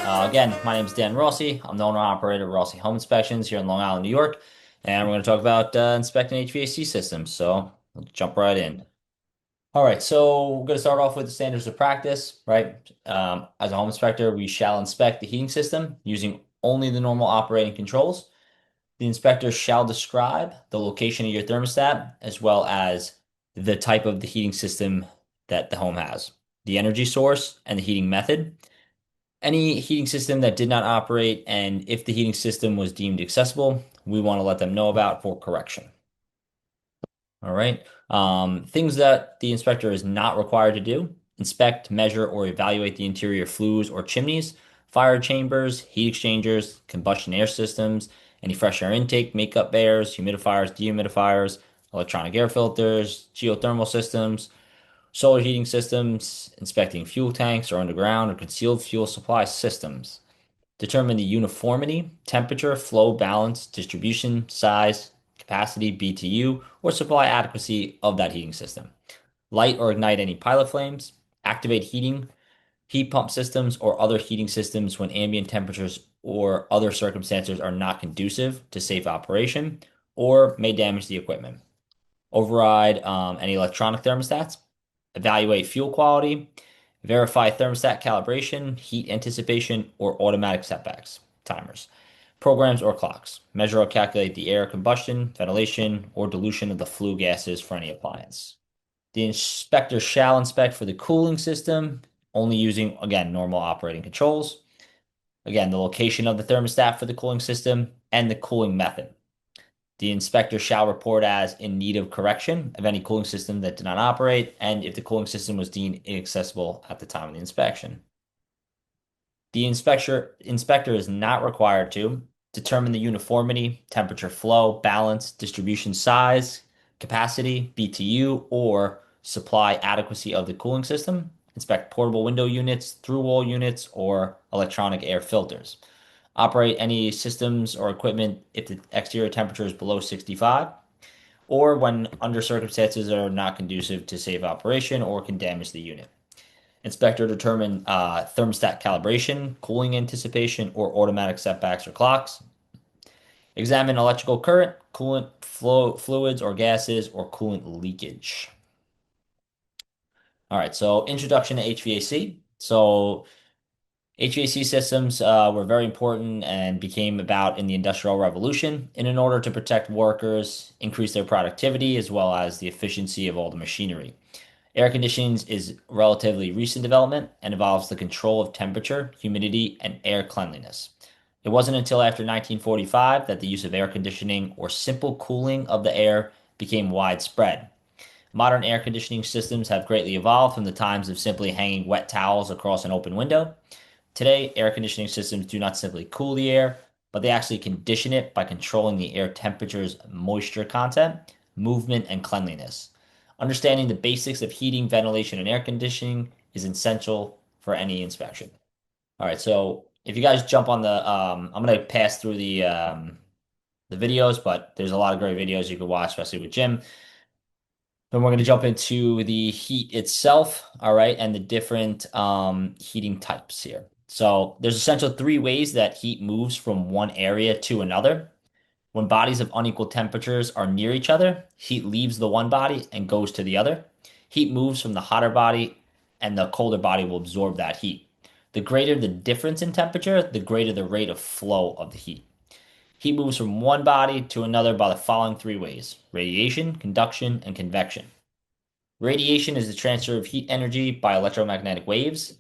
Again, my name is Dan Rossi. I'm the owner and operator of Rossi Home Inspections here in Long Island, New York. And we're going to talk about inspecting HVAC systems. So let's jump right in. All right, so we're going to start off with the standards of practice, right? As a home inspector, we shall inspect the heating system using only the normal operating controls. The inspector shall describe the location of your thermostat as well as the type of the heating system that the home has, the energy source, and the heating method. Any heating system that did not operate, and if the heating system was deemed accessible, we want to let them know about for correction. All right. Things that the inspector is not required to do: inspect, measure, or evaluate the interior flues or chimneys, fire chambers, heat exchangers, combustion air systems, any fresh air intake, makeup airs, humidifiers, dehumidifiers, electronic air filters, geothermal systems, solar heating systems, inspecting fuel tanks or underground or concealed fuel supply systems. Determine the uniformity, temperature, flow, balance, distribution, size, capacity, BTU, or supply adequacy of that heating system. Light or ignite any pilot flames. Activate heat pump systems, or other heating systems when ambient temperatures or other circumstances are not conducive to safe operation or may damage the equipment. Override any electronic thermostats, evaluate fuel quality, verify thermostat calibration, heat anticipation, or automatic setbacks, timers, programs, or clocks. Measure or calculate the air combustion, ventilation, or dilution of the flue gases for any appliance. The inspector shall inspect for the cooling system, only using, again, normal operating controls. Again, the location of the thermostat for the cooling system and the cooling method. The inspector shall report as in need of correction of any cooling system that did not operate, and if the cooling system was deemed inaccessible at the time of the inspection. The inspector is not required to determine the uniformity, temperature flow, balance, distribution size, capacity, BTU, or supply adequacy of the cooling system, inspect portable window units, through-wall units, or electronic air filters. Operate any systems or equipment if the exterior temperature is below 65, or when under circumstances that are not conducive to safe operation or can damage the unit. Inspector determine thermostat calibration, cooling anticipation, or automatic setbacks or clocks. Examine electrical current, coolant flow, fluids or gases, or coolant leakage. All right, so introduction to HVAC. So HVAC systems were very important and became about in the Industrial Revolution in order to protect workers, increase their productivity, as well as the efficiency of all the machinery. Air conditioning is relatively recent development and involves the control of temperature, humidity, and air cleanliness. It wasn't until after 1945 that the use of air conditioning or simple cooling of the air became widespread. Modern air conditioning systems have greatly evolved from the times of simply hanging wet towels across an open window. Today, air conditioning systems do not simply cool the air, but they actually condition it by controlling the air temperature's moisture content, movement, and cleanliness. Understanding the basics of heating, ventilation, and air conditioning is essential for any inspection. All right, so if you guys jump on I'm gonna pass through the videos, but there's a lot of great videos you could watch, especially with Jim. Then we're going to jump into the heat itself, all right, and the different heating types here. So there's essentially three ways that heat moves from one area to another. When bodies of unequal temperatures are near each other, heat leaves the one body and goes to the other. Heat moves from the hotter body, and the colder body will absorb that heat. The greater the difference in temperature, the greater the rate of flow of the heat. Heat moves from one body to another by the following three ways: radiation, conduction, and convection. Radiation is the transfer of heat energy by electromagnetic waves.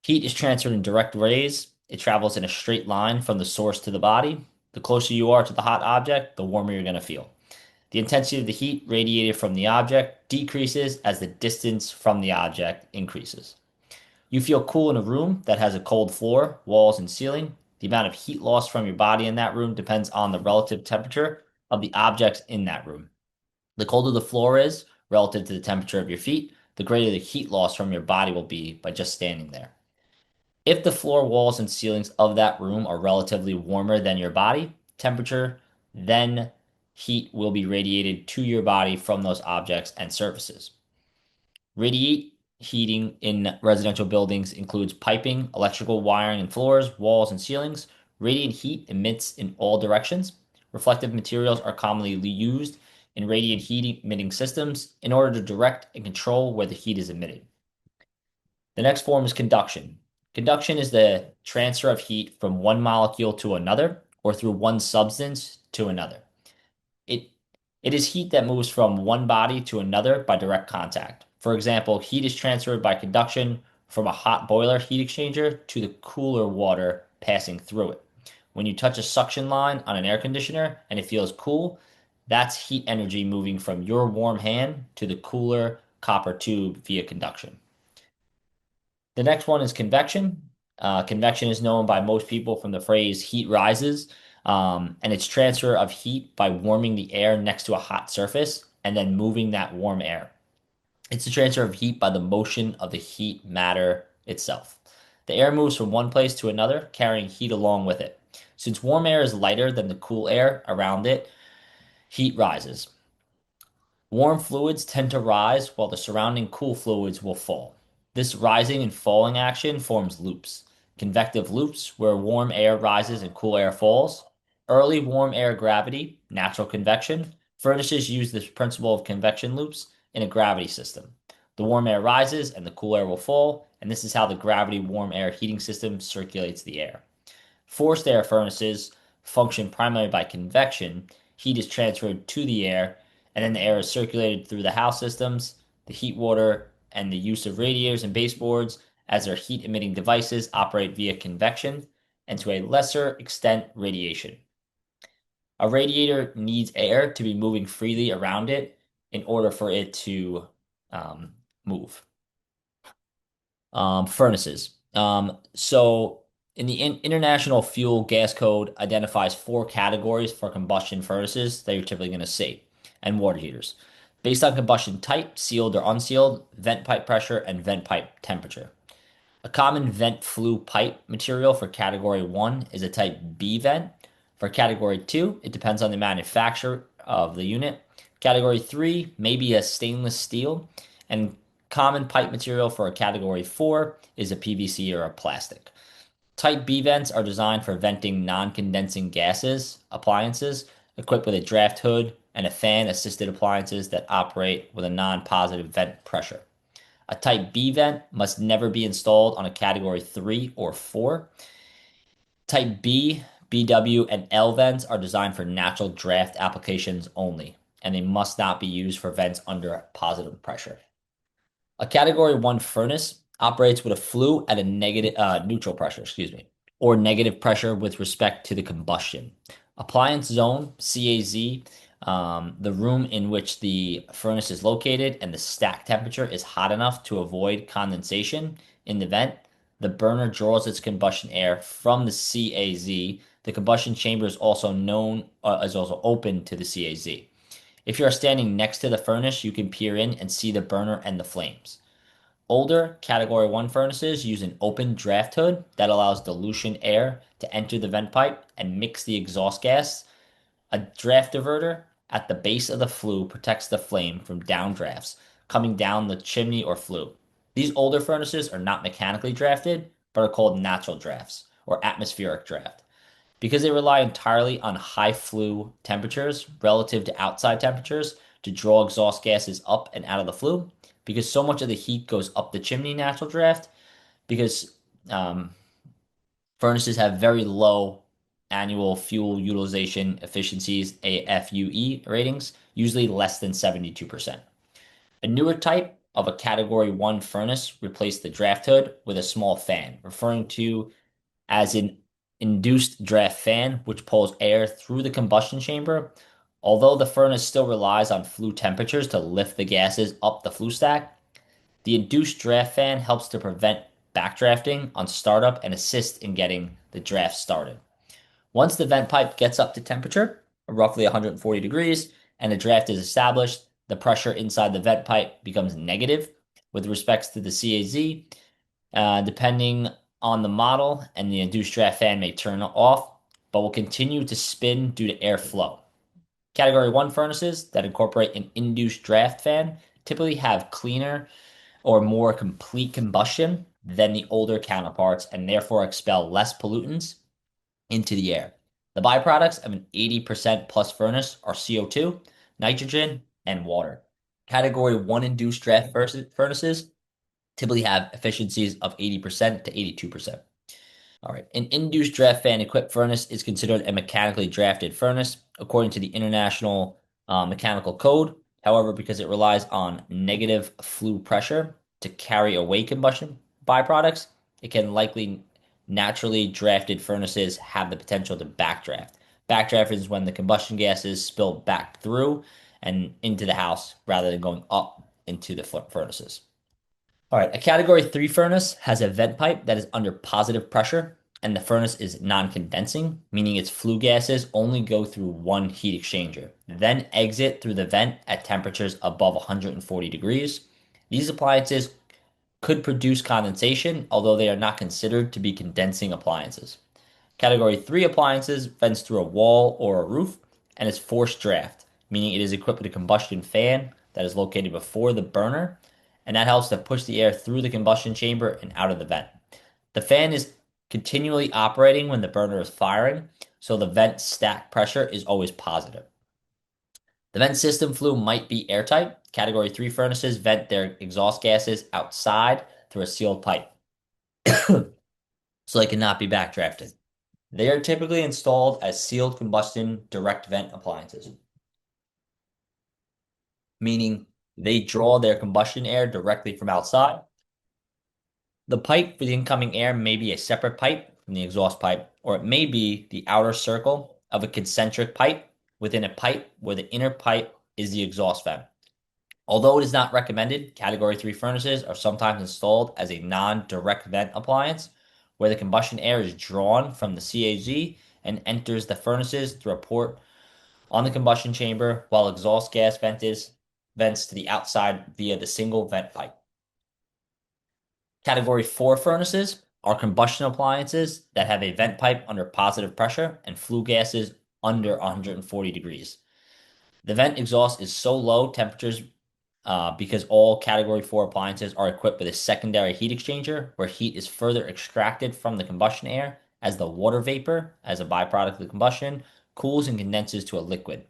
Heat is transferred in direct rays. It travels in a straight line from the source to the body. The closer you are to the hot object, the warmer you're going to feel. The intensity of the heat radiated from the object decreases as the distance from the object increases. You feel cool in a room that has a cold floor, walls, and ceiling. The amount of heat lost from your body in that room depends on the relative temperature of the objects in that room. The colder the floor is relative to the temperature of your feet, the greater the heat loss from your body will be by just standing there. If the floor, walls, and ceilings of that room are relatively warmer than your body temperature, then heat will be radiated to your body from those objects and surfaces. Radiate heating in residential buildings includes piping, electrical wiring and floors, walls and ceilings. Radiant heat emits in all directions. Reflective materials are commonly used in radiant heat emitting systems in order to direct and control where the heat is emitted. The next form is conduction. Conduction is the transfer of heat from one molecule to another or through one substance to another. It it is heat that moves from one body to another by direct contact. For example, heat is transferred by conduction from a hot boiler heat exchanger to the cooler water passing through it. When you touch a suction line on an air conditioner and it feels cool, that's heat energy moving from your warm hand to the cooler copper tube via conduction. The next one is convection. Convection is known by most people from the phrase heat rises, and it's transfer of heat by warming the air next to a hot surface and then moving that warm air. It's the transfer of heat by the motion of the heat matter itself. The air moves from one place to another, carrying heat along with it. Since warm air is lighter than the cool air around it, heat rises. Warm fluids tend to rise while the surrounding cool fluids will fall. This rising and falling action forms loops. Convective loops, where warm air rises and cool air falls. Early warm air gravity, natural convection. Furnaces use this principle of convection loops in a gravity system. The warm air rises and the cool air will fall, and this is how the gravity warm air heating system circulates the air. Forced air furnaces function primarily by convection. Heat is transferred to the air, and then the air is circulated through the house systems, the heat water, and the use of radiators and baseboards as their heat emitting devices operate via convection and to a lesser extent radiation. A radiator needs air to be moving freely around it in order for it to move. Furnaces. So in the International Fuel Gas Code identifies four categories for combustion furnaces that you're typically going to see, and water heaters. Based on combustion type, sealed or unsealed, vent pipe pressure, and vent pipe temperature. A common vent flue pipe material for category 1 is a type B vent. For category 2, it depends on the manufacturer of the unit. Category 3 may be a stainless steel, and common pipe material for a category 4 is a PVC or a plastic. Type B vents are designed for venting non-condensing gases, appliances equipped with a draft hood and a fan-assisted appliances that operate with a non-positive vent pressure. A type B vent must never be installed on a category 3 or 4. Type B, BW, and L vents are designed for natural draft applications only, and they must not be used for vents under positive pressure. A category 1 furnace operates with a flue at a neutral pressure, or negative pressure with respect to the combustion. Appliance zone, CAZ, the room in which the furnace is located and the stack temperature is hot enough to avoid condensation in the vent. The burner draws its combustion air from the CAZ. The combustion chamber is also open to the CAZ. If you are standing next to the furnace, you can peer in and see the burner and the flames. Older Category 1 furnaces use an open draft hood that allows dilution air to enter the vent pipe and mix the exhaust gas. A draft diverter at the base of the flue protects the flame from downdrafts coming down the chimney or flue. These older furnaces are not mechanically drafted, but are called natural drafts or atmospheric draft. Because they rely entirely on high flue temperatures relative to outside temperatures to draw exhaust gases up and out of the flue, because so much of the heat goes up the chimney natural draft, because um, furnaces have very low annual fuel utilization efficiencies, AFUE ratings, usually less than 72%. A newer type of a Category 1 furnace replaced the draft hood with a small fan, referring to as an induced draft fan, which pulls air through the combustion chamber. Although the furnace still relies on flue temperatures to lift the gases up the flue stack, the induced draft fan helps to prevent backdrafting on startup and assist in getting the draft started. Once the vent pipe gets up to temperature, roughly 140 degrees, and the draft is established, the pressure inside the vent pipe becomes negative with respects to the CAZ. Depending on the model, and the induced draft fan may turn off, but will continue to spin due to airflow. Category 1 furnaces that incorporate an induced draft fan typically have cleaner or more complete combustion than the older counterparts and therefore expel less pollutants into the air. The byproducts of an 80% plus furnace are CO2, nitrogen, and water. Category 1 induced draft furnaces typically have efficiencies of 80% to 82%. All right. An induced draft fan equipped furnace is considered a mechanically drafted furnace according to the International Mechanical Code. However, because it relies on negative flue pressure to carry away combustion byproducts, it can likely naturally drafted furnaces have the potential to backdraft. Backdraft is when the combustion gases spill back through and into the house rather than going up into the furnaces. All right, a category 3 furnace has a vent pipe that is under positive pressure, and the furnace is non-condensing, meaning its flue gases only go through one heat exchanger, then exit through the vent at temperatures above 140 degrees. These appliances could produce condensation, although they are not considered to be condensing appliances. Category 3 appliances vents through a wall or a roof and is forced draft, meaning it is equipped with a combustion fan that is located before the burner, and that helps to push the air through the combustion chamber and out of the vent. The fan is continually operating when the burner is firing, so the vent stack pressure is always positive. The vent system flue might be airtight. Category 3 furnaces vent their exhaust gases outside through a sealed pipe, so they cannot be backdrafted. They are typically installed as sealed combustion direct vent appliances, meaning they draw their combustion air directly from outside. The pipe for the incoming air may be a separate pipe from the exhaust pipe, or it may be the outer circle of a concentric pipe within a pipe where the inner pipe is the exhaust vent. Although it is not recommended, Category 3 furnaces are sometimes installed as a non-direct vent appliance, where the combustion air is drawn from the CAZ and enters the furnaces through a port on the combustion chamber, while exhaust gas vents to the outside via the single vent pipe. Category 4 furnaces are combustion appliances that have a vent pipe under positive pressure and flue gases under 140 degrees. The vent exhaust is so low temperatures because all Category 4 appliances are equipped with a secondary heat exchanger where heat is further extracted from the combustion air as the water vapor, as a byproduct of the combustion, cools and condenses to a liquid.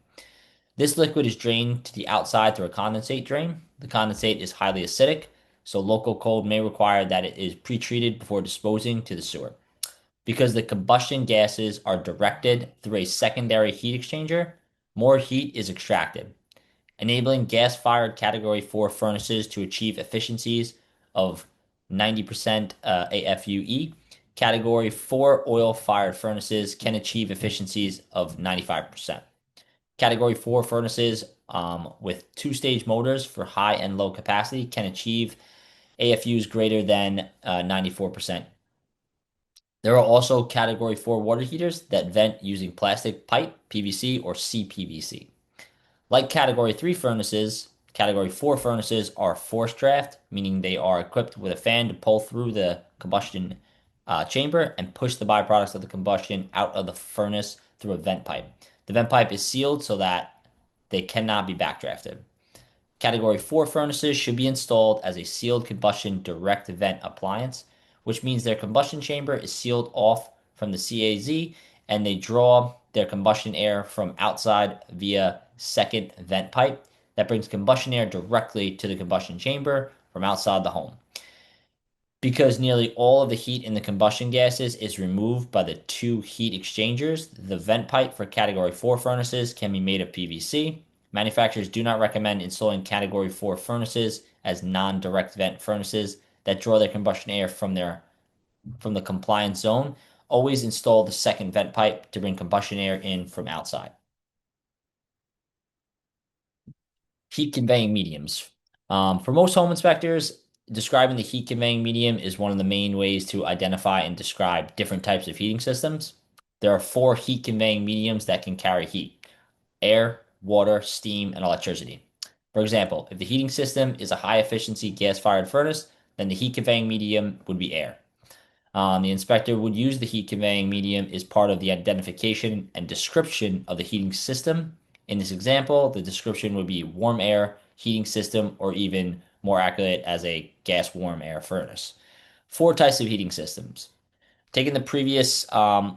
This liquid is drained to the outside through a condensate drain. The condensate is highly acidic, so local code may require that it is pre-treated before disposing to the sewer. Because the combustion gases are directed through a secondary heat exchanger, more heat is extracted, enabling gas-fired Category 4 furnaces to achieve efficiencies of 90% AFUE. Category 4 oil-fired furnaces can achieve efficiencies of 95%. Category 4 furnaces with two-stage motors for high and low capacity can achieve AFUs greater than 94%. There are also Category 4 water heaters that vent using plastic pipe, PVC, or CPVC. Like Category 3 furnaces, Category 4 furnaces are forced draft, meaning they are equipped with a fan to pull through the combustion chamber and push the byproducts of the combustion out of the furnace through a vent pipe. The vent pipe is sealed so that they cannot be backdrafted. Category 4 furnaces should be installed as a sealed combustion direct vent appliance, which means their combustion chamber is sealed off from the CAZ and they draw their combustion air from outside via second vent pipe that brings combustion air directly to the combustion chamber from outside the home. Because nearly all of the heat in the combustion gases is removed by the two heat exchangers, the vent pipe for Category 4 furnaces can be made of PVC. Manufacturers do not recommend installing Category 4 furnaces as non-direct vent furnaces that draw their combustion air from the compliance zone. Always install the second vent pipe to bring combustion air in from outside. Heat conveying mediums. For most home inspectors, describing the heat conveying medium is one of the main ways to identify and describe different types of heating systems. There are four heat conveying mediums that can carry heat: air, water, steam, and electricity. For example, if the heating system is a high efficiency gas fired furnace, then the heat conveying medium would be air. The inspector would use the heat conveying medium as part of the identification and description of the heating system. In this example, the description would be warm air, heating system, or even more accurate as a gas warm air furnace. Four types of heating systems. Taking the previous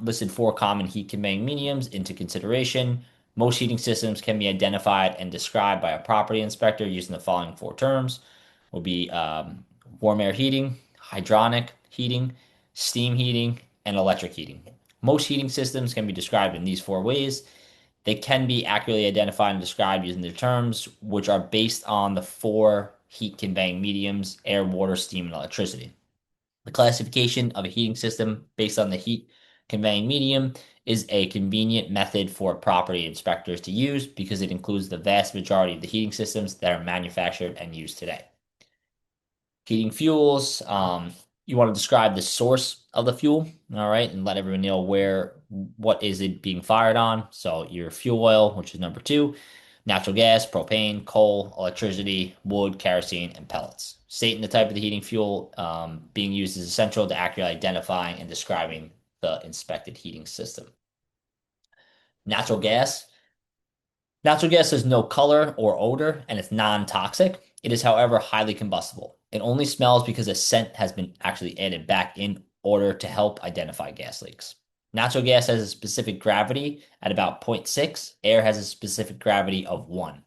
listed four common heat conveying mediums into consideration, most heating systems can be identified and described by a property inspector using the following four terms. Will be warm air heating, hydronic heating, steam heating, and electric heating. Most heating systems can be described in these four ways. They can be accurately identified and described using their terms, which are based on the four heat conveying mediums: air, water, steam, and electricity. The classification of a heating system based on the heat conveying medium is a convenient method for property inspectors to use because it includes the vast majority of the heating systems that are manufactured and used today. Heating fuels, you want to describe the source of the fuel, all right, and let everyone know what is it being fired on. So your fuel oil, which is number two, natural gas, propane, coal, electricity, wood, kerosene, and pellets. Stating the type of the heating fuel being used is essential to accurately identifying and describing the inspected heating system. Natural gas. Natural gas has no color or odor and it's non-toxic. It is, however, highly combustible. It only smells because a scent has been actually added back in order to help identify gas leaks. Natural gas has a specific gravity at about zero point 0.6. Air has a specific gravity of 1.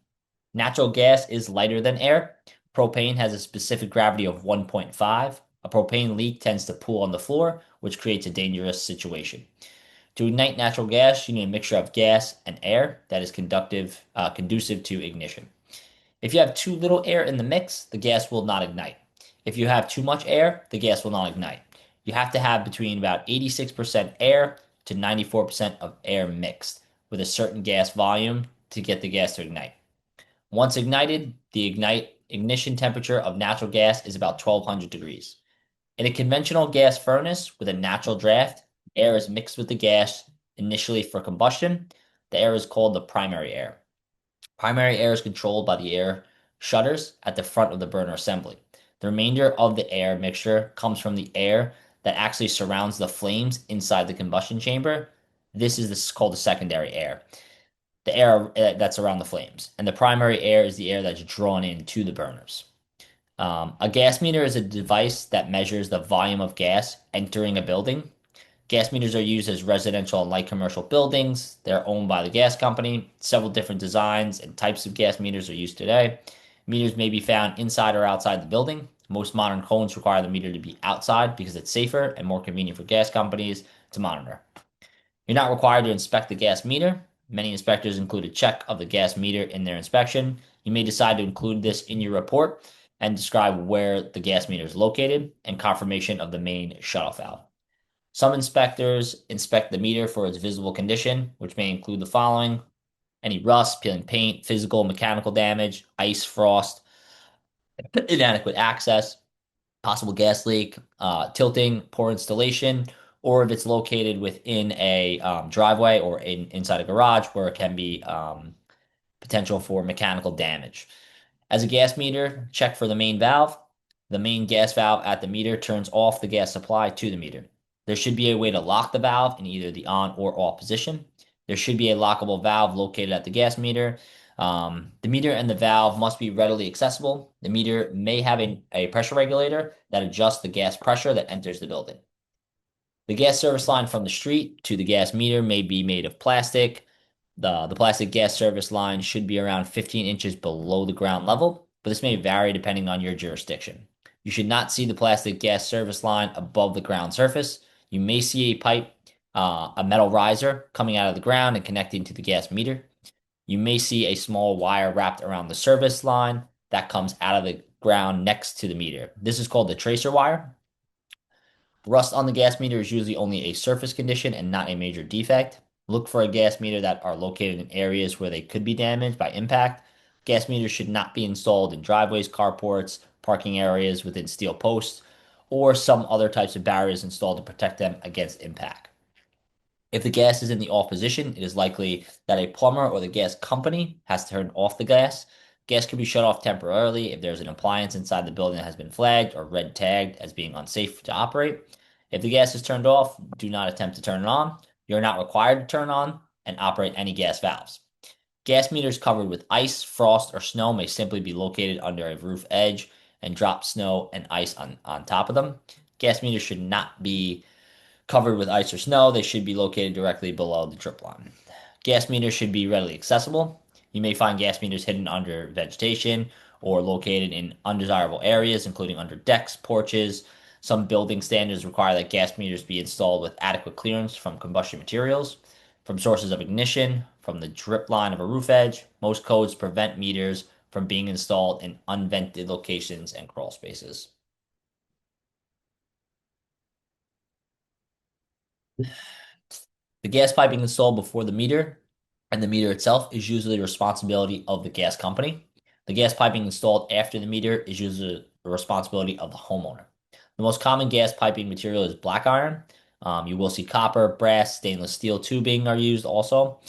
Natural gas is lighter than air. Propane has a specific gravity of 1.5. A propane leak tends to pool on the floor, which creates a dangerous situation. To ignite natural gas, you need a mixture of gas and air that is conducive to ignition. If you have too little air in the mix, the gas will not ignite. If you have too much air, the gas will not ignite. You have to have between about 86% air to 94% of air mixed with a certain gas volume to get the gas to ignite. Once ignited, the ignition temperature of natural gas is about 1200 degrees. In a conventional gas furnace with a natural draft, air is mixed with the gas initially for combustion. The air is called the primary air. Primary air is controlled by the air shutters at the front of the burner assembly. The remainder of the air mixture comes from the air that actually surrounds the flames inside the combustion chamber. This is called the secondary air, the air that's around the flames. And the primary air is the air that's drawn into the burners. A gas meter is a device that measures the volume of gas entering a building. Gas meters are used as residential and light commercial buildings. They're owned by the gas company. Several different designs and types of gas meters are used today. Meters may be found inside or outside the building. Most modern homes require the meter to be outside because it's safer and more convenient for gas companies to monitor. You're not required to inspect the gas meter. Many inspectors include a check of the gas meter in their inspection. You may decide to include this in your report and describe where the gas meter is located and confirmation of the main shutoff valve. Some inspectors inspect the meter for its visible condition, which may include the following: any rust, peeling paint, physical, mechanical damage, ice, frost, inadequate access, possible gas leak, tilting, poor installation, or if it's located within a driveway or inside a garage where it can be potential for mechanical damage. As a gas meter, check for the main valve. The main gas valve at the meter turns off the gas supply to the meter. There should be a way to lock the valve in either the on or off position. There should be a lockable valve located at the gas meter. The meter and the valve must be readily accessible. The meter may have a pressure regulator that adjusts the gas pressure that enters the building. The gas service line from the street to the gas meter may be made of plastic. The plastic gas service line should be around 15 inches below the ground level, but this may vary depending on your jurisdiction. You should not see the plastic gas service line above the ground surface. You may see a pipe, a metal riser coming out of the ground and connecting to the gas meter. You may see a small wire wrapped around the service line that comes out of the ground next to the meter. This is called the tracer wire. Rust on the gas meter is usually only a surface condition and not a major defect. Look for a gas meter that are located in areas where they could be damaged by impact. Gas meters should not be installed in driveways, carports, parking areas within steel posts, or some other types of barriers installed to protect them against impact. If the gas is in the off position, it is likely that a plumber or the gas company has to turn off the gas. Gas can be shut off temporarily if there's an appliance inside the building that has been flagged or red tagged as being unsafe to operate. If the gas is turned off, do not attempt to turn it on. You're not required to turn on and operate any gas valves. Gas meters covered with ice, frost, or snow may simply be located under a roof edge and drop snow and ice on top of them. Gas meters should not be covered with ice or snow. They should be located directly below the drip line. Gas meters should be readily accessible. You may find gas meters hidden under vegetation or located in undesirable areas, including under decks, porches. Some building standards require that gas meters be installed with adequate clearance from combustion materials, from sources of ignition, from the drip line of a roof edge. Most codes prevent meters from being installed in unvented locations and crawl spaces. The gas piping installed before the meter and the meter itself is usually the responsibility of the gas company. The gas piping installed after the meter is usually the responsibility of the homeowner. The most common gas piping material is black iron. You will see copper, brass, stainless steel tubing are used also.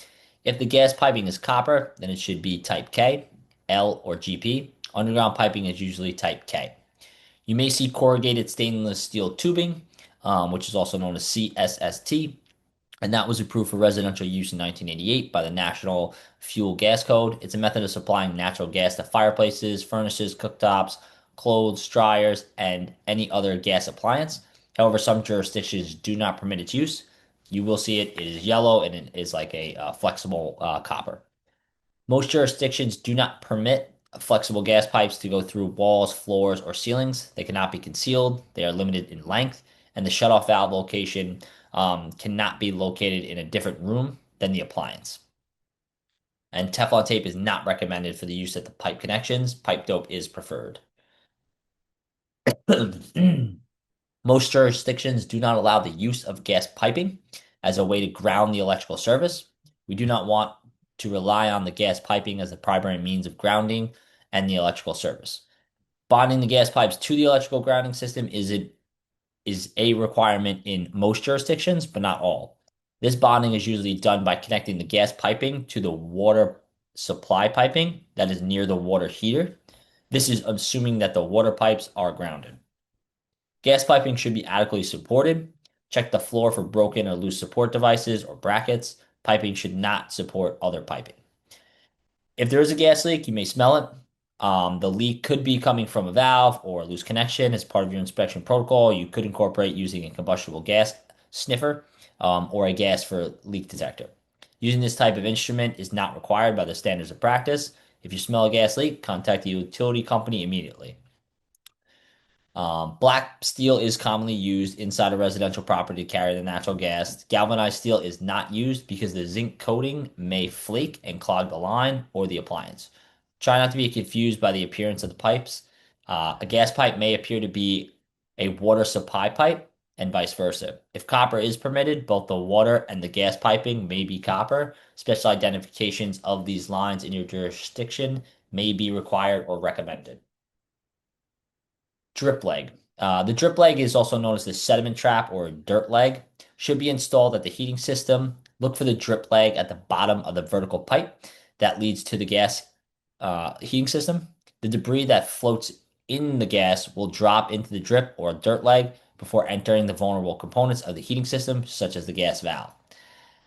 If the gas piping is copper, then it should be type K, L, or GP. Underground piping is usually type K. You may see corrugated stainless steel tubing, which is also known as CSST, and that was approved for residential use in 1988 by the National Fuel Gas Code. It's a method of supplying natural gas to fireplaces, furnaces, cooktops, clothes, dryers, and any other gas appliance. However, some jurisdictions do not permit its use. You will see it is yellow and it is like a flexible copper. Most jurisdictions do not permit flexible gas pipes to go through walls, floors, or ceilings. They cannot be concealed. They are limited in length, and the shutoff valve location cannot be located in a different room than the appliance. And Teflon tape is not recommended for the use at the pipe connections. Pipe dope is preferred. Most jurisdictions do not allow the use of gas piping as a way to ground the electrical service. We do not want to rely on the gas piping as the primary means of grounding and the electrical service. Bonding the gas pipes to the electrical grounding system is a requirement in most jurisdictions, but not all. This bonding is usually done by connecting the gas piping to the water supply piping that is near the water heater. This is assuming that the water pipes are grounded. Gas piping should be adequately supported. Check the floor for broken or loose support devices or brackets. Piping should not support other piping. If there is a gas leak, you may smell it. The leak could be coming from a valve or a loose connection. As part of your inspection protocol, you could incorporate using a combustible gas sniffer or a gas for leak detector. Using this type of instrument is not required by the standards of practice. If you smell a gas leak, contact the utility company immediately. Black steel is commonly used inside a residential property to carry the natural gas. Galvanized steel is not used because the zinc coating may flake and clog the line or the appliance. Try not to be confused by the appearance of the pipes. A gas pipe may appear to be a water supply pipe and vice versa. If copper is permitted, both the water and the gas piping may be copper. Special identifications of these lines in your jurisdiction may be required or recommended. Drip leg. The drip leg is also known as the sediment trap or dirt leg. Should be installed at the heating system. Look for the drip leg at the bottom of the vertical pipe that leads to the gas heating system. The debris that floats in the gas will drop into the drip or dirt leg before entering the vulnerable components of the heating system, such as the gas valve.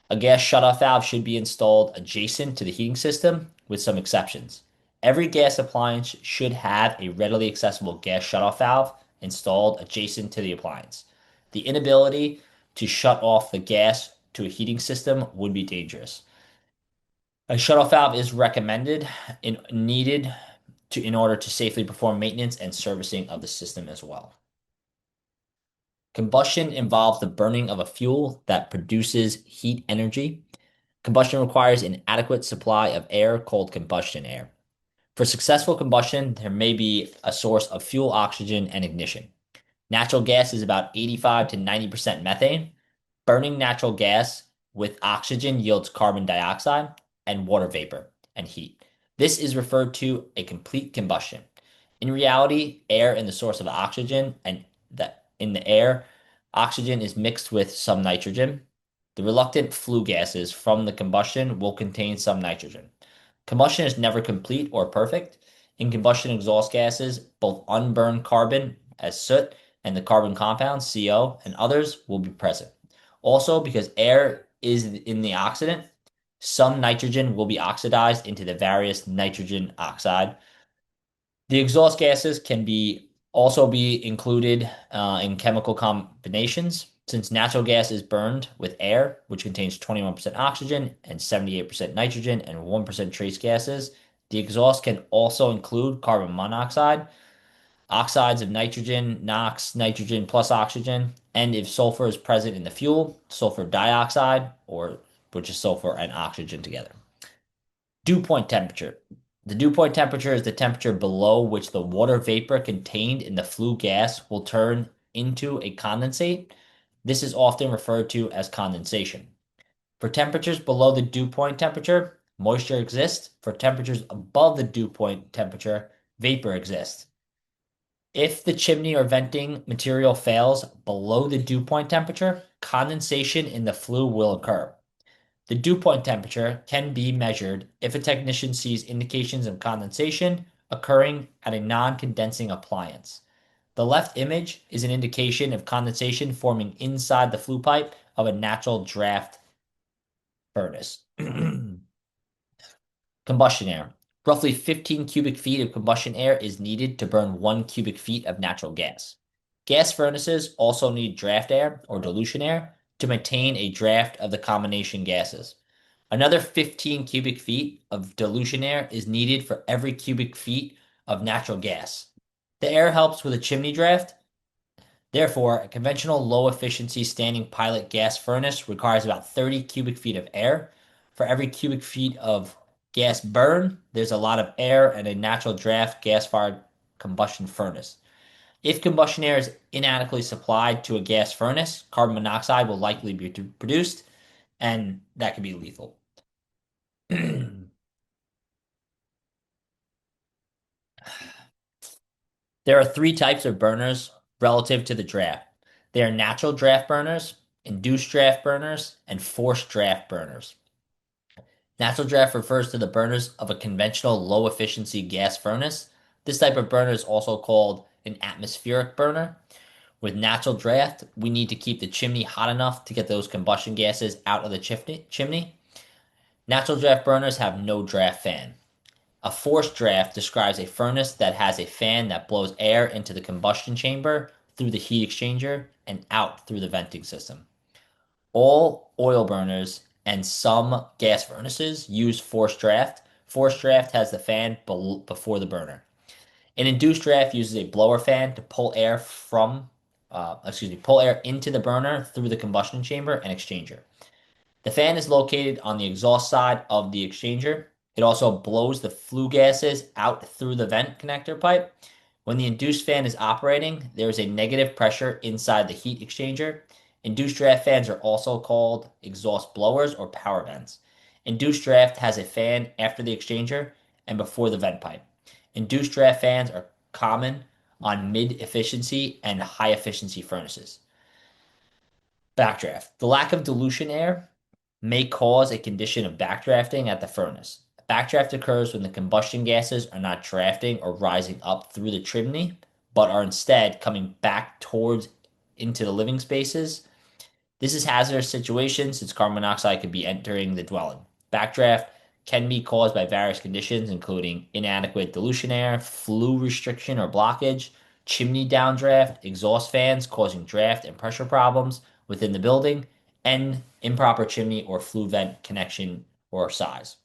A gas shutoff valve should be installed adjacent to the heating system, with some exceptions. Every gas appliance should have a readily accessible gas shutoff valve installed adjacent to the appliance. The inability to shut off the gas to a heating system would be dangerous. A shutoff valve is recommended and needed in order to safely perform maintenance and servicing of the system as well. Combustion involves the burning of a fuel that produces heat energy. Combustion requires an adequate supply of air called combustion air. For successful combustion, there may be a source of fuel, oxygen, and ignition. Natural gas is about 85 to 90% methane. Burning natural gas with oxygen yields carbon dioxide and water vapor and heat. This is referred to a complete combustion. In reality, air is the source of oxygen, and that in the air, oxygen is mixed with some nitrogen. The reluctant flue gases from the combustion will contain some nitrogen. Combustion is never complete or perfect. In combustion exhaust gases, both unburned carbon as soot and the carbon compounds, CO, and others will be present. Also, because air is in the oxidant, some nitrogen will be oxidized into the various nitrogen oxide The exhaust gases can be also be included in chemical combinations. Since natural gas is burned with air, which contains 21% oxygen and 78% nitrogen and 1% trace gases, the exhaust can also include carbon monoxide, oxides of nitrogen, NOx, nitrogen plus oxygen, and if sulfur is present in the fuel, sulfur dioxide, or which is sulfur and oxygen together. Dew point temperature. The dew point temperature is the temperature below which the water vapor contained in the flue gas will turn into a condensate. This is often referred to as condensation. For temperatures below the dew point temperature, moisture exists. For temperatures above the dew point temperature, vapor exists. If the chimney or venting material fails below the dew point temperature, condensation in the flue will occur. The dew point temperature can be measured if a technician sees indications of condensation occurring at a non-condensing appliance. The left image is an indication of condensation forming inside the flue pipe of a natural draft furnace. Combustion air. Roughly 15 cubic feet of combustion air is needed to burn 1 cubic feet of natural gas. Gas furnaces also need draft air or dilution air to maintain a draft of the combination gases. Another 15 cubic feet of dilution air is needed for every cubic feet of natural gas. The air helps with a chimney draft. Therefore, a conventional low-efficiency standing pilot gas furnace requires about 30 cubic feet of air. For every cubic feet of gas burn, there's a lot of air and a natural draft gas-fired combustion furnace. If combustion air is inadequately supplied to a gas furnace, carbon monoxide will likely be produced, and that can be lethal. There are three types of burners relative to the draft. They are natural draft burners, induced draft burners, and forced draft burners. Natural draft refers to the burners of a conventional low efficiency gas furnace. This type of burner is also called an atmospheric burner. With natural draft, we need to keep the chimney hot enough to get those combustion gases out of the chimney. Natural draft burners have no draft fan. A forced draft describes a furnace that has a fan that blows air into the combustion chamber through the heat exchanger and out through the venting system. All oil burners and some gas furnaces use forced draft. Forced draft has the fan before the burner. An induced draft uses a blower fan to pull air into the burner through the combustion chamber and exchanger. The fan is located on the exhaust side of the exchanger. It also blows the flue gases out through the vent connector pipe. When the induced fan is operating, there is a negative pressure inside the heat exchanger. Induced draft fans are also called exhaust blowers or power vents. Induced draft has a fan after the exchanger and before the vent pipe. Induced draft fans are common on mid-efficiency and high-efficiency furnaces. Backdraft. The lack of dilution air may cause a condition of backdrafting at the furnace. Backdraft occurs when the combustion gases are not drafting or rising up through the chimney, but are instead coming back towards into the living spaces. This is hazardous situation since carbon monoxide could be entering the dwelling. Backdraft can be caused by various conditions, including inadequate dilution air, flue restriction or blockage, chimney downdraft, exhaust fans causing draft and pressure problems within the building, and improper chimney or flue vent connection or size.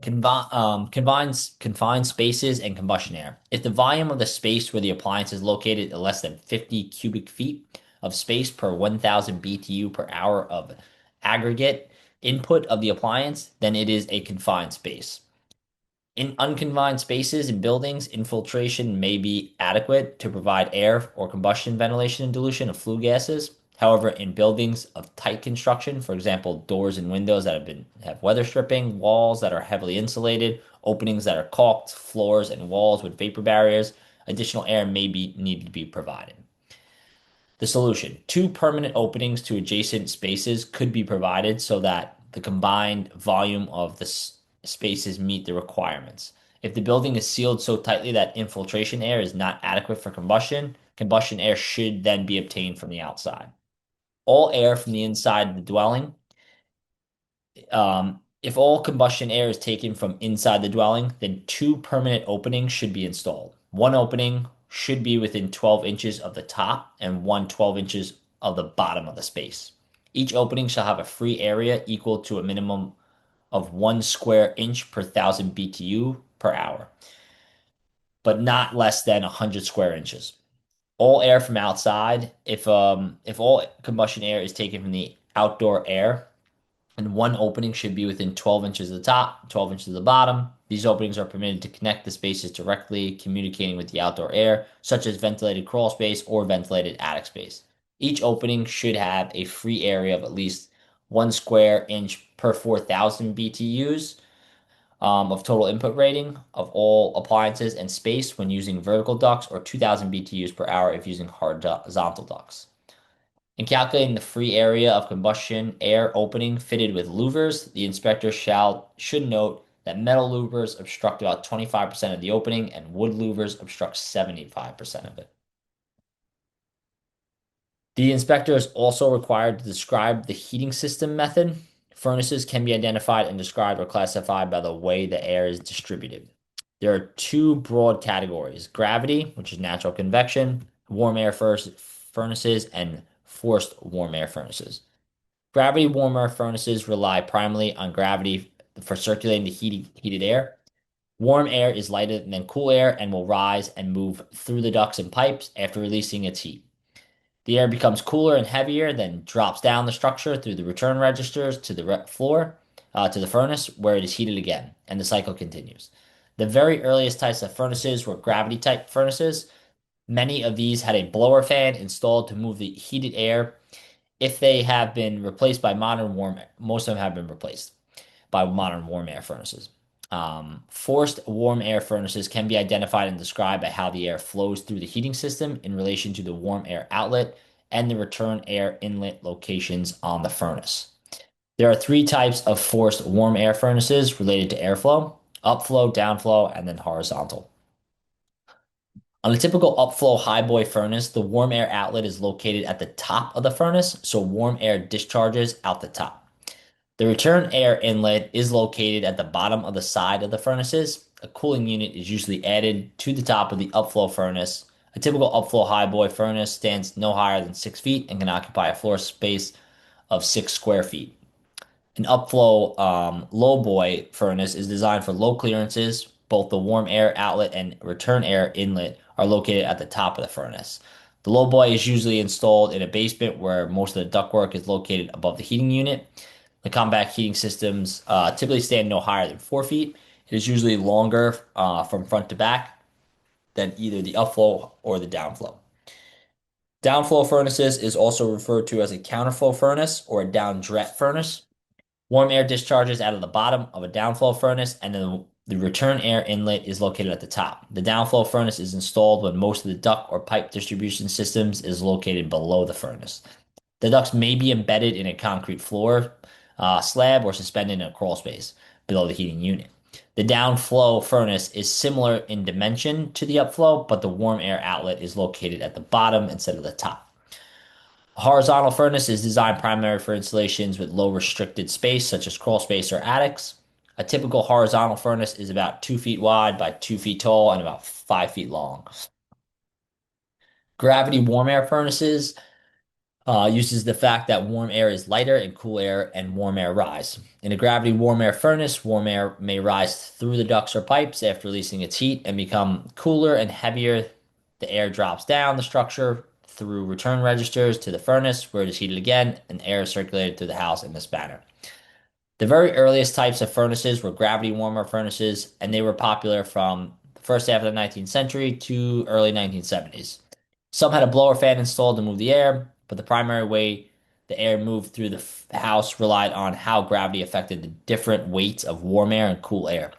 Confined spaces and combustion air. If the volume of the space where the appliance is located is less than 50 cubic feet of space per 1,000 BTU per hour of aggregate input of the appliance, then it is a confined space. In unconfined spaces in buildings, infiltration may be adequate to provide air or combustion ventilation and dilution of flue gases. However, in buildings of tight construction, for example, doors and windows that have weather stripping, walls that are heavily insulated, openings that are caulked, floors and walls with vapor barriers, additional air may be needed to be provided. The solution: two permanent openings to adjacent spaces could be provided so that the combined volume of the spaces meet the requirements. If the building is sealed so tightly that infiltration air is not adequate for combustion, combustion air should then be obtained from the outside. All air from the inside of the dwelling If all combustion air is taken from inside the dwelling, then two permanent openings should be installed. One opening should be within 12 inches of the top and 12 inches of the bottom of the space. Each opening shall have a free area equal to a minimum of 1 square inch per 1,000 BTU per hour, but not less than 100 square inches. All air from outside, if all combustion air is taken from the outdoor air, and one opening should be within 12 inches of the top, 12 inches of the bottom. These openings are permitted to connect the spaces directly, communicating with the outdoor air, such as ventilated crawl space or ventilated attic space. Each opening should have a free area of at least 1 square inch per 4,000 BTUs of total input rating of all appliances and space when using vertical ducts, or 2,000 BTUs per hour if using horizontal ducts. In calculating the free area of combustion air opening fitted with louvers, the inspector should note that metal louvers obstruct about 25% of the opening and wood louvers obstruct 75% of it. The inspector is also required to describe the heating system method. Furnaces can be identified and described or classified by the way the air is distributed. There are two broad categories: gravity, which is natural convection, warm air furnaces, and forced warm air furnaces. Gravity warm air furnaces rely primarily on gravity for circulating the heated air. Warm air is lighter than cool air and will rise and move through the ducts and pipes after releasing its heat. The air becomes cooler and heavier, then drops down the structure through the return registers to the floor, to the furnace, where it is heated again, and the cycle continues. The very earliest types of furnaces were gravity type furnaces. Many of these had a blower fan installed to move the heated air. If they have been replaced by most of them have been replaced by modern warm air furnaces. Forced warm air furnaces can be identified and described by how the air flows through the heating system in relation to the warm air outlet and the return air inlet locations on the furnace. There are three types of forced warm air furnaces related to airflow: upflow, downflow, and then horizontal. On a typical upflow highboy furnace, the warm air outlet is located at the top of the furnace, so warm air discharges out the top. The return air inlet is located at the bottom of the side of the furnaces. A cooling unit is usually added to the top of the upflow furnace. A typical upflow highboy furnace stands no higher than 6 feet and can occupy a floor space of 6 square feet. An upflow lowboy furnace is designed for low clearances. Both the warm air outlet and return air inlet are located at the top of the furnace. The lowboy is usually installed in a basement where most of the ductwork is located above the heating unit. The compact heating systems typically stand no higher than 4 feet. It is usually longer from front to back than either the upflow or the downflow. Downflow furnaces is also referred to as a counterflow furnace or a down draft furnace. Warm air discharges out of the bottom of a downflow furnace, and then the return air inlet is located at the top. The downflow furnace is installed when most of the duct or pipe distribution systems is located below the furnace. The ducts may be embedded in a concrete floor slab or suspended in a crawl space below the heating unit. The downflow furnace is similar in dimension to the upflow, but the warm air outlet is located at the bottom instead of the top. A horizontal furnace is designed primarily for installations with low restricted space, such as crawl space or attics. A typical horizontal furnace is about 2 feet wide by 2 feet tall and about 5 feet long. Gravity warm air furnaces uses the fact that warm air is lighter and cool air and warm air rise. In a gravity warm air furnace, warm air may rise through the ducts or pipes after releasing its heat and become cooler and heavier. The air drops down the structure through return registers to the furnace, where it is heated again, and air is circulated through the house in this manner. The very earliest types of furnaces were gravity warmer furnaces, and they were popular from the first half of the 19th century to early 1970s. Some had a blower fan installed to move the air, but the primary way the air moved through the house relied on how gravity affected the different weights of warm air and cool air.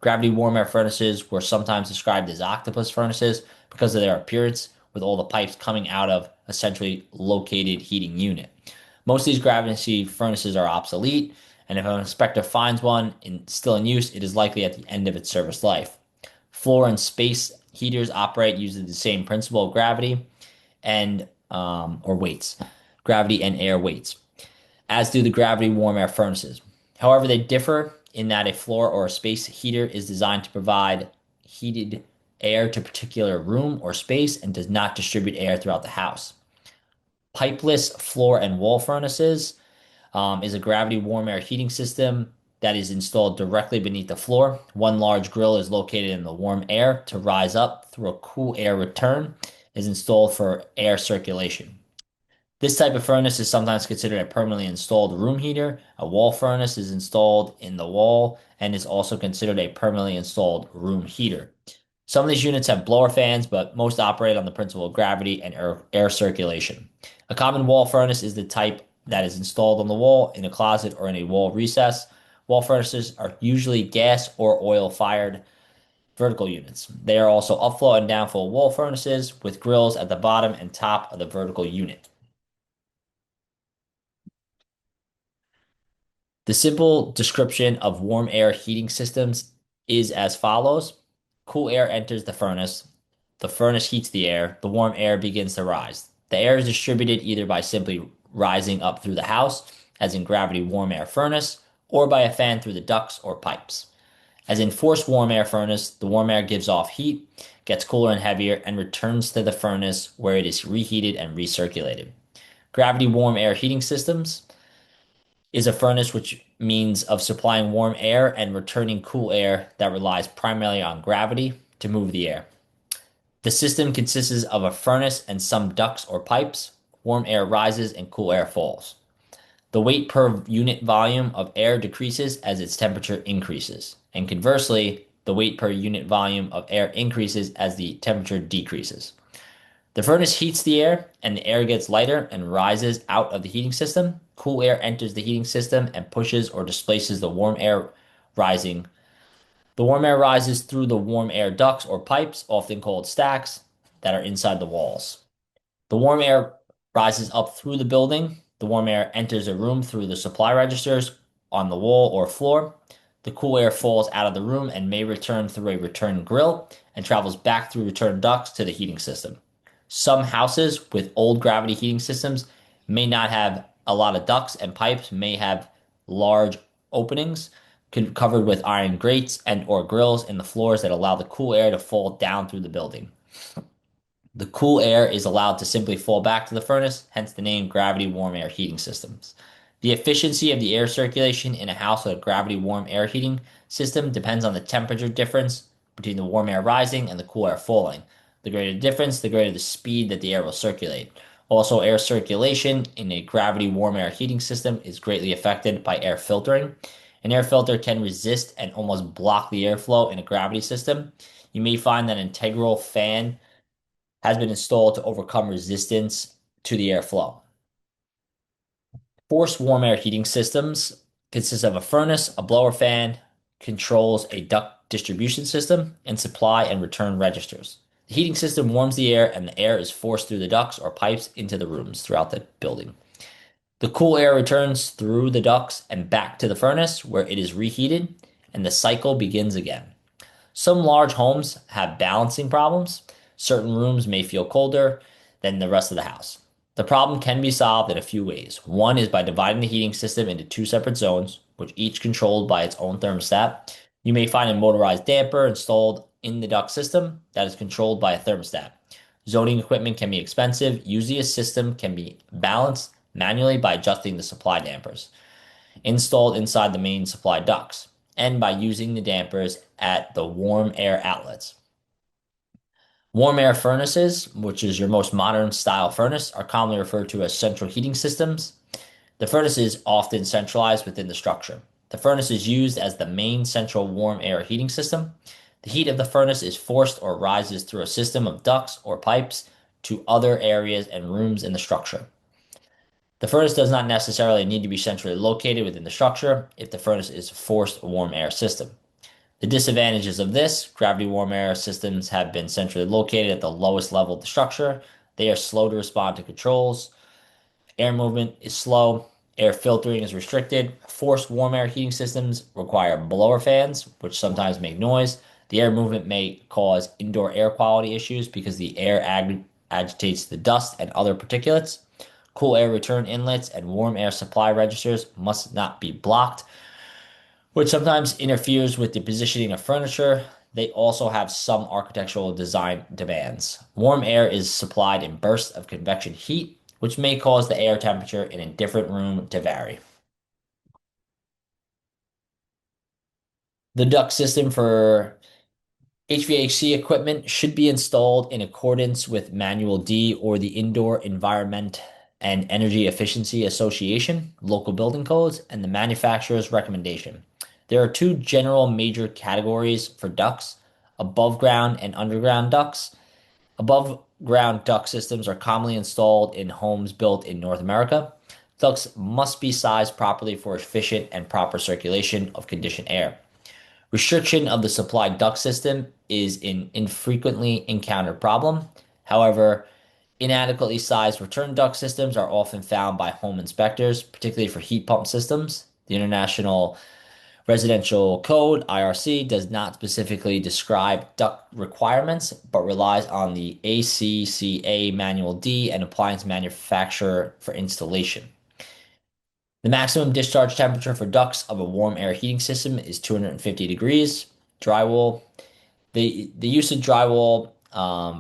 Gravity warm air furnaces were sometimes described as octopus furnaces because of their appearance, with all the pipes coming out of a centrally located heating unit. Most of these gravity furnaces are obsolete, and if an inspector finds one still in use, it is likely at the end of its service life. Floor and space heaters operate using the same principle of gravity and or weights, gravity and air weights, as do the gravity warm air furnaces. However, they differ in that a floor or a space heater is designed to provide heated air to a particular room or space and does not distribute air throughout the house. Pipeless floor and wall furnaces is a gravity warm air heating system that is installed directly beneath the floor. One large grill is located in the warm air to rise up through a cool air return is installed for air circulation. This type of furnace is sometimes considered a permanently installed room heater. A wall furnace is installed in the wall and is also considered a permanently installed room heater. Some of these units have blower fans, but most operate on the principle of gravity and air circulation. A common wall furnace is the type that is installed on the wall, in a closet, or in a wall recess. Wall furnaces are usually gas or oil fired vertical units. They are also upflow and downflow wall furnaces with grills at the bottom and top of the vertical unit. The simple description of warm air heating systems is as follows. Cool air enters the furnace. The furnace heats the air. The warm air begins to rise. The air is distributed either by simply rising up through the house, as in gravity warm air furnace, or by a fan through the ducts or pipes. As in forced warm air furnace, the warm air gives off heat, gets cooler and heavier, and returns to the furnace where it is reheated and recirculated. Gravity warm air heating systems is a furnace which means of supplying warm air and returning cool air that relies primarily on gravity to move the air. The system consists of a furnace and some ducts or pipes. Warm air rises and cool air falls. The weight per unit volume of air decreases as its temperature increases, and conversely, the weight per unit volume of air increases as the temperature decreases. The furnace heats the air, and the air gets lighter and rises out of the heating system. Cool air enters the heating system and pushes or displaces the warm air rising. The warm air rises through the warm air ducts or pipes, often called stacks, that are inside the walls. The warm air rises up through the building. The warm air enters a room through the supply registers on the wall or floor. The cool air falls out of the room and may return through a return grill and travels back through return ducts to the heating system. Some houses with old gravity heating systems may not have a lot of ducts, and pipes may have large openings covered with iron grates and or grills in the floors that allow the cool air to fall down through the building. The cool air is allowed to simply fall back to the furnace, hence the name gravity warm air heating systems. The efficiency of the air circulation in a house with a gravity warm air heating system depends on the temperature difference between the warm air rising and the cool air falling. The greater the difference, the greater the speed that the air will circulate. Also, air circulation in a gravity warm air heating system is greatly affected by air filtering. An air filter can resist and almost block the airflow in a gravity system. You may find that an integral fan has been installed to overcome resistance to the airflow. Forced warm air heating systems consist of a furnace, a blower fan, controls a duct distribution system, and supply and return registers. The heating system warms the air, and the air is forced through the ducts or pipes into the rooms throughout the building. The cool air returns through the ducts and back to the furnace where it is reheated, and the cycle begins again. Some large homes have balancing problems. Certain rooms may feel colder than the rest of the house. The problem can be solved in a few ways. One is by dividing the heating system into two separate zones, which each controlled by its own thermostat. You may find a motorized damper installed in the duct system that is controlled by a thermostat. Zoning equipment can be expensive. Usually, a system can be balanced manually by adjusting the supply dampers installed inside the main supply ducts and by using the dampers at the warm air outlets. Warm air furnaces, which is your most modern style furnace, are commonly referred to as central heating systems. The furnace is often centralized within the structure. The furnace is used as the main central warm air heating system. The heat of the furnace is forced or rises through a system of ducts or pipes to other areas and rooms in the structure. The furnace does not necessarily need to be centrally located within the structure if the furnace is a forced warm air system. The disadvantages of this, gravity warm air systems have been centrally located at the lowest level of the structure. They are slow to respond to controls. Air movement is slow. Air filtering is restricted. Forced warm air heating systems require blower fans, which sometimes make noise. The air movement may cause indoor air quality issues because the air agitates the dust and other particulates. Cool air return inlets and warm air supply registers must not be blocked. which sometimes interferes with the positioning of furniture. They also have some architectural design demands. Warm air is supplied in bursts of convection heat, which may cause the air temperature in a different room to vary. The duct system for HVAC equipment should be installed in accordance with Manual D or the Indoor Environment and Energy Efficiency Association, local building codes, and the manufacturer's recommendation. There are two general major categories for ducts: above ground and underground ducts. Above ground duct systems are commonly installed in homes built in North America. Ducts must be sized properly for efficient and proper circulation of conditioned air. Restriction of the supplied duct system is an infrequently encountered problem. However, inadequately sized return duct systems are often found by home inspectors, particularly for heat pump systems. The International Residential Code, IRC, does not specifically describe duct requirements, but relies on the ACCA Manual D and appliance manufacturer for installation. The maximum discharge temperature for ducts of a warm air heating system is 250 degrees. Drywall. The use of drywall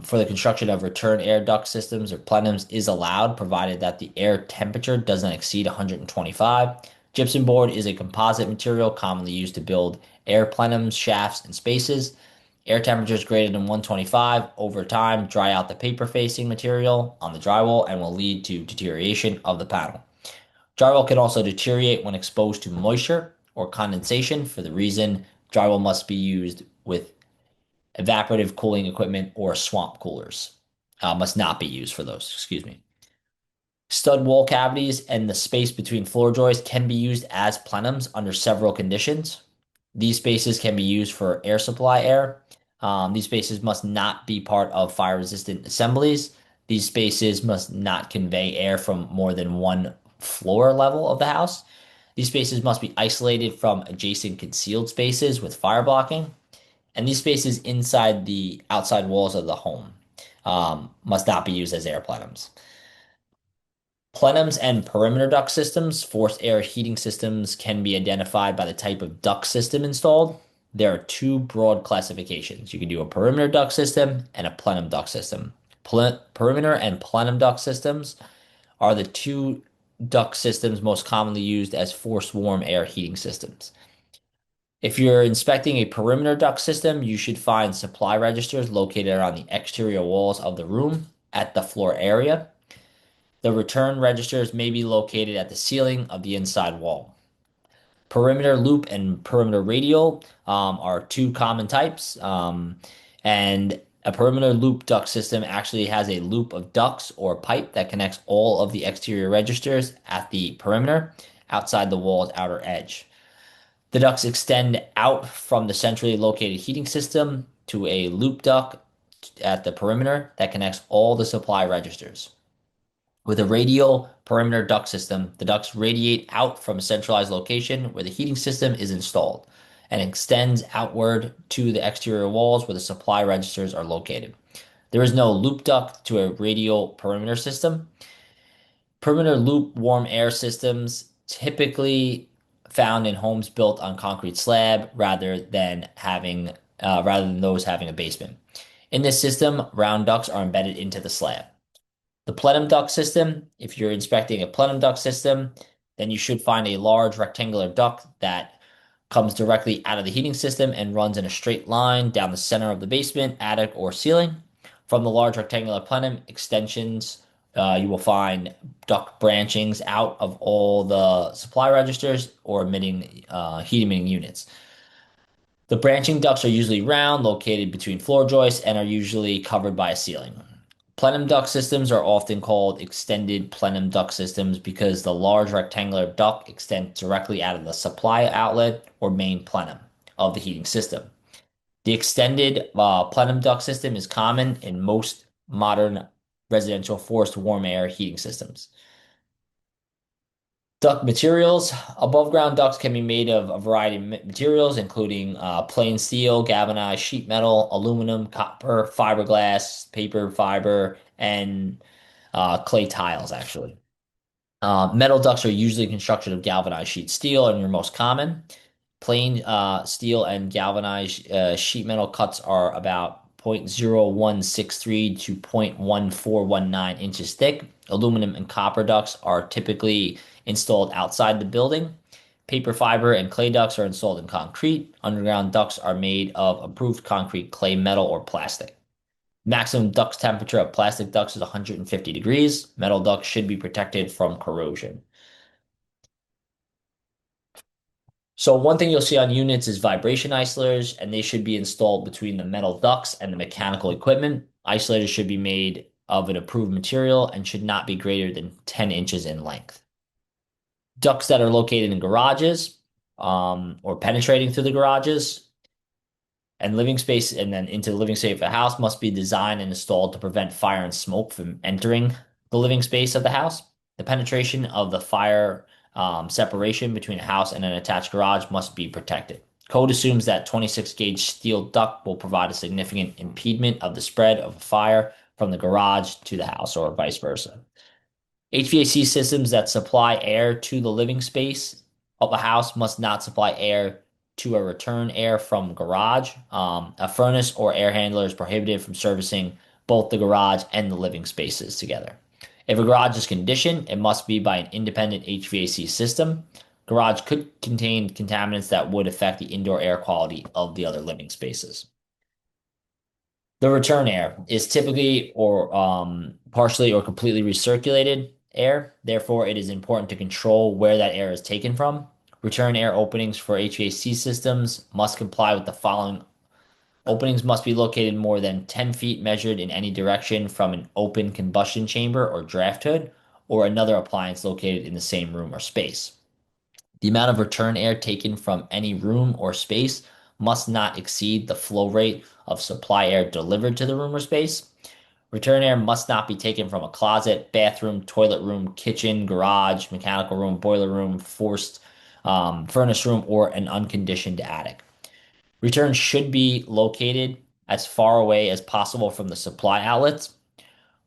for the construction of return air duct systems or plenums is allowed, provided that the air temperature doesn't exceed 125. Gypsum board is a composite material commonly used to build air plenums, shafts, and spaces. Air temperatures greater than 125 over time dry out the paper facing material on the drywall and will lead to deterioration of the panel. Drywall can also deteriorate when exposed to moisture or condensation. For the reason, drywall must be used with evaporative cooling equipment or swamp coolers. Must not be used for those, excuse me. Stud wall cavities and the space between floor joists can be used as plenums under several conditions. These spaces can be used for air supply air. These spaces must not be part of fire resistant assemblies. These spaces must not convey air from more than one floor level of the house. These spaces must be isolated from adjacent concealed spaces with fire blocking. And these spaces inside the outside walls of the home must not be used as air plenums. Plenums and perimeter duct systems, forced air heating systems, can be identified by the type of duct system installed. There are two broad classifications. You can do a perimeter duct system and a plenum duct system. Perimeter and plenum duct systems are the two duct systems most commonly used as forced warm air heating systems. If you're inspecting a perimeter duct system, you should find supply registers located around the exterior walls of the room at the floor area. The return registers may be located at the ceiling of the inside wall. Perimeter loop and perimeter radial are two common types. And a perimeter loop duct system actually has a loop of ducts or pipe that connects all of the exterior registers at the perimeter outside the wall's outer edge. The ducts extend out from the centrally located heating system to a loop duct at the perimeter that connects all the supply registers. With a radial perimeter duct system, the ducts radiate out from a centralized location where the heating system is installed and extends outward to the exterior walls where the supply registers are located. There is no loop duct to a radial perimeter system. Perimeter loop warm air systems typically found in homes built on concrete slab rather than those having a basement. In this system, round ducts are embedded into the slab. The plenum duct system, if you're inspecting a plenum duct system, then you should find a large rectangular duct that comes directly out of the heating system and runs in a straight line down the center of the basement, attic, or ceiling. From the large rectangular plenum extensions, you will find duct branchings out of all the supply registers or heat emitting units. The branching ducts are usually round, located between floor joists, and are usually covered by a ceiling. Plenum duct systems are often called extended plenum duct systems because the large rectangular duct extends directly out of the supply outlet or main plenum of the heating system. The extended plenum duct system is common in most modern residential forced warm air heating systems. Duct materials. Above ground ducts can be made of a variety of materials, including plain steel, galvanized sheet metal, aluminum, copper, fiberglass, paper fiber, and clay tiles, actually. Metal ducts are usually constructed of galvanized sheet steel and are most common. Plain steel and galvanized sheet metal cuts are about 0.0163 to 0.1419 inches thick. Aluminum and copper ducts are typically installed outside the building. Paper fiber and clay ducts are installed in concrete. Underground ducts are made of approved concrete, clay, metal, or plastic. Maximum duct temperature of plastic ducts is 150 degrees. Metal ducts should be protected from corrosion. So one thing you'll see on units is vibration isolators, and they should be installed between the metal ducts and the mechanical equipment. Isolators should be made of an approved material and should not be greater than 10 inches in length. Ducts that are located in garages or penetrating through the garages and living space and then into the living space of the house must be designed and installed to prevent fire and smoke from entering the living space of the house. The penetration of the fire separation between a house and an attached garage must be protected. Code assumes that 26 gauge steel duct will provide a significant impediment of the spread of a fire from the garage to the house or vice versa. HVAC systems that supply air to the living space of a house must not supply air to a return air from garage. A furnace or air handler is prohibited from servicing both the garage and the living spaces together. If a garage is conditioned, it must be by an independent HVAC system. Garage could contain contaminants that would affect the indoor air quality of the other living spaces. The return air is typically or partially or completely recirculated air. Therefore, it is important to control where that air is taken from. Return air openings for HVAC systems must comply with the following. Openings must be located more than 10 feet measured in any direction from an open combustion chamber or draft hood or another appliance located in the same room or space. The amount of return air taken from any room or space must not exceed the flow rate of supply air delivered to the room or space. Return air must not be taken from a closet, bathroom, toilet room, kitchen, garage, mechanical room, boiler room, forced furnace room, or an unconditioned attic. Return should be located as far away as possible from the supply outlets.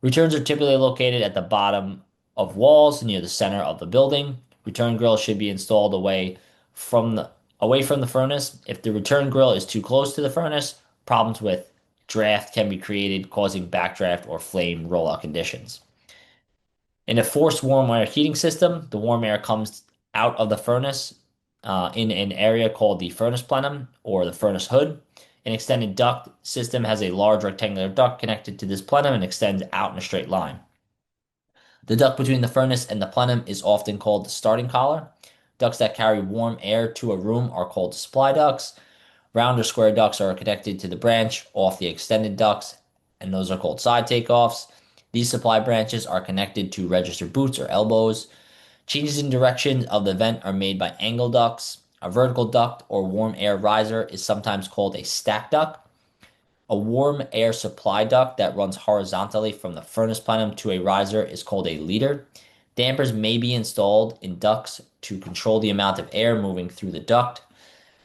Returns are typically located at the bottom of walls near the center of the building. Return grill should be installed away from the furnace. If the return grill is too close to the furnace, problems with draft can be created, causing backdraft or flame rollout conditions. In a forced warm air heating system, the warm air comes out of the furnace in an area called the furnace plenum or the furnace hood. An extended duct system has a large rectangular duct connected to this plenum and extends out in a straight line. The duct between the furnace and the plenum is often called the starting collar. Ducts that carry warm air to a room are called supply ducts. Round or square ducts are connected to the branch off the extended ducts, and those are called side takeoffs. These supply branches are connected to register boots or elbows. Changes in direction of the vent are made by angle ducts. A vertical duct or warm air riser is sometimes called a stack duct. A warm air supply duct that runs horizontally from the furnace plenum to a riser is called a leader. Dampers may be installed in ducts to control the amount of air moving through the duct.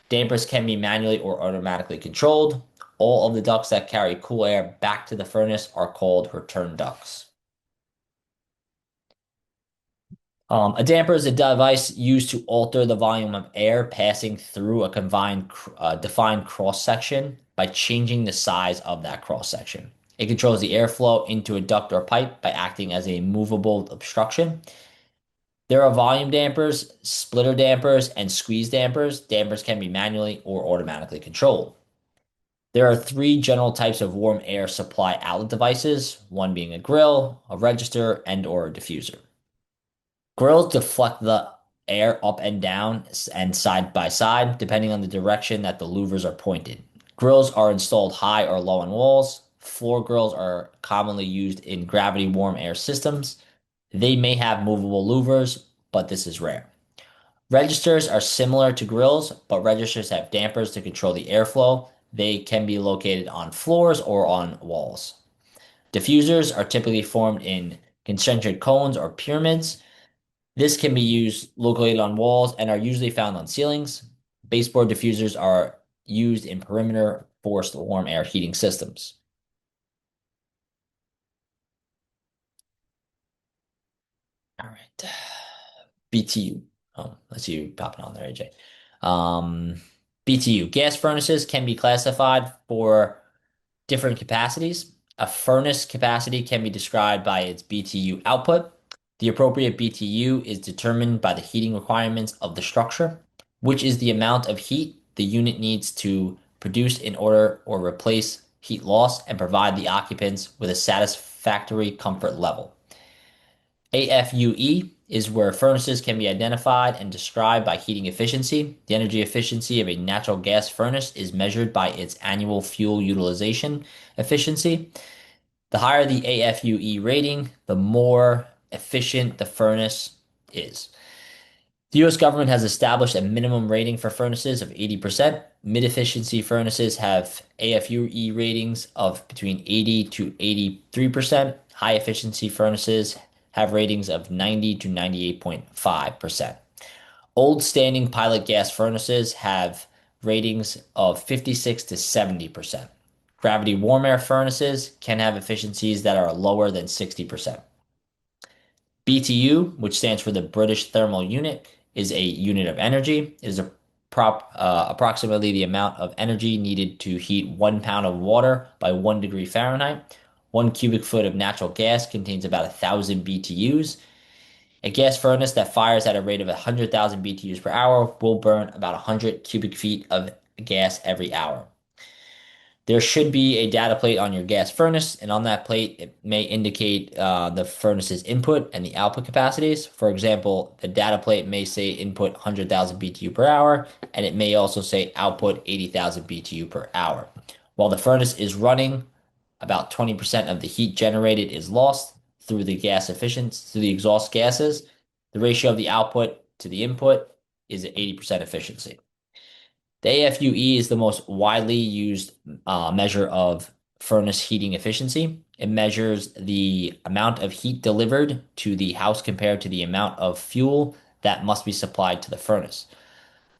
Dampers can be manually or automatically controlled. All of the ducts that carry cool air back to the furnace are called return ducts. A damper is a device used to alter the volume of air passing through a defined cross section by changing the size of that cross section. It controls the airflow into a duct or pipe by acting as a movable obstruction. There are volume dampers, splitter dampers, and squeeze dampers. Dampers can be manually or automatically controlled. There are three general types of warm air supply outlet devices, one being a grill, a register, and/or a diffuser. Grills deflect the air up and down and side by side, depending on the direction that the louvers are pointed. Grills are installed high or low on walls. Floor grills are commonly used in gravity warm air systems. They may have movable louvers, but this is rare. Registers are similar to grills, but registers have dampers to control the airflow. They can be located on floors or on walls. Diffusers are typically formed in concentric cones or pyramids. This can be used located on walls and are usually found on ceilings. Baseboard diffusers are used in perimeter forced warm air heating systems. All right. BTU. Oh, let's see you popping on there, AJ. Um, BTU. Gas furnaces can be classified for different capacities. A furnace capacity can be described by its BTU output. The appropriate BTU is determined by the heating requirements of the structure, which is the amount of heat the unit needs to produce in order or replace heat loss and provide the occupants with a satisfactory comfort level. AFUE is where furnaces can be identified and described by heating efficiency. The energy efficiency of a natural gas furnace is measured by its annual fuel utilization efficiency. The higher the AFUE rating, the more efficient the furnace is. The US government has established a minimum rating for furnaces of 80%. Mid-efficiency furnaces have AFUE ratings of between 80 to 83%. High efficiency furnaces have ratings of 90 to 98.5%. Old standing pilot gas furnaces have ratings of 56 to 70%. Gravity warm air furnaces can have efficiencies that are lower than 60%. BTU, which stands for the British Thermal Unit, is a unit of energy. It is approximately the amount of energy needed to heat 1 pound of water by 1 degree Fahrenheit. 1 cubic foot of natural gas contains about 1,000 BTUs. A gas furnace that fires at a rate of 100,000 BTUs per hour will burn about 100 cubic feet of gas every hour. There should be a data plate on your gas furnace, and on that plate, it may indicate the furnace's input and the output capacities. For example, the data plate may say input 100,000 BTU per hour, and it may also say output 80,000 BTU per hour. While the furnace is running, about 20% of the heat generated is lost through the gas efficiency, through the exhaust gases. The ratio of the output to the input is 80% efficiency. The AFUE is the most widely used measure of furnace heating efficiency. It measures the amount of heat delivered to the house compared to the amount of fuel that must be supplied to the furnace.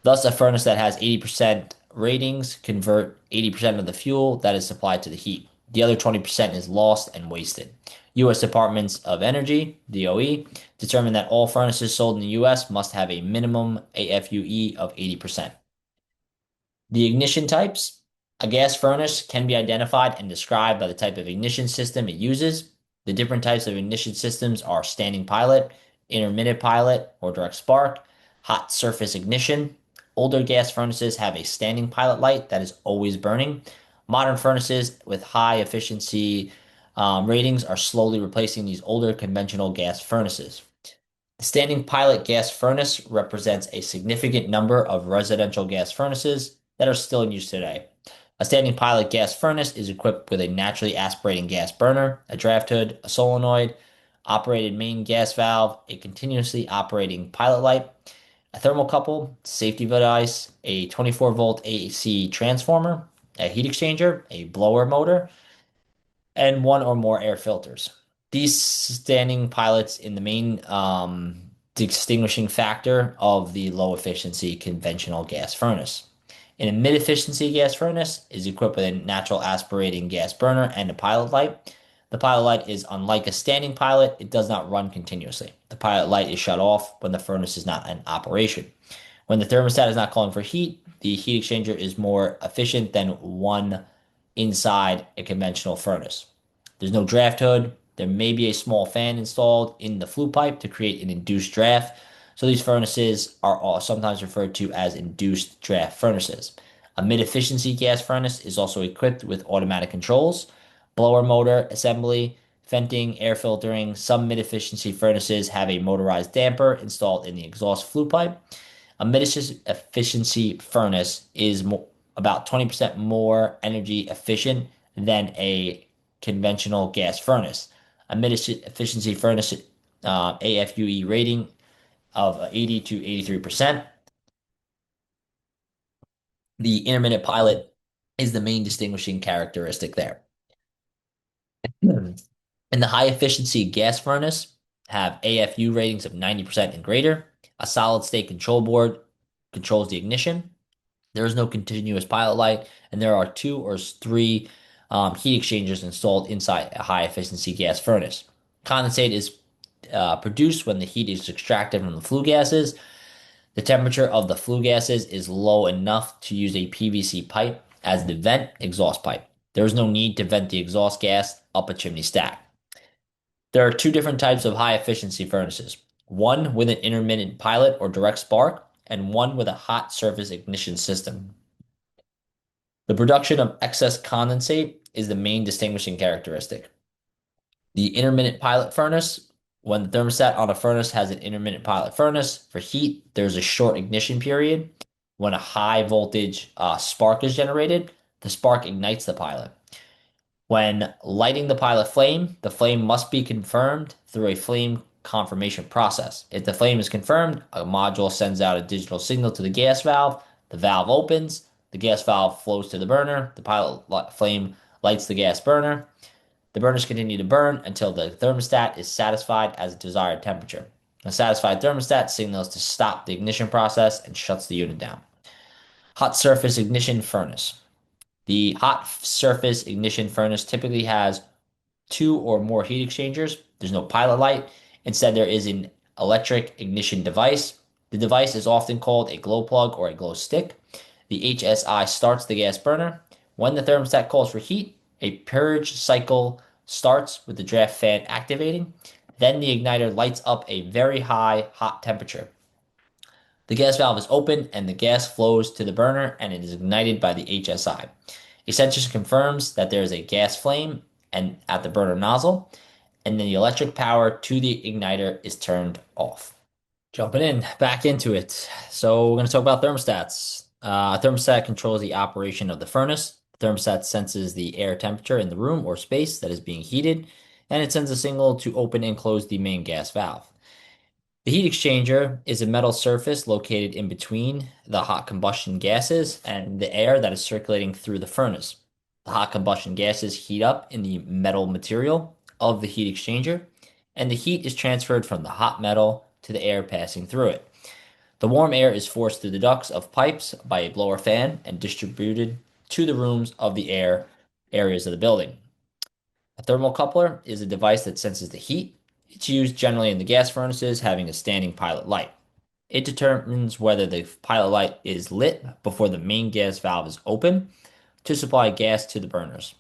Thus, a furnace that has 80% ratings convert 80% of the fuel that is supplied to the heat. The other 20% is lost and wasted. U.S. Departments of Energy, DOE, determined that all furnaces sold in the U.S. must have a minimum AFUE of 80%. The ignition types. A gas furnace can be identified and described by the type of ignition system it uses. The different types of ignition systems are standing pilot, intermittent pilot or direct spark, hot surface ignition. Older gas furnaces have a standing pilot light that is always burning. Modern furnaces with high efficiency ratings are slowly replacing these older conventional gas furnaces. The standing pilot gas furnace represents a significant number of residential gas furnaces that are still in use today. A standing pilot gas furnace is equipped with a naturally aspirating gas burner, a draft hood, a solenoid, operated main gas valve, a continuously operating pilot light, a thermocouple, safety device, a 24-volt AC transformer, a heat exchanger, a blower motor, and one or more air filters. These standing pilots in the main distinguishing factor of the low efficiency conventional gas furnace. In a mid efficiency gas furnace is equipped with a natural aspirating gas burner and a pilot light. The pilot light is unlike a standing pilot, it does not run continuously. The pilot light is shut off when the furnace is not in operation. When the thermostat is not calling for heat, the heat exchanger is more efficient than one inside a conventional furnace. There's no draft hood. There may be a small fan installed in the flue pipe to create an induced draft. So these furnaces are sometimes referred to as induced draft furnaces. A mid-efficiency gas furnace is also equipped with automatic controls, blower motor assembly, venting, air filtering. Some mid-efficiency furnaces have a motorized damper installed in the exhaust flue pipe. A mid-efficiency furnace is about 20% more energy efficient than a conventional gas furnace. A mid-efficiency furnace AFUE rating of 80 to 83%. The intermittent pilot is the main distinguishing characteristic there. In the high efficiency gas furnace, have AFUE ratings of 90% and greater. A solid state control board controls the ignition. There is no continuous pilot light, and there are two or three heat exchangers installed inside a high efficiency gas furnace. Condensate is produced when the heat is extracted from the flue gases. The temperature of the flue gases is low enough to use a PVC pipe as the vent exhaust pipe. There is no need to vent the exhaust gas up a chimney stack. There are two different types of high efficiency furnaces, one with an intermittent pilot or direct spark, and one with a hot surface ignition system. The production of excess condensate is the main distinguishing characteristic. The intermittent pilot furnace, when the thermostat on a furnace has an intermittent pilot furnace, for heat, there's a short ignition period. When a high voltage spark is generated, the spark ignites the pilot. When lighting the flame must be confirmed through a flame confirmation process. If the flame is confirmed, a module sends out a digital signal to the valve opens, the gas valve flows to the burner, the pilot flame lights the gas burner. The burners continue to burn until the thermostat is satisfied as a desired temperature. A satisfied thermostat signals to stop the ignition process and shuts the unit down. Hot surface ignition furnace. The hot surface ignition furnace typically has two or more heat exchangers. There's no pilot light. Instead, there is an electric ignition device. The device is often called a glow plug or a glow stick. The HSI starts the gas burner. When the thermostat calls for heat, a purge cycle starts with the draft fan activating. Then the igniter lights up a very high hot temperature. The gas valve is open and the gas flows to the burner and it is ignited by the HSI. A sensor confirms that there is a gas flame and at the burner nozzle, and then the electric power to the igniter is turned off. Jumping in, back into it. So we're going to talk about thermostats. A thermostat controls the operation of the furnace. The thermostat senses the air temperature in the room or space that is being heated, and it sends a signal to open and close the main gas valve. The heat exchanger is a metal surface located in between the hot combustion gases and the air that is circulating through the furnace. The hot combustion gases heat up in the metal material of the heat exchanger, and the heat is transferred from the hot metal to the air passing through it. The warm air is forced through the ducts of pipes by a blower fan and distributed to the rooms of the areas of the building. A thermocoupler is a device that senses the heat. It's used generally in the gas furnaces, having a standing pilot light. It determines whether the pilot light is lit before the main gas valve is open to supply gas to the burners.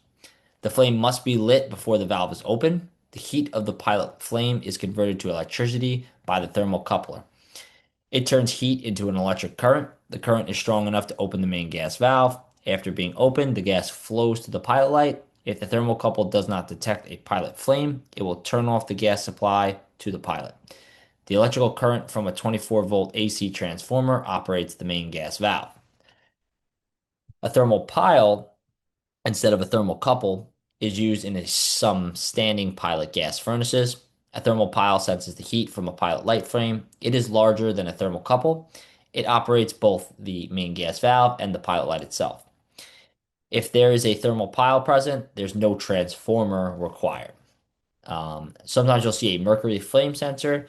The flame must be lit before the valve is open. The heat of the pilot flame is converted to electricity by the thermocoupler. It turns heat into an electric current. The current is strong enough to open the main gas valve. After being opened, the gas flows to the pilot light. If the thermocouple does not detect a pilot flame, it will turn off the gas supply to the pilot. The electrical current from a 24-volt AC transformer operates the main gas valve. A thermal pile, instead of a thermocouple, is used in some standing pilot gas furnaces. A thermal pile senses the heat from a pilot light frame. It is larger than a thermocouple. It operates both the main gas valve and the pilot light itself. If there is a thermal pile present, there's no transformer required. Sometimes you'll see a mercury flame sensor,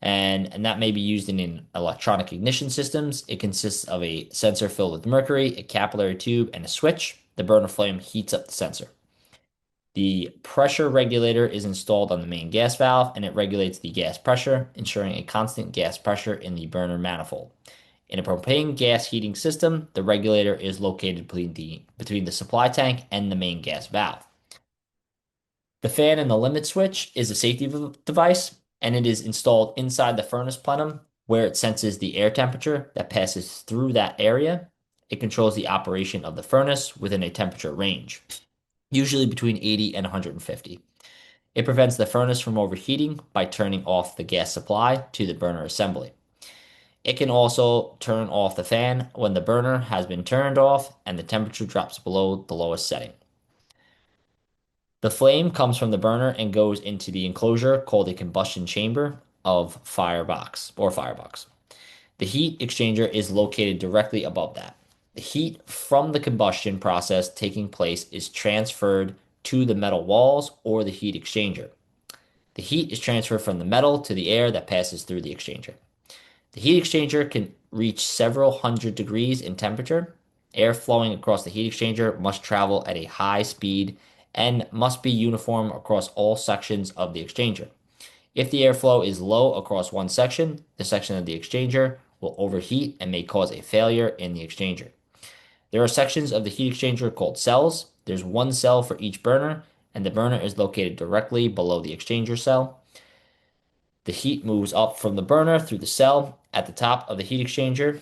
and that may be used in electronic ignition systems. It consists of a sensor filled with mercury, a capillary tube, and a switch. The burner flame heats up the sensor. The pressure regulator is installed on the main gas valve, and it regulates the gas pressure, ensuring a constant gas pressure in the burner manifold. In a propane gas heating system, the regulator is located between the supply tank and the main gas valve. The fan and the limit switch is a safety device, and it is installed inside the furnace plenum where it senses the air temperature that passes through that area. It controls the operation of the furnace within a temperature range, usually between 80 and 150. It prevents the furnace from overheating by turning off the gas supply to the burner assembly. It can also turn off the fan when the burner has been turned off and the temperature drops below the lowest setting. The flame comes from the burner and goes into the enclosure called a combustion chamber of firebox. The heat exchanger is located directly above that. The heat from the combustion process taking place is transferred to the metal walls or the heat exchanger. The heat is transferred from the metal to the air that passes through the exchanger. The heat exchanger can reach several hundred degrees in temperature. Air flowing across the heat exchanger must travel at a high speed and must be uniform across all sections of the exchanger. If the airflow is low across one section, the section of the exchanger will overheat and may cause a failure in the exchanger. There are sections of the heat exchanger called cells. There's one cell for each burner, and the burner is located directly below the exchanger cell. The heat moves up from the burner through the cell at the top of the heat exchanger.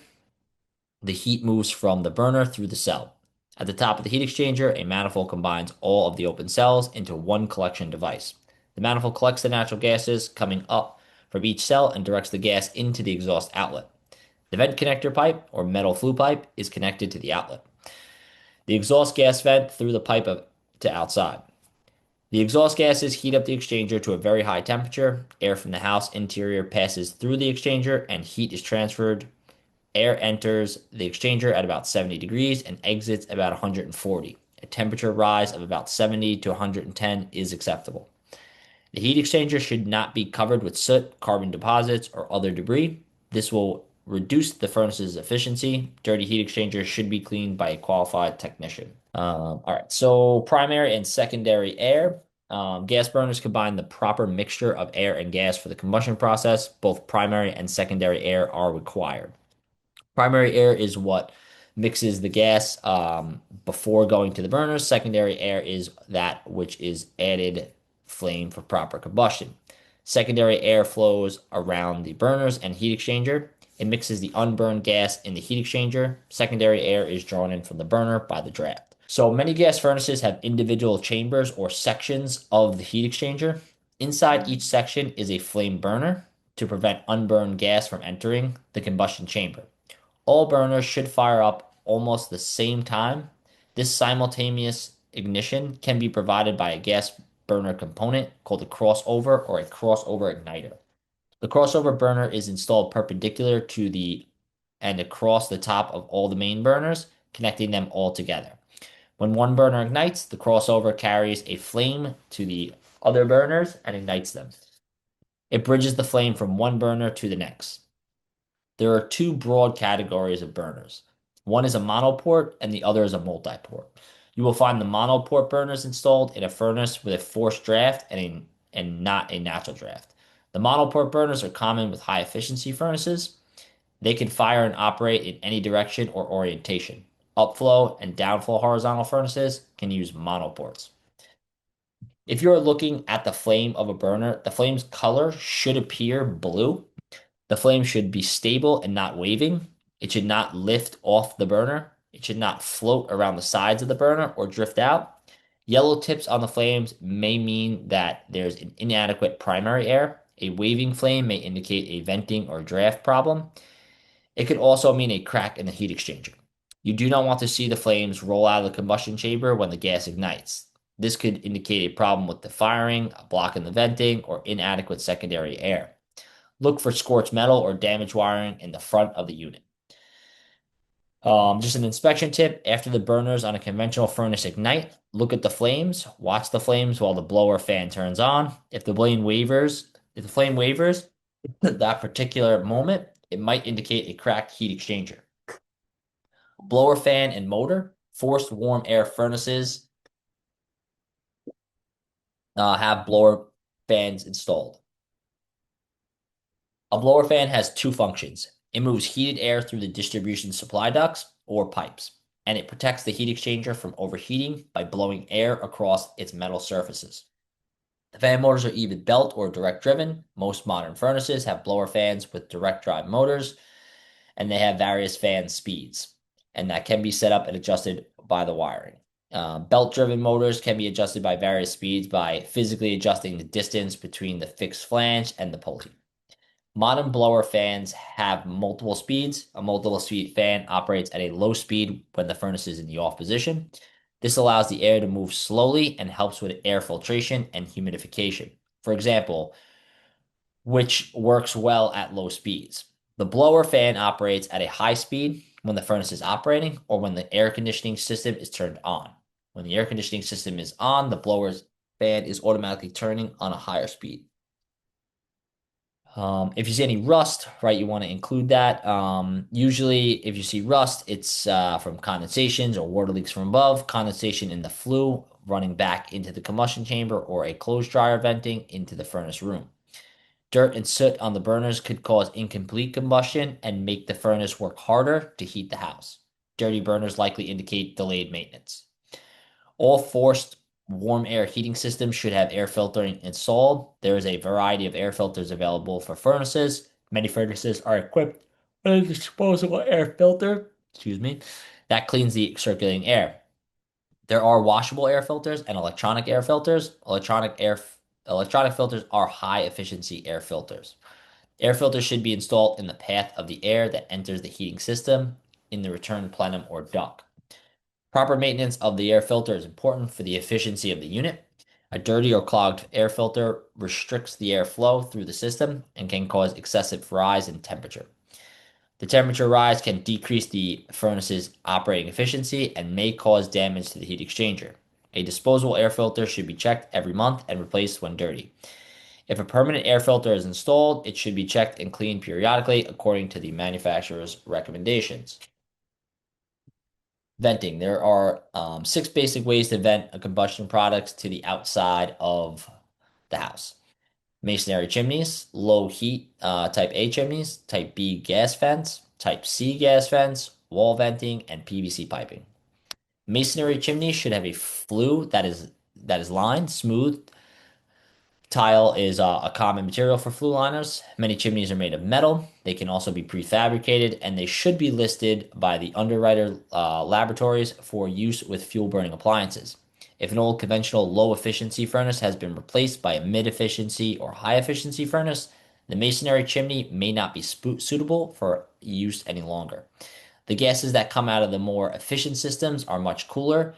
The heat moves from the burner through the cell. At the top of the heat exchanger, a manifold combines all of the open cells into one collection device. The manifold collects the natural gases coming up from each cell and directs the gas into the exhaust outlet. The vent connector pipe, or metal flue pipe, is connected to the outlet. The exhaust gas vent through the pipe to outside. The exhaust gases heat up the exchanger to a very high temperature. Air from the house interior passes through the exchanger and heat is transferred. Air enters the exchanger at about 70 degrees and exits about 140. A temperature rise of about 70 to 110 is acceptable. The heat exchanger should not be covered with soot, carbon deposits, or other debris. This will reduce the furnace's efficiency. Dirty heat exchangers should be cleaned by a qualified technician. All right, so primary and secondary air. Gas burners combine the proper mixture of air and gas for the combustion process. Both primary and secondary air are required. Primary air is what mixes the gas before going to the burners. Secondary air is that which is added flame for proper combustion. Secondary air flows around the burners and heat exchanger. It mixes the unburned gas in the heat exchanger. Secondary air is drawn in from the burner by the draft. So many gas furnaces have individual chambers or sections of the heat exchanger. Inside each section is a flame burner to prevent unburned gas from entering the combustion chamber. All burners should fire up almost the same time. This simultaneous ignition can be provided by a gas burner component called a crossover or a crossover igniter. The crossover burner is installed perpendicular to the and across the top of all the main burners, connecting them all together. When one burner ignites, the crossover carries a flame to the other burners and ignites them. It bridges the flame from one burner to the next. There are two broad categories of burners. One is a monoport and the other is a multiport. You will find the monoport burners installed in a furnace with a forced draft and not a natural draft. The monoport burners are common with high efficiency furnaces. They can fire and operate in any direction or orientation. Upflow and downflow horizontal furnaces can use monoports. If you're looking at the flame of a burner, the flame's color should appear blue. The flame should be stable and not waving. It should not lift off the burner. It should not float around the sides of the burner or drift out. Yellow tips on the flames may mean that there's an inadequate primary air. A waving flame may indicate a venting or draft problem. It could also mean a crack in the heat exchanger. You do not want to see the flames roll out of the combustion chamber when the gas ignites. This could indicate a problem with the firing, a block in the venting, or inadequate secondary air. Look for scorched metal or damaged wiring in the front of the unit. Just an inspection tip, after the burners on a conventional furnace ignite, look at the flames, watch the flames while the blower fan turns on. If the flame wavers at that particular moment, it might indicate a cracked heat exchanger. Blower fan and motor, forced warm air furnaces have blower fans installed. A blower fan has two functions. It moves heated air through the distribution supply ducts or pipes, and it protects the heat exchanger from overheating by blowing air across its metal surfaces. The fan motors are either belt or direct driven. Most modern furnaces have blower fans with direct drive motors, and they have various fan speeds, and that can be set up and adjusted by the wiring. Belt-driven motors can be adjusted by various speeds by physically adjusting the distance between the fixed flange and the pulley. Modern blower fans have multiple speeds. A multiple speed fan operates at a low speed when the furnace is in the off position. This allows the air to move slowly and helps with air filtration and humidification, for example, which works well at low speeds. The blower fan operates at a high speed when the furnace is operating or when the air conditioning system is turned on. When the air conditioning system is on, the blower's fan is automatically turning on a higher speed. If you see any rust, right, you want to include that. Usually, if you see rust, it's from condensations or water leaks from above, condensation in the flue running back into the combustion chamber, or a closed dryer venting into the furnace room. Dirt and soot on the burners could cause incomplete combustion and make the furnace work harder to heat the house. Dirty burners likely indicate delayed maintenance. All forced warm air heating systems should have air filtering installed. There is a variety of air filters available for furnaces. Many furnaces are equipped with a disposable air filter, excuse me, that cleans the circulating air. There are washable air filters and electronic air filters. Electronic filters are high efficiency air filters. Air filters should be installed in the path of the air that enters the heating system in the return plenum or duct. Proper maintenance of the air filter is important for the efficiency of the unit. A dirty or clogged air filter restricts the air flow through the system and can cause excessive rise in temperature. The temperature rise can decrease the furnace's operating efficiency and may cause damage to the heat exchanger. A disposable air filter should be checked every month and replaced when dirty. If a permanent air filter is installed, it should be checked and cleaned periodically according to the manufacturer's recommendations. Venting. There are 6 basic ways to vent a combustion product to the outside of the house. Masonry chimneys, low heat type A chimneys, type B gas vents, type C gas vents, wall venting, and PVC piping. Masonry chimneys should have a flue that is lined, smooth. Tile is a common material for flue liners. Many chimneys are made of metal. They can also be prefabricated, and they should be listed by the underwriter laboratories for use with fuel burning appliances. If an old conventional low efficiency furnace has been replaced by a mid efficiency or high efficiency furnace, the masonry chimney may not be suitable for use any longer. The gases that come out of the more efficient systems are much cooler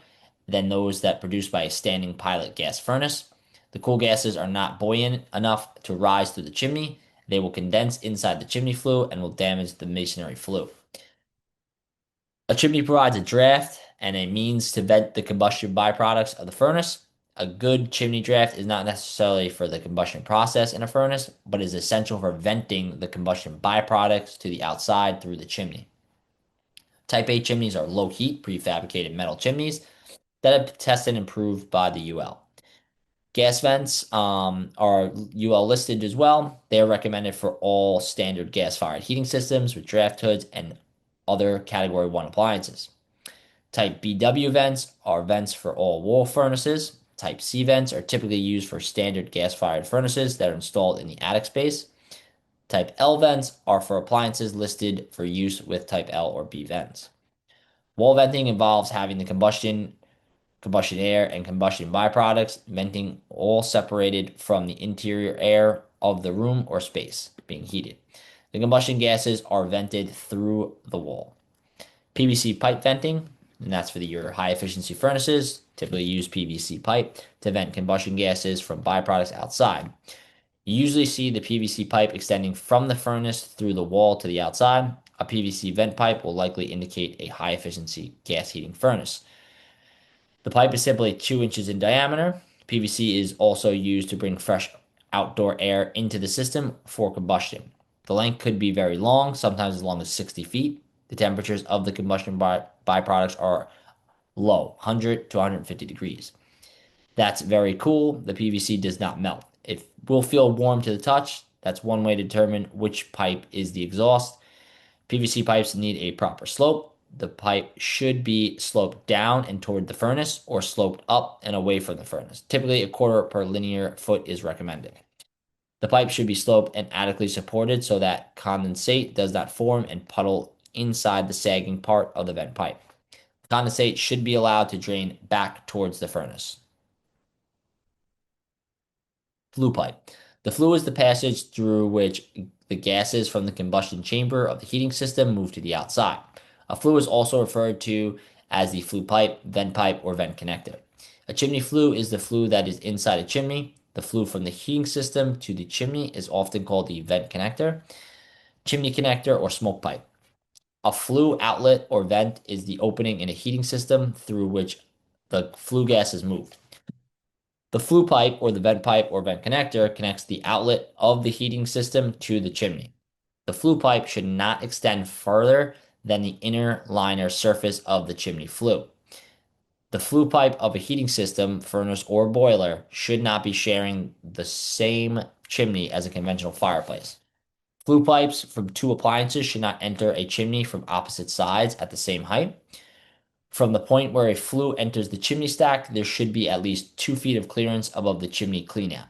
than those that produced by a standing pilot gas furnace. The cool gases are not buoyant enough to rise through the chimney. They will condense inside the chimney flue and will damage the masonry flue. A chimney provides a draft and a means to vent the combustion byproducts of the furnace. A good chimney draft is not necessarily for the combustion process in a furnace, but is essential for venting the combustion byproducts to the outside through the chimney. Type A chimneys are low heat, prefabricated metal chimneys that have been tested and improved by the UL. Gas vents are UL listed as well. They are recommended for all standard gas-fired heating systems with draft hoods and other Category 1 appliances. Type BW vents are vents for all wall furnaces. Type C vents are typically used for standard gas-fired furnaces that are installed in the attic space. Type L vents are for appliances listed for use with Type L or B vents. Wall venting involves having the combustion air, and combustion byproducts, venting all separated from the interior air of the room or space being heated. The combustion gases are vented through the wall. PVC pipe venting, and that's for your high efficiency furnaces, typically use PVC pipe to vent combustion gases from byproducts outside. You usually see the PVC pipe extending from the furnace through the wall to the outside. A PVC vent pipe will likely indicate a high efficiency gas heating furnace. The pipe is simply 2 inches in diameter. PVC is also used to bring fresh outdoor air into the system for combustion. The length could be very long, sometimes as long as 60 feet. The temperatures of the combustion byproducts are low, 100 to 150 degrees. That's very cool. The PVC does not melt. It will feel warm to the touch. That's one way to determine which pipe is the exhaust. PVC pipes need a proper slope. The pipe should be sloped down and toward the furnace or sloped up and away from the furnace. Typically, a quarter per linear foot is recommended. The pipe should be sloped and adequately supported so that condensate does not form and puddle inside the sagging part of the vent pipe. Condensate should be allowed to drain back towards the furnace. Flue pipe. The flue is the passage through which the gases from the combustion chamber of the heating system move to the outside. A flue is also referred to as the flue pipe, vent pipe, or vent connector. A chimney flue is the flue that is inside a chimney. The flue from the heating system to the chimney is often called the vent connector, chimney connector, or smoke pipe. A flue outlet or vent is the opening in a heating system through which the flue gas is moved. The flue pipe or the vent pipe or vent connector connects the outlet of the heating system to the chimney. The flue pipe should not extend further than the inner liner surface of the chimney flue. The flue pipe of a heating system, furnace, or boiler should not be sharing the same chimney as a conventional fireplace. Flue pipes from two appliances should not enter a chimney from opposite sides at the same height. From the point where a flue enters the chimney stack, there should be at least 2 feet of clearance above the chimney cleanout.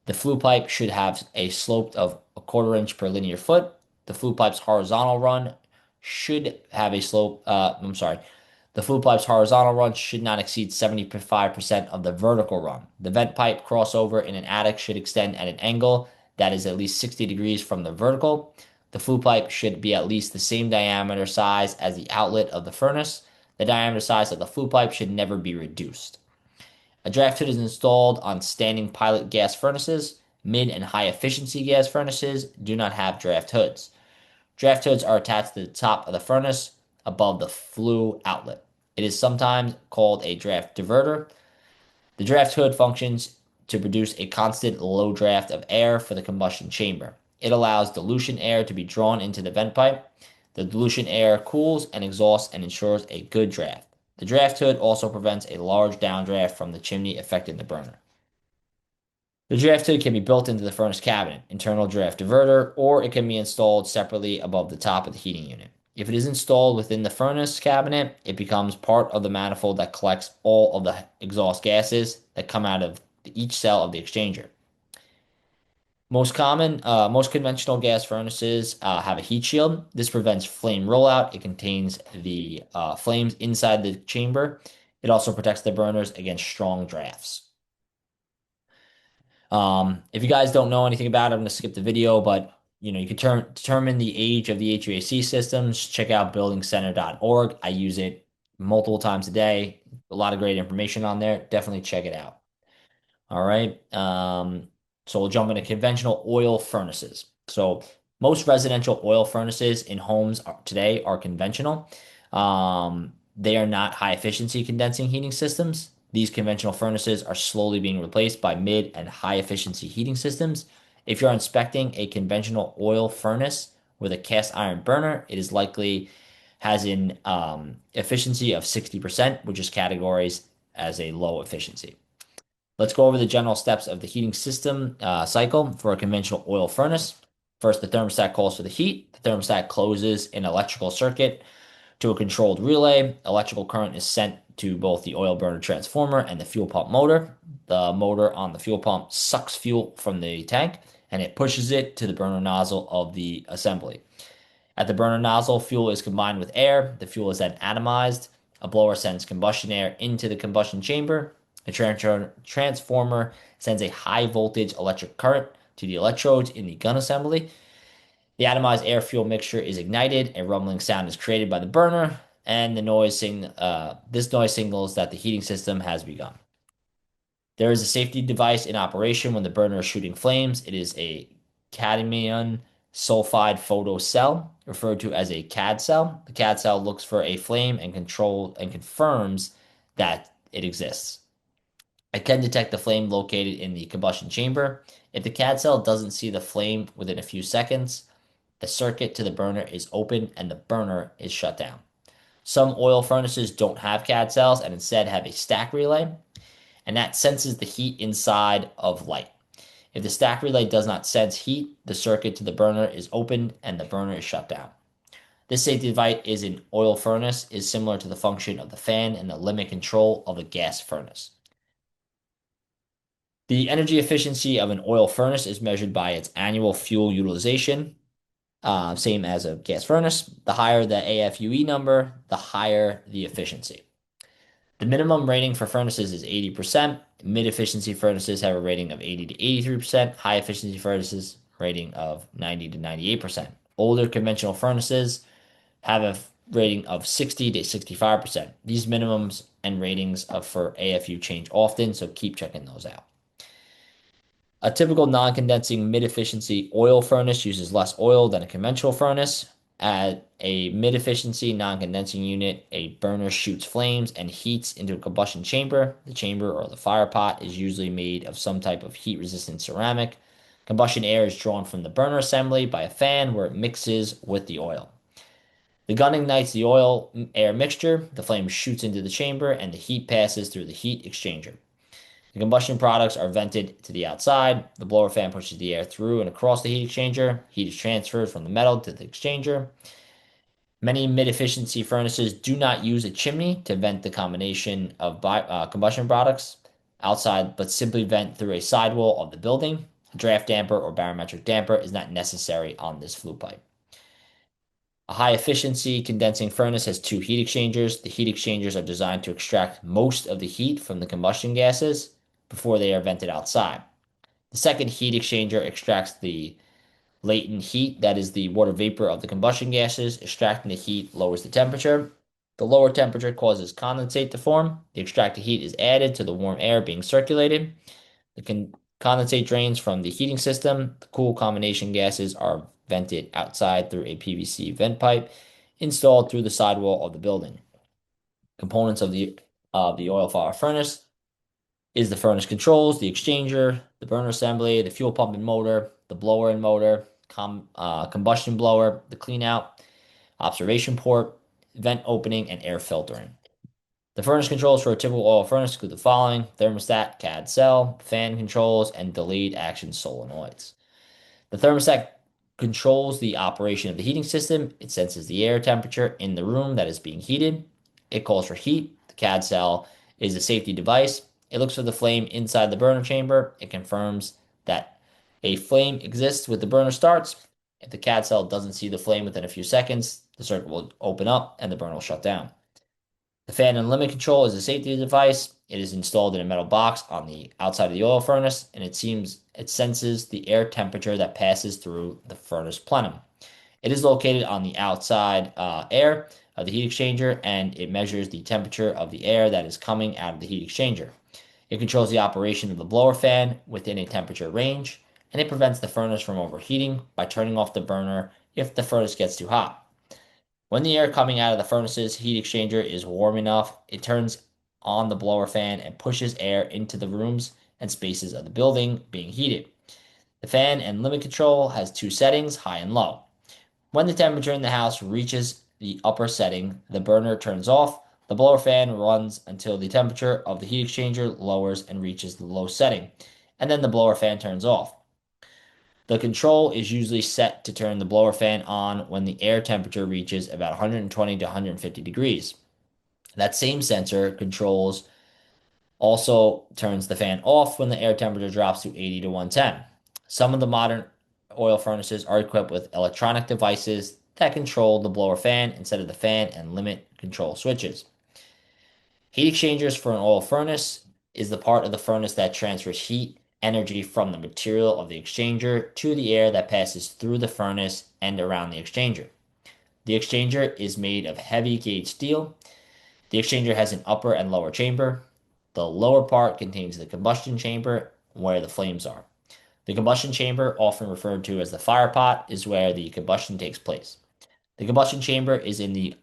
The flue pipe should have a slope of a quarter inch per linear foot. The flue pipe's horizontal run should have a slope, the flue pipe's horizontal run should not exceed 75% of the vertical run. The vent pipe crossover in an attic should extend at an angle that is at least 60 degrees from the vertical. The flue pipe should be at least the same diameter size as the outlet of the furnace. The diameter size of the flue pipe should never be reduced. A draft hood is installed on standing pilot gas furnaces. Mid and high efficiency gas furnaces do not have draft hoods. Draft hoods are attached to the top of the furnace above the flue outlet. It is sometimes called a draft diverter. The draft hood functions to produce a constant low draft of air for the combustion chamber. It allows dilution air to be drawn into the vent pipe. The dilution air cools and exhausts and ensures a good draft. The draft hood also prevents a large downdraft from the chimney affecting the burner. The draft hood can be built into the furnace cabinet, internal draft diverter, or it can be installed separately above the top of the heating unit. If it is installed within the furnace cabinet, it becomes part of the manifold that collects all of the exhaust gases that come out of each cell of the exchanger. Most conventional gas furnaces have a heat shield. This prevents flame rollout. It contains the flames inside the chamber. It also protects the burners against strong drafts. If you guys don't know anything about it, I'm going to skip the video, but you can determine the age of the HVAC systems. Check out buildingcenter.org. I use it multiple times a day. A lot of great information on there. Definitely check it out. All right. So we'll jump into conventional oil furnaces. So most residential oil furnaces in homes today are conventional. They are not high efficiency condensing heating systems. These conventional furnaces are slowly being replaced by mid and high efficiency heating systems. If you're inspecting a conventional oil furnace with a cast iron burner, it is likely has an efficiency of 60%, which is categorized as a low efficiency. Let's go over the general steps of the heating system cycle for a conventional oil furnace. First, the thermostat calls for the heat. The thermostat closes an electrical circuit to a controlled relay. Electrical current is sent to both the oil burner transformer and the fuel pump motor. The motor on the fuel pump sucks fuel from the tank and it pushes it to the burner nozzle of the assembly. At the burner nozzle, fuel is combined with air. The fuel is then atomized. A blower sends combustion air into the combustion chamber. A transformer sends a high voltage electric current to the electrodes in the gun assembly. The atomized air fuel mixture is ignited. A rumbling sound is created by the burner, and this noise signals that the heating system has begun. There is a safety device in operation when the burner is shooting flames. It is a cadmium sulfide photo cell, referred to as a CAD cell. The CAD cell looks for a flame and confirms that it exists. It can detect the flame located in the combustion chamber. If the CAD cell doesn't see the flame within a few seconds, the circuit to the burner is open and the burner is shut down. Some oil furnaces don't have CAD cells and instead have a stack relay, and that senses the heat inside of light. If the stack relay does not sense heat, the circuit to the burner is opened and the burner is shut down. This safety device is an oil furnace is similar to the function of the fan and the limit control of a gas furnace. The energy efficiency of an oil furnace is measured by its annual fuel utilization, same as a gas furnace. The higher the AFUE number, the higher the efficiency. The minimum rating for furnaces is 80%. Mid-efficiency furnaces have a rating of 80 to 83%. High-efficiency furnaces rating of 90 to 98%. Older conventional furnaces have a rating of 60 to 65%. These minimums and ratings for AFUE change often, so keep checking those out. A typical non-condensing mid-efficiency oil furnace uses less oil than a conventional furnace. At a mid-efficiency non-condensing unit, a burner shoots flames and heats into a combustion chamber. The chamber or the fire pot is usually made of some type of heat-resistant ceramic. Combustion air is drawn from the burner assembly by a fan where it mixes with the oil. The gun ignites the oil-air mixture, the flame shoots into the chamber, and the heat passes through the heat exchanger. The combustion products are vented to the outside. The blower fan pushes the air through and across the heat exchanger. Heat is transferred from the metal to the exchanger. Many mid-efficiency furnaces do not use a chimney to vent the combination of combustion products outside, but simply vent through a sidewall of the building. A draft damper or barometric damper is not necessary on this flue pipe. A high efficiency condensing furnace has two heat exchangers. The heat exchangers are designed to extract most of the heat from the combustion gases before they are vented outside. The second heat exchanger extracts the latent heat, that is the water vapor of the combustion gases. Extracting the heat lowers the temperature. The lower temperature causes condensate to form. The extracted heat is added to the warm air being circulated. The condensate drains from the heating system. The cool combination gases are vented outside through a PVC vent pipe installed through the sidewall of the building. Components of the oil fire furnace is the furnace controls, the exchanger, the burner assembly, the fuel pump and motor, the blower and motor, combustion blower, the clean out, observation port, vent opening, and air filtering. The furnace controls for a typical oil furnace include the following: thermostat, CAD cell, fan controls, and delayed action solenoids. The thermostat controls the operation of the heating system. It senses the air temperature in the room that is being heated. It calls for heat. The CAD cell is a safety device. It looks for the flame inside the burner chamber. It confirms that a flame exists when the burner starts. If the CAD cell doesn't see the flame within a few seconds, the circuit will open up and the burner will shut down. The fan and limit control is a safety device. It is installed in a metal box on the outside of the oil furnace, and it senses the air temperature that passes through the furnace plenum. It is located on the outside air of the heat exchanger, and it measures the temperature of the air that is coming out of the heat exchanger. It controls the operation of the blower fan within a temperature range, and it prevents the furnace from overheating by turning off the burner if the furnace gets too hot. When the air coming out of the furnace's heat exchanger is warm enough, it turns on the blower fan and pushes air into the rooms and spaces of the building being heated. The fan and limit control has two settings, high and low. When the temperature in the house reaches the upper setting, the burner turns off. The blower fan runs until the temperature of the heat exchanger lowers and reaches the low setting, and then the blower fan turns off. The control is usually set to turn the blower fan on when the air temperature reaches about 120 to 150 degrees. That same sensor controls also turns the fan off when the air temperature drops to 80 to 110. Some of the modern oil furnaces are equipped with electronic devices that control the blower fan instead of the fan and limit control switches. Heat exchangers for an oil furnace is the part of the furnace that transfers heat energy from the material of the exchanger to the air that passes through the furnace and around the exchanger. The exchanger is made of heavy gauge steel. The exchanger has an upper and lower chamber. The lower part contains the combustion chamber where the flames are. The combustion chamber, often referred to as the fire pot, is where the combustion takes place. The combustion chamber is in the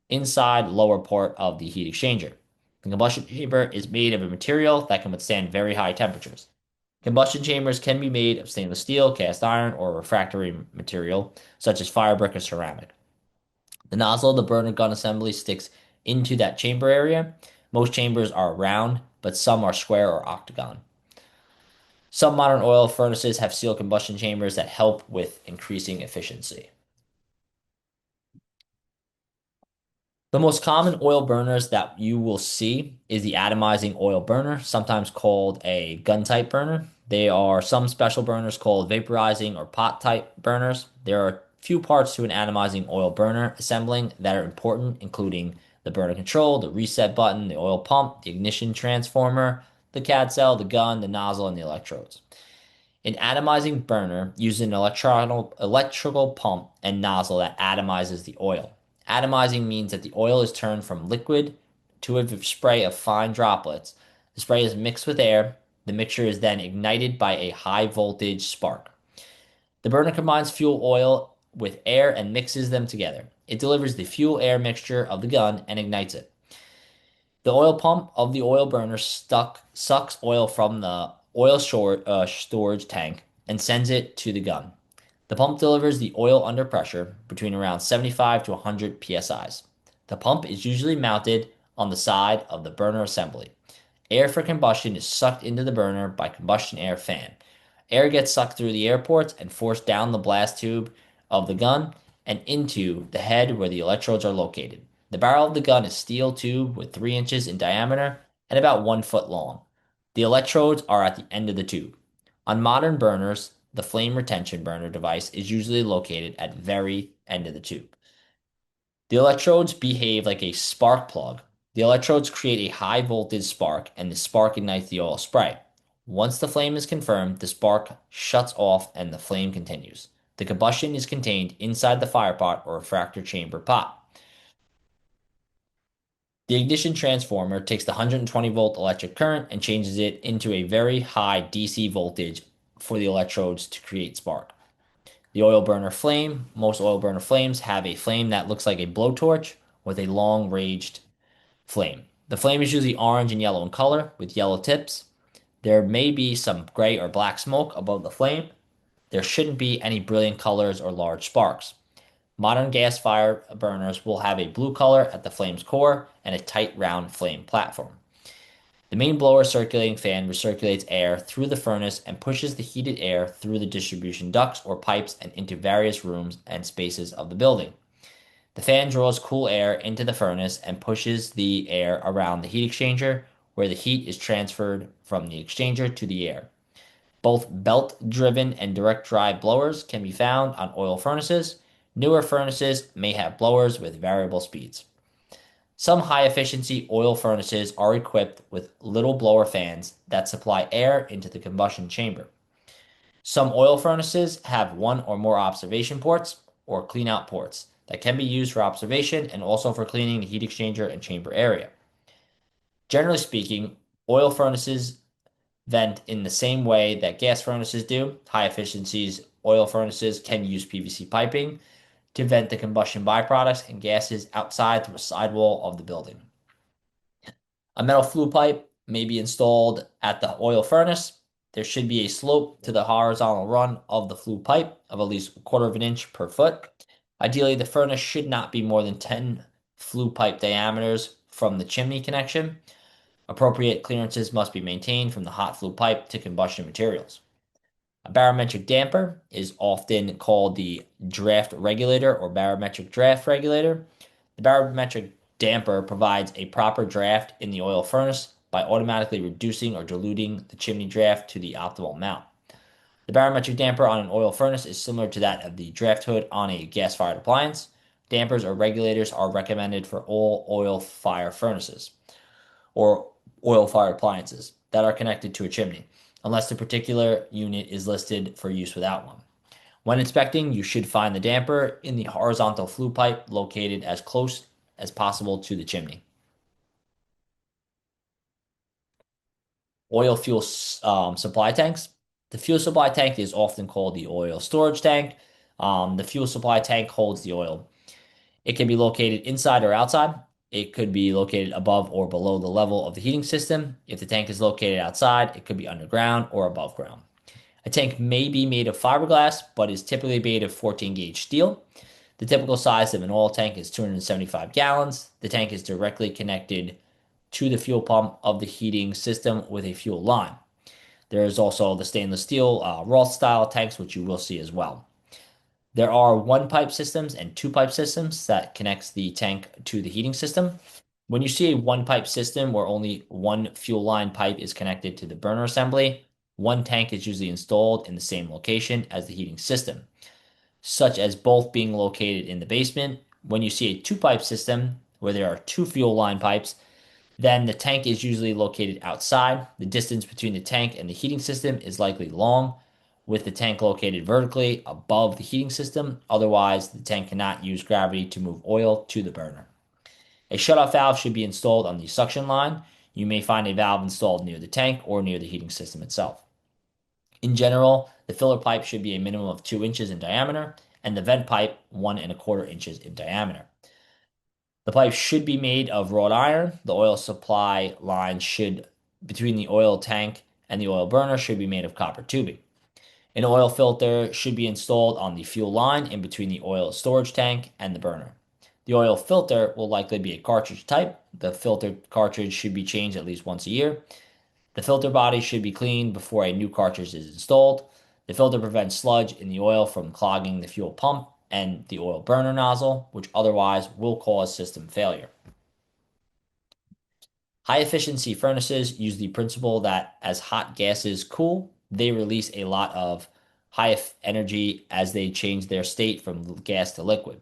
inside lower part of the heat exchanger. The combustion chamber is made of a material that can withstand very high temperatures. Combustion chambers can be made of stainless steel, cast iron, or refractory material, such as fire brick or ceramic. The nozzle of the burner gun assembly sticks into that chamber area. Most chambers are round, but some are square or octagon. Some modern oil furnaces have sealed combustion chambers that help with increasing efficiency. The most common oil burners that you will see is the atomizing oil burner, sometimes called a gun type burner. There are some special burners called vaporizing or pot type burners. There are few parts to an atomizing oil burner assembling that are important, including the burner control, the reset button, the oil pump, the ignition transformer, the CAD cell, the gun, the nozzle, and the electrodes. An atomizing burner uses an electrical pump and nozzle that atomizes the oil. Atomizing means that the oil is turned from liquid to a spray of fine droplets. The spray is mixed with air. The mixture is then ignited by a high voltage spark. The burner combines fuel oil with air and mixes them together. It delivers the fuel air mixture of the gun and ignites it. The oil pump of the oil burner sucks oil from the storage tank and sends it to the gun. The pump delivers the oil under pressure between around 75 to 100 psi's. The pump is usually mounted on the side of the burner assembly. Air for combustion is sucked into the burner by combustion air fan. Air gets sucked through the air ports and forced down the blast tube of the gun and into the head where the electrodes are located. The barrel of the gun is steel tube with 3 inches in diameter and about 1 foot long. The electrodes are at the end of the tube. On modern burners, the flame retention burner device is usually located at very end of the tube. The electrodes behave like a spark plug. The electrodes create a high voltage spark, and the spark ignites the oil spray. Once the flame is confirmed, the spark shuts off and the flame continues. The combustion is contained inside the fire pot or refractor chamber pot. The ignition transformer takes the 120-volt electric current and changes it into a very high DC voltage for the electrodes to create spark. The oil burner flame. Most oil burner flames have a flame that looks like a blowtorch with a long raged flame. The flame is usually orange and yellow in color with yellow tips. There may be some gray or black smoke above the flame. There shouldn't be any brilliant colors or large sparks. Modern gas fire burners will have a blue color at the flame's core and a tight round flame platform. The main blower circulating fan recirculates air through the furnace and pushes the heated air through the distribution ducts or pipes and into various rooms and spaces of the building. The fan draws cool air into the furnace and pushes the air around the heat exchanger, where the heat is transferred from the exchanger to the air. Both belt-driven and direct drive blowers can be found on oil furnaces. Newer furnaces may have blowers with variable speeds. Some high-efficiency oil furnaces are equipped with little blower fans that supply air into the combustion chamber. Some oil furnaces have one or more observation ports or cleanout ports that can be used for observation and also for cleaning the heat exchanger and chamber area. Generally speaking, oil furnaces vent in the same way that gas furnaces do. High efficiencies oil furnaces can use PVC piping to vent the combustion byproducts and gases outside through a sidewall of the building. A metal flue pipe may be installed at the oil furnace. There should be a slope to the horizontal run of the flue pipe of at least 1/4 of an inch per foot. Ideally, the furnace should not be more than 10 flue pipe diameters from the chimney connection. Appropriate clearances must be maintained from the hot flue pipe to combustion materials. A barometric damper is often called the draft regulator or barometric draft regulator. The barometric damper provides a proper draft in the oil furnace by automatically reducing or diluting the chimney draft to the optimal amount. The barometric damper on an oil furnace is similar to that of the draft hood on a gas-fired appliance. Dampers or regulators are recommended for all oil fire furnaces or oil fire appliances that are connected to a chimney, unless the particular unit is listed for use without one. When inspecting, you should find the damper in the horizontal flue pipe located as close as possible to the chimney. Oil fuel supply tanks. The fuel supply tank is often called the oil storage tank. The fuel supply tank holds the oil. It can be located inside or outside. It could be located above or below the level of the heating system. If the tank is located outside, it could be underground or above ground. A tank may be made of fiberglass, but is typically made of 14 gauge steel. The typical size of an oil tank is 275 gallons. The tank is directly connected to the fuel pump of the heating system with a fuel line. There is also the stainless steel Roth style tanks, which you will see as well. There are one pipe systems and two pipe systems that connects the tank to the heating system. When you see a one pipe system where only one fuel line pipe is connected to the burner assembly, one tank is usually installed in the same location as the heating system, such as both being located in the basement. When you see a two pipe system where there are two fuel line pipes, then the tank is usually located outside. The distance between the tank and the heating system is likely long, with the tank located vertically above the heating system. Otherwise, the tank cannot use gravity to move oil to the burner. A shutoff valve should be installed on the suction line. You may find a valve installed near the tank or near the heating system itself. In general, the filler pipe should be a minimum of 2 inches in diameter, and the vent pipe 1¼ inches in diameter. The pipe should be made of wrought iron. The oil supply line should, between the oil tank and the oil burner, should be made of copper tubing. An oil filter should be installed on the fuel line in between the oil storage tank and the burner. The oil filter will likely be a cartridge type. The filter cartridge should be changed at least once a year. The filter body should be cleaned before a new cartridge is installed. The filter prevents sludge in the oil from clogging the fuel pump and the oil burner nozzle, which otherwise will cause system failure. High efficiency furnaces use the principle that as hot gases cool, they release a lot of high energy as they change their state from gas to liquid.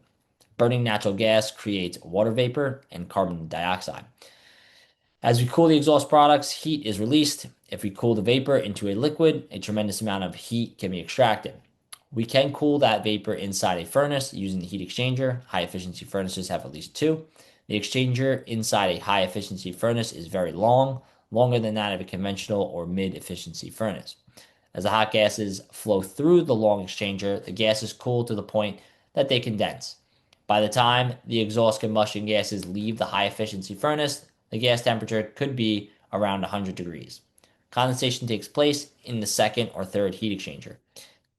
Burning natural gas creates water vapor and carbon dioxide. As we cool the exhaust products, heat is released. If we cool the vapor into a liquid, a tremendous amount of heat can be extracted. We can cool that vapor inside a furnace using the heat exchanger. High efficiency furnaces have at least two. The exchanger inside a high efficiency furnace is very long, longer than that of a conventional or mid efficiency furnace. As the hot gases flow through the long exchanger, the gases cool to the point that they condense. By the time the exhaust combustion gases leave the high efficiency furnace, the gas temperature could be around 100 degrees. Condensation takes place in the second or third heat exchanger.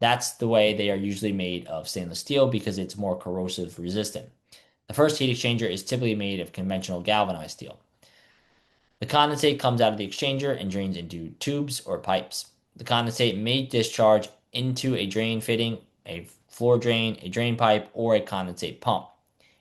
That's the way they are usually made of stainless steel because it's more corrosive resistant. The first heat exchanger is typically made of conventional galvanized steel. The condensate comes out of the exchanger and drains into tubes or pipes. The condensate may discharge into a drain fitting, a floor drain, a drain pipe, or a condensate pump.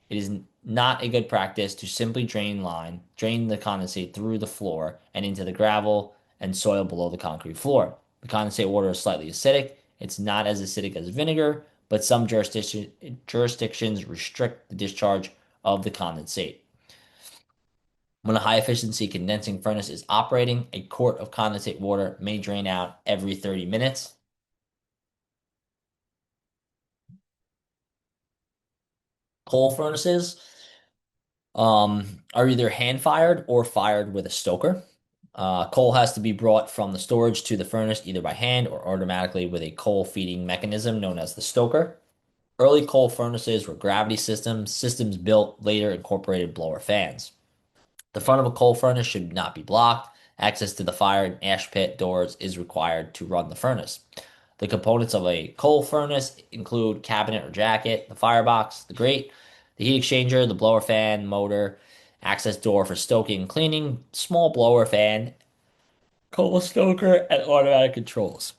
It is not a good practice to simply drain the condensate through the floor and into the gravel and soil below the concrete floor. The condensate water is slightly acidic. It's not as acidic as vinegar, but some jurisdictions restrict the discharge of the condensate. When a high efficiency condensing furnace is operating, a quart of condensate water may drain out every 30 minutes. Coal furnaces are either hand fired or fired with a stoker. Coal has to be brought from the storage to the furnace either by hand or automatically with a coal feeding mechanism known as the stoker. Early coal furnaces were gravity systems. Systems built later incorporated blower fans. The front of a coal furnace should not be blocked. Access to the fire and ash pit doors is required to run the furnace. The components of a coal furnace include cabinet or jacket, the firebox, the grate, the heat exchanger, the blower fan, motor, access door for stoking and cleaning, small blower fan, coal stoker, and automatic controls.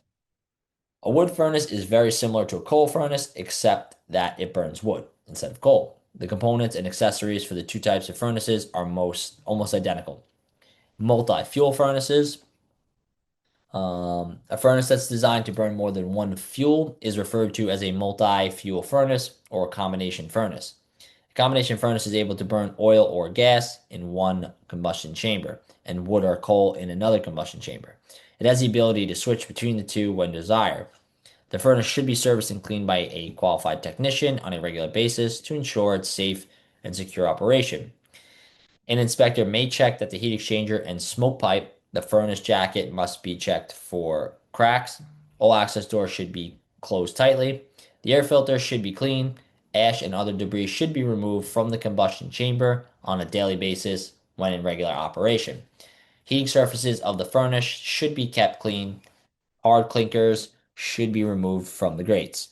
A wood furnace is very similar to a coal furnace, except that it burns wood instead of coal. The components and accessories for the two types of furnaces are almost identical. Multi-fuel furnaces. A furnace that's designed to burn more than one fuel is referred to as a multi-fuel furnace or a combination furnace. A combination furnace is able to burn oil or gas in one combustion chamber and wood or coal in another combustion chamber. It has the ability to switch between the two when desired. The furnace should be serviced and cleaned by a qualified technician on a regular basis to ensure its safe and secure operation. An inspector may check that the heat exchanger and smoke pipe, the furnace jacket must be checked for cracks. All access doors should be closed tightly. The air filter should be clean. Ash and other debris should be removed from the combustion chamber on a daily basis when in regular operation. Heating surfaces of the furnace should be kept clean. Hard clinkers should be removed from the grates.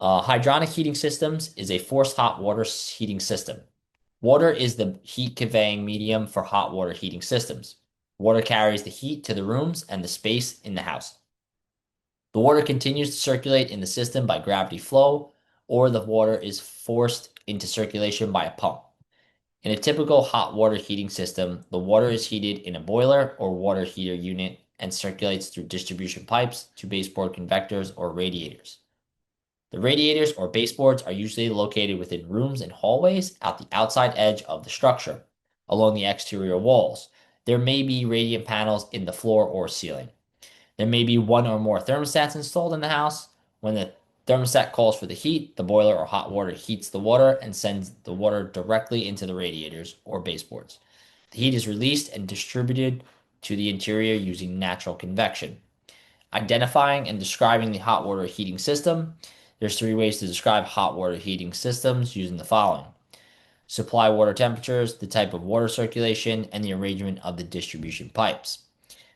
Hydronic heating systems is a forced hot water heating system. Water is the heat conveying medium for hot water heating systems. Water carries the heat to the rooms and the space in the house. The water continues to circulate in the system by gravity flow, or the water is forced into circulation by a pump. In a typical hot water heating system, the water is heated in a boiler or water heater unit and circulates through distribution pipes to baseboard convectors or radiators. The radiators or baseboards are usually located within rooms and hallways at the outside edge of the structure, along the exterior walls. There may be radiant panels in the floor or ceiling. There may be one or more thermostats installed in the house. When the thermostat calls for the heat, the boiler or hot water heats the water and sends the water directly into the radiators or baseboards. The heat is released and distributed to the interior using natural convection. Identifying and describing the hot water heating system. There's three ways to describe hot water heating systems using the following: supply water temperatures, the type of water circulation, and the arrangement of the distribution pipes.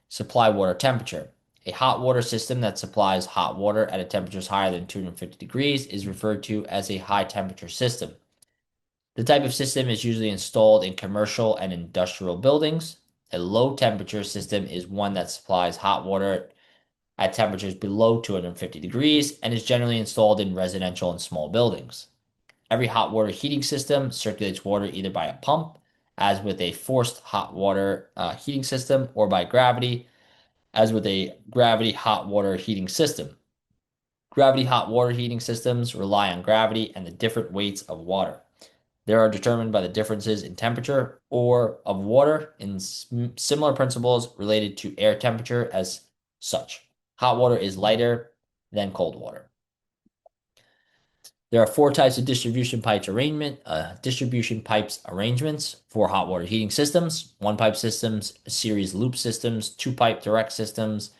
Supply water temperature. A hot water system that supplies hot water at a temperatures higher than 250 degrees is referred to as a high temperature system. The type of system is usually installed in commercial and industrial buildings. A low temperature system is one that supplies hot water at temperatures below 250 degrees and is generally installed in residential and small buildings. Every hot water heating system circulates water either by a pump, as with a forced hot water heating system, or by gravity, as with a gravity hot water heating system. Gravity hot water heating systems rely on gravity and the different weights of water. They are determined by the differences in temperature or of water in similar principles related to air temperature as such. Hot water is lighter than cold water. There are four types of distribution pipes arrangements for hot water heating systems: one pipe systems, series loop systems, two pipe direct systems,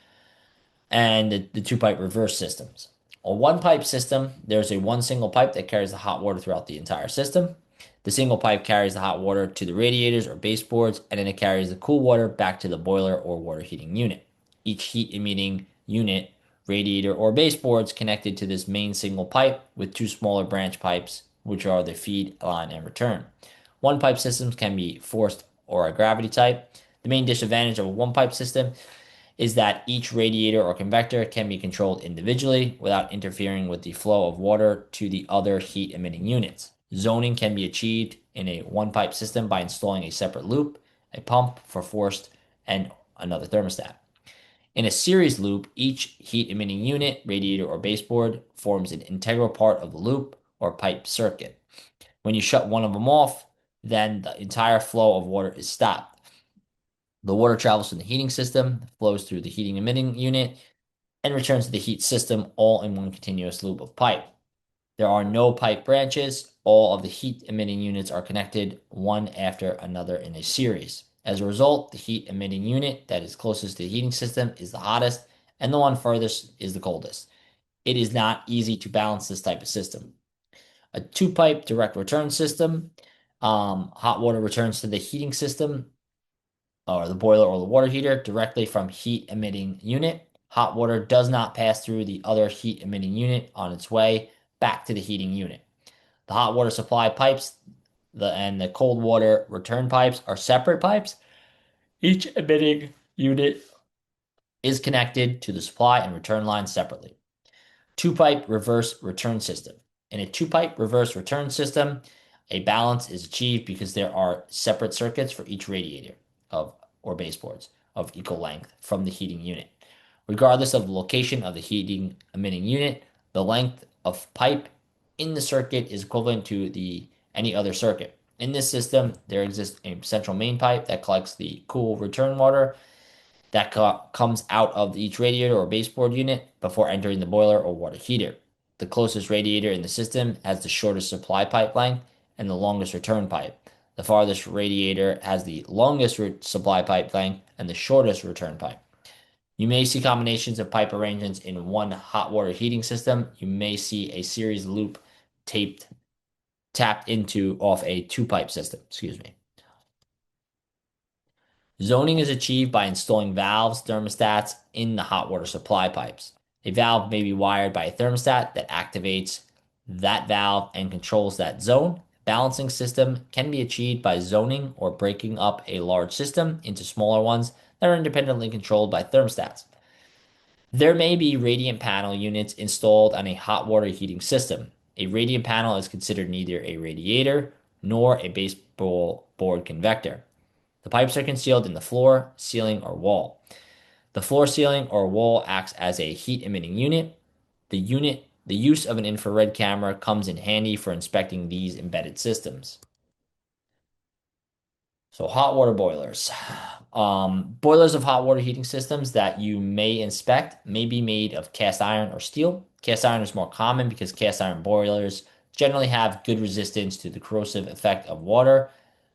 and the two pipe reverse systems. A one pipe system, there's a one single pipe that carries the hot water throughout the entire system. The single pipe carries the hot water to the radiators or baseboards, and then it carries the cool water back to the boiler or water heating unit. Each heat emitting unit, radiator, or baseboards connected to this main single pipe with two smaller branch pipes, which are the feed, line, and return. One pipe systems can be forced or a gravity type. The main disadvantage of a one pipe system is that each radiator or convector can be controlled individually without interfering with the flow of water to the other heat emitting units. Zoning can be achieved in a one pipe system by installing a separate loop, a pump for forced, and another thermostat. In a series loop, each heat emitting unit, radiator, or baseboard forms an integral part of the loop or pipe circuit. When you shut one of them off, then the entire flow of water is stopped. The water travels from the heating system, flows through the heating emitting unit, and returns to the heat system all in one continuous loop of pipe. There are no pipe branches. All of the heat emitting units are connected one after another in a series. As a result, the heat emitting unit that is closest to the heating system is the hottest, and the one furthest is the coldest. It is not easy to balance this type of system. A two pipe direct return system, hot water returns to the heating system or the boiler or the water heater directly from heat emitting unit. Hot water does not pass through the other heat emitting unit on its way back to the heating unit. The hot water supply pipes and the cold water return pipes are separate pipes. Each emitting unit is connected to the supply and return line separately. Two-pipe reverse return system. In a two-pipe reverse return system, a balance is achieved because there are separate circuits for each radiator of or baseboards of equal length from the heating unit. Regardless of the location of the heating emitting unit, the length of pipe in the circuit is equivalent to any other circuit. In this system, there exists a central main pipe that collects the cool return water that comes out of each radiator or baseboard unit before entering the boiler or water heater. The closest radiator in the system has the shortest supply pipe length and the longest return pipe. The farthest radiator has the longest supply pipe length and the shortest return pipe. You may see combinations of pipe arrangements in one hot water heating system. You may see a series loop tapped into off a two pipe system. Excuse me. Zoning is achieved by installing valves, thermostats in the hot water supply pipes. A valve may be wired by a thermostat that activates that valve and controls that zone. Balancing system can be achieved by zoning or breaking up a large system into smaller ones that are independently controlled by thermostats. There may be radiant panel units installed on a hot water heating system. A radiant panel is considered neither a radiator nor a baseboard convector. The pipes are concealed in the floor, ceiling, or wall. The floor, ceiling, or wall acts as a heat emitting unit. The use of an infrared camera comes in handy for inspecting these embedded systems. So hot water boilers. Boilers of hot water heating systems that you may inspect may be made of cast iron or steel. Cast iron is more common because cast iron boilers generally have good resistance to the corrosive effect of water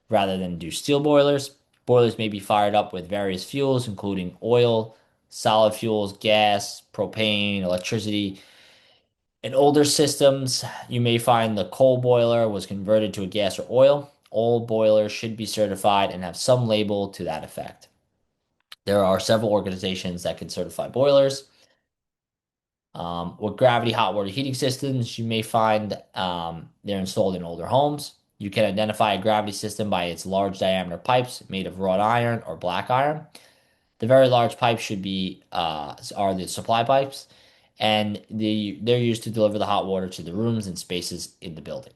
rather than do steel boilers. Boilers may be fired up with various fuels, including oil, solid fuels, gas, propane, electricity. In older systems, you may find the coal boiler was converted to a gas or oil. All boilers should be certified and have some label to that effect. There are several organizations that can certify boilers. With gravity hot water heating systems, you may find they're installed in older homes. You can identify a gravity system by its large diameter pipes made of wrought iron or black iron. The very large pipes should be are the supply pipes, and they're used to deliver the hot water to the rooms and spaces in the building.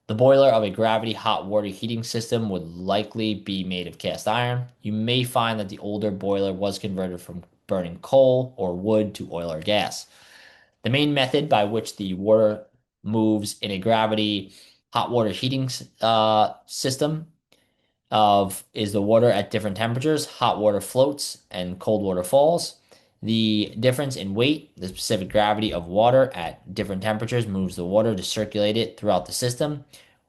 The boiler of a gravity hot water heating system would likely be made of cast iron. You may find that the older boiler was converted from burning coal or wood to oil or gas. The main method by which the water moves in a gravity hot water heating system of is the water at different temperatures. Hot water floats and cold water falls. The difference in weight, the specific gravity of water at different temperatures moves the water to circulate it throughout the system.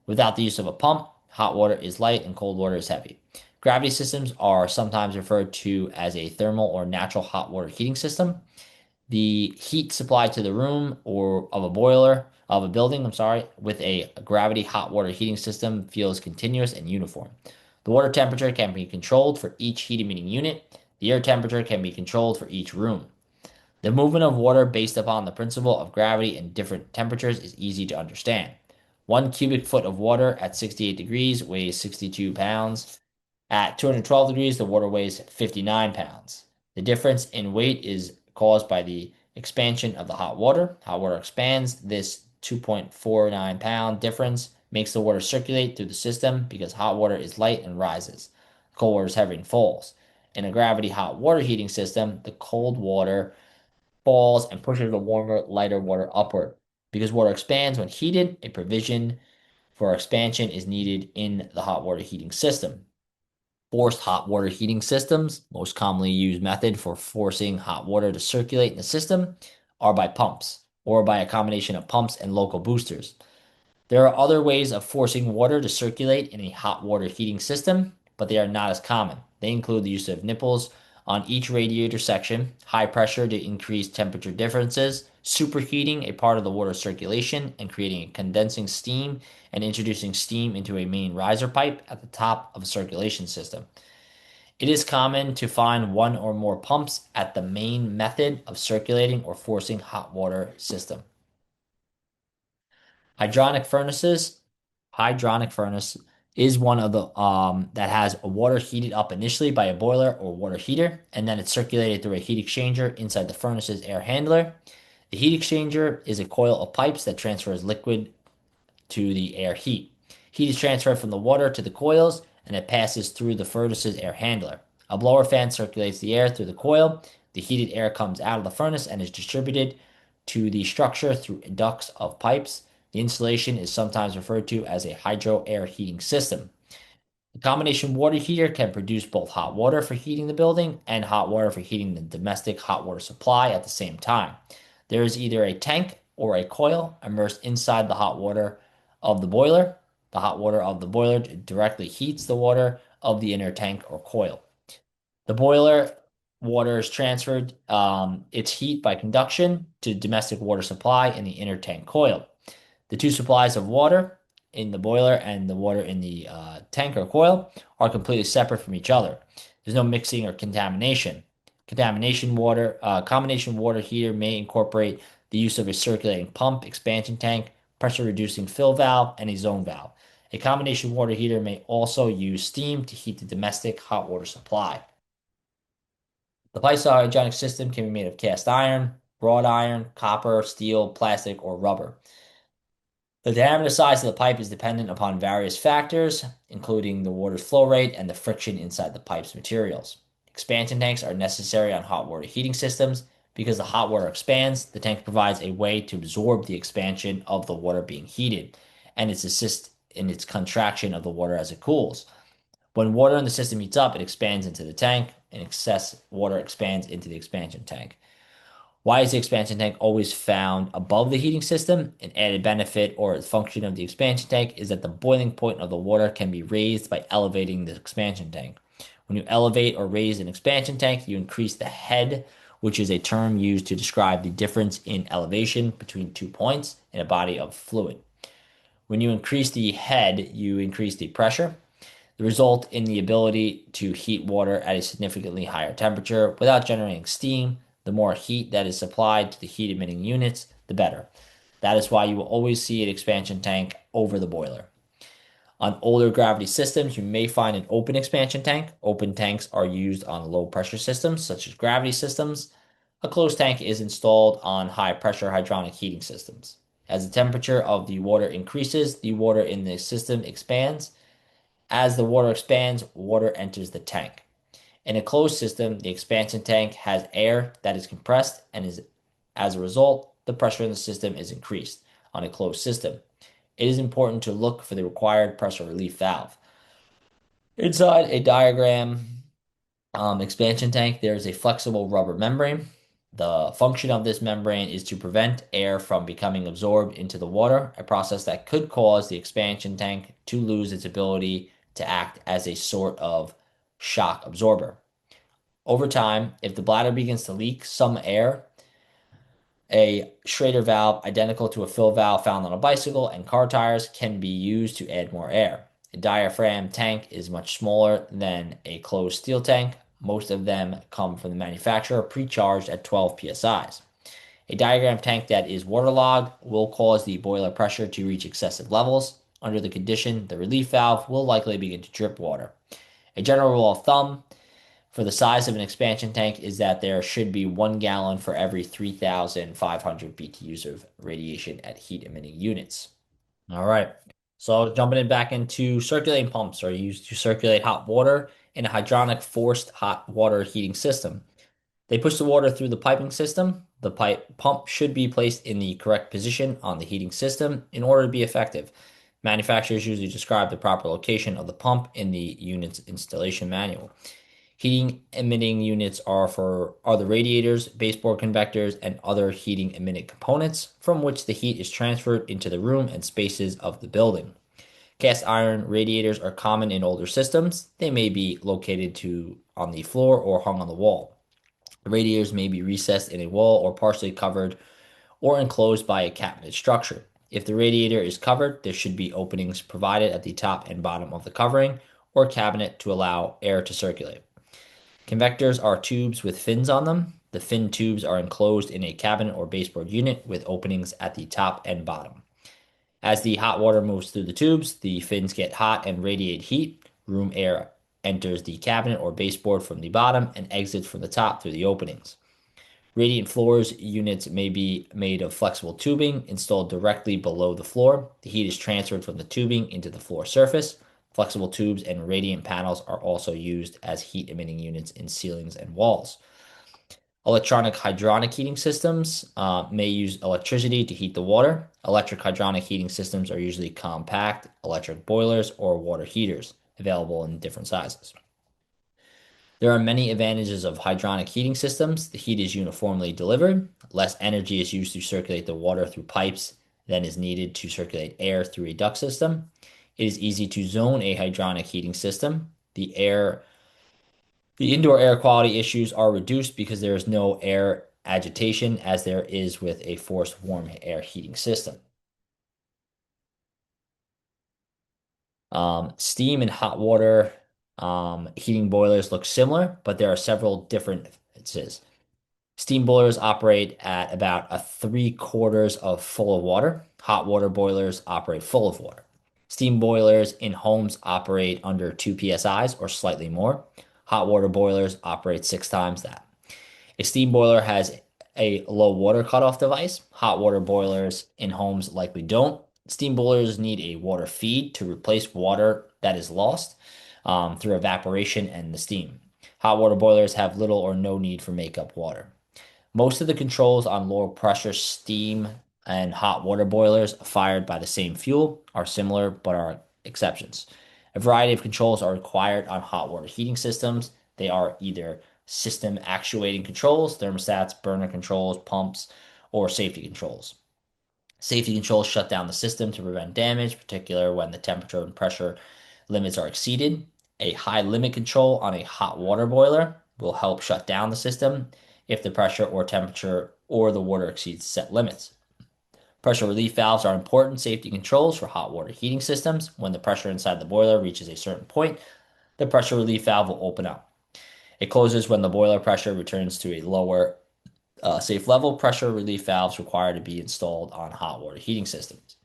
Without the use of a pump, hot water is light and cold water is heavy. Gravity systems are sometimes referred to as a thermal or natural hot water heating system. The heat supplied to the room or of a boiler of a building, with a gravity hot water heating system feels continuous and uniform. The water temperature can be controlled for each heat emitting unit. The air temperature can be controlled for each room. The movement of water based upon the principle of gravity in different temperatures is easy to understand. 1 cubic foot of water at 68 degrees weighs 62 pounds. At 212 degrees, the water weighs 59 pounds. The difference in weight is caused by the expansion of the hot water. Hot water expands. This 2.49 pound difference makes the water circulate through the system because hot water is light and rises. Cold water is heavy and falls. In a gravity hot water heating system, the cold water falls and pushes the warmer, lighter water upward. Because water expands when heated, a provision for expansion is needed in the hot water heating system. Forced hot water heating systems, most commonly used method for forcing hot water to circulate in the system, are by pumps or by a combination of pumps and local boosters. There are other ways of forcing water to circulate in a hot water heating system, but they are not as common. They include the use of nipples on each radiator section, high pressure to increase temperature differences, superheating a part of the water circulation and creating a condensing steam, and introducing steam into a main riser pipe at the top of a circulation system. It is common to find one or more pumps at the main method of circulating or forcing hot water system. Hydronic furnaces. Hydronic furnace is one of the that has a water heated up initially by a boiler or water heater, and then it's circulated through a heat exchanger inside the furnace's air handler. The heat exchanger is a coil of pipes that transfers liquid to the air heat. Heat is transferred from the water to the coils, and it passes through the furnace's air handler. A blower fan circulates the air through the coil. The heated air comes out of the furnace and is distributed to the structure through ducts of pipes. The installation is sometimes referred to as a hydro air heating system. The combination water heater can produce both hot water for heating the building and hot water for heating the domestic hot water supply at the same time. There is either a tank or a coil immersed inside the hot water of the boiler. The hot water of the boiler directly heats the water of the inner tank or coil. The boiler water is transferred its heat by conduction to domestic water supply in the inner tank coil. The two supplies of water in the boiler and the water in the tank or coil are completely separate from each other. There's no mixing or contamination. Combination water heater may incorporate the use of a circulating pump, expansion tank, pressure reducing fill valve, and a zone valve. A combination water heater may also use steam to heat the domestic hot water supply. The Pisar hydronic system can be made of cast iron, wrought iron, copper, steel, plastic, or rubber. The diameter size of the pipe is dependent upon various factors, including the water's flow rate and the friction inside the pipe's materials. Expansion tanks are necessary on hot water heating systems because the hot water expands. The tank provides a way to absorb the expansion of the water being heated, and it assists in its contraction of the water as it cools. When water in the system heats up, it expands into the tank, and excess water expands into the expansion tank. Why is the expansion tank always found above the heating system? An added benefit or function of the expansion tank is that the boiling point of the water can be raised by elevating the expansion tank. When you elevate or raise an expansion tank, you increase the head, which is a term used to describe the difference in elevation between 2 points in a body of fluid. When you increase the head, you increase the pressure. The result in the ability to heat water at a significantly higher temperature without generating steam. The more heat that is supplied to the heat emitting units, the better. That is why you will always see an expansion tank over the boiler. On older gravity systems, you may find an open expansion tank. Open tanks are used on low pressure systems, such as gravity systems. A closed tank is installed on high pressure hydronic heating systems. As the temperature of the water increases, the water in the system expands. As the water expands, water enters the tank. In a closed system, the expansion tank has air that is compressed, and as a result, the pressure in the system is increased. On a closed system, it is important to look for the required pressure relief valve. Inside a diagram expansion tank, there is a flexible rubber membrane. The function of this membrane is to prevent air from becoming absorbed into the water, a process that could cause the expansion tank to lose its ability to act as a sort of shock absorber. Over time, if the bladder begins to leak some air, a Schrader valve identical to a fill valve found on a bicycle and car tires can be used to add more air. A diaphragm tank is much smaller than a closed steel tank. Most of them come from the manufacturer pre-charged at 12 psi's. A diaphragm tank that is waterlogged will cause the boiler pressure to reach excessive levels. Under the condition, the relief valve will likely begin to drip water. A general rule of thumb for the size of an expansion tank is that there should be 1 gallon for every 3,500 BTUs of radiation at heat emitting units. All right. So jumping in back into circulating pumps are used to circulate hot water in a hydronic forced hot water heating system. They push the water through the piping system. The pipe pump should be placed in the correct position on the heating system in order to be effective. Manufacturers usually describe the proper location of the pump in the unit's installation manual. Heating emitting units are the radiators, baseboard convectors, and other heating emitting components from which the heat is transferred into the room and spaces of the building. Cast iron radiators are common in older systems. They may be located on the floor or hung on the wall. The radiators may be recessed in a wall or partially covered or enclosed by a cabinet structure. If the radiator is covered, there should be openings provided at the top and bottom of the covering or cabinet to allow air to circulate. Convectors are tubes with fins on them. The fin tubes are enclosed in a cabinet or baseboard unit with openings at the top and bottom. As the hot water moves through the tubes, the fins get hot and radiate heat. Room air enters the cabinet or baseboard from the bottom and exits from the top through the openings. Radiant floors units may be made of flexible tubing installed directly below the floor. The heat is transferred from the tubing into the floor surface. Flexible tubes and radiant panels are also used as heat emitting units in ceilings and walls. Electronic hydronic heating systems may use electricity to heat the water. Electric hydronic heating systems are usually compact electric boilers or water heaters, available in different sizes. There are many advantages of hydronic heating systems. The heat is uniformly delivered. Less energy is used to circulate the water through pipes than is needed to circulate air through a duct system. It is easy to zone a hydronic heating system. The indoor air quality issues are reduced because there is no air agitation as there is with a forced warm air heating system. Steam and hot water heating boilers look similar, but there are several differences. Steam boilers operate at about a 3/4 of full of water. Hot water boilers operate full of water. Steam boilers in homes operate under 2 psi's or slightly more. Hot water boilers operate 6 times that. A steam boiler has a low water cutoff device. Hot water boilers in homes likely don't. Steam boilers need a water feed to replace water that is lost through evaporation and the steam. Hot water boilers have little or no need for makeup water. Most of the controls on low pressure steam and hot water boilers fired by the same fuel are similar but are exceptions. A variety of controls are required on hot water heating systems. They are either system actuating controls, thermostats, burner controls, pumps, or safety controls. Safety controls shut down the system to prevent damage, particularly when the temperature and pressure limits are exceeded. A high limit control on a hot water boiler will help shut down the system if the pressure or temperature or the water exceeds set limits. Pressure relief valves are important safety controls for hot water heating systems. When the pressure inside the boiler reaches a certain point, the pressure relief valve will open up. It closes when the boiler pressure returns to a lower safe level. Pressure relief valves require to be installed on hot water heating systems.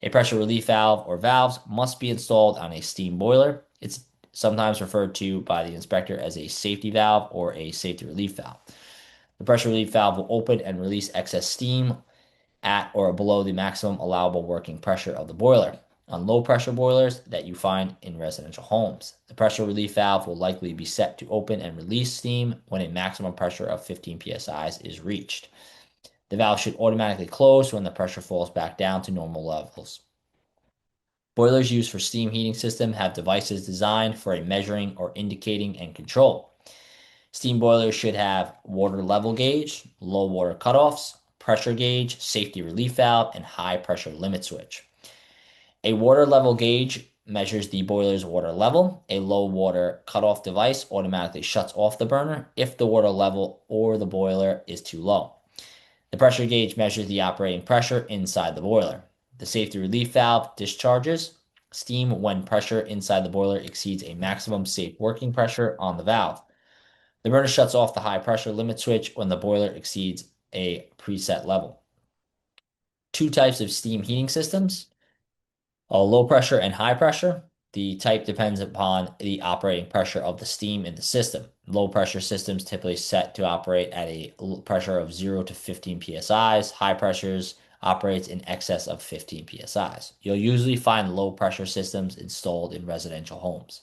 A pressure relief valve or valves must be installed on a steam boiler. It's sometimes referred to by the inspector as a safety valve or a safety relief valve. The pressure relief valve will open and release excess steam at or below the maximum allowable working pressure of the boiler. On low pressure boilers that you find in residential homes, the pressure relief valve will likely be set to open and release steam when a maximum pressure of 15 psi is reached. The valve should automatically close when the pressure falls back down to normal levels. Boilers used for steam heating system have devices designed for a measuring or indicating and control. Steam boilers should have water level gauge, low water cutoffs, pressure gauge, safety relief valve, and high pressure limit switch. A water level gauge measures the boiler's water level. A low water cutoff device automatically shuts off the burner if the water level or the boiler is too low. The pressure gauge measures the operating pressure inside the boiler. The safety relief valve discharges steam when pressure inside the boiler exceeds a maximum safe working pressure on the valve. The burner shuts off the high pressure limit switch when the boiler exceeds a preset level. Two types of steam heating systems, low pressure and high pressure. The type depends upon the operating pressure of the steam in the system. Low pressure systems typically set to operate at a pressure of 0 to 15 psi's. High pressures operates in excess of 15 psi's. You'll usually find low pressure systems installed in residential homes.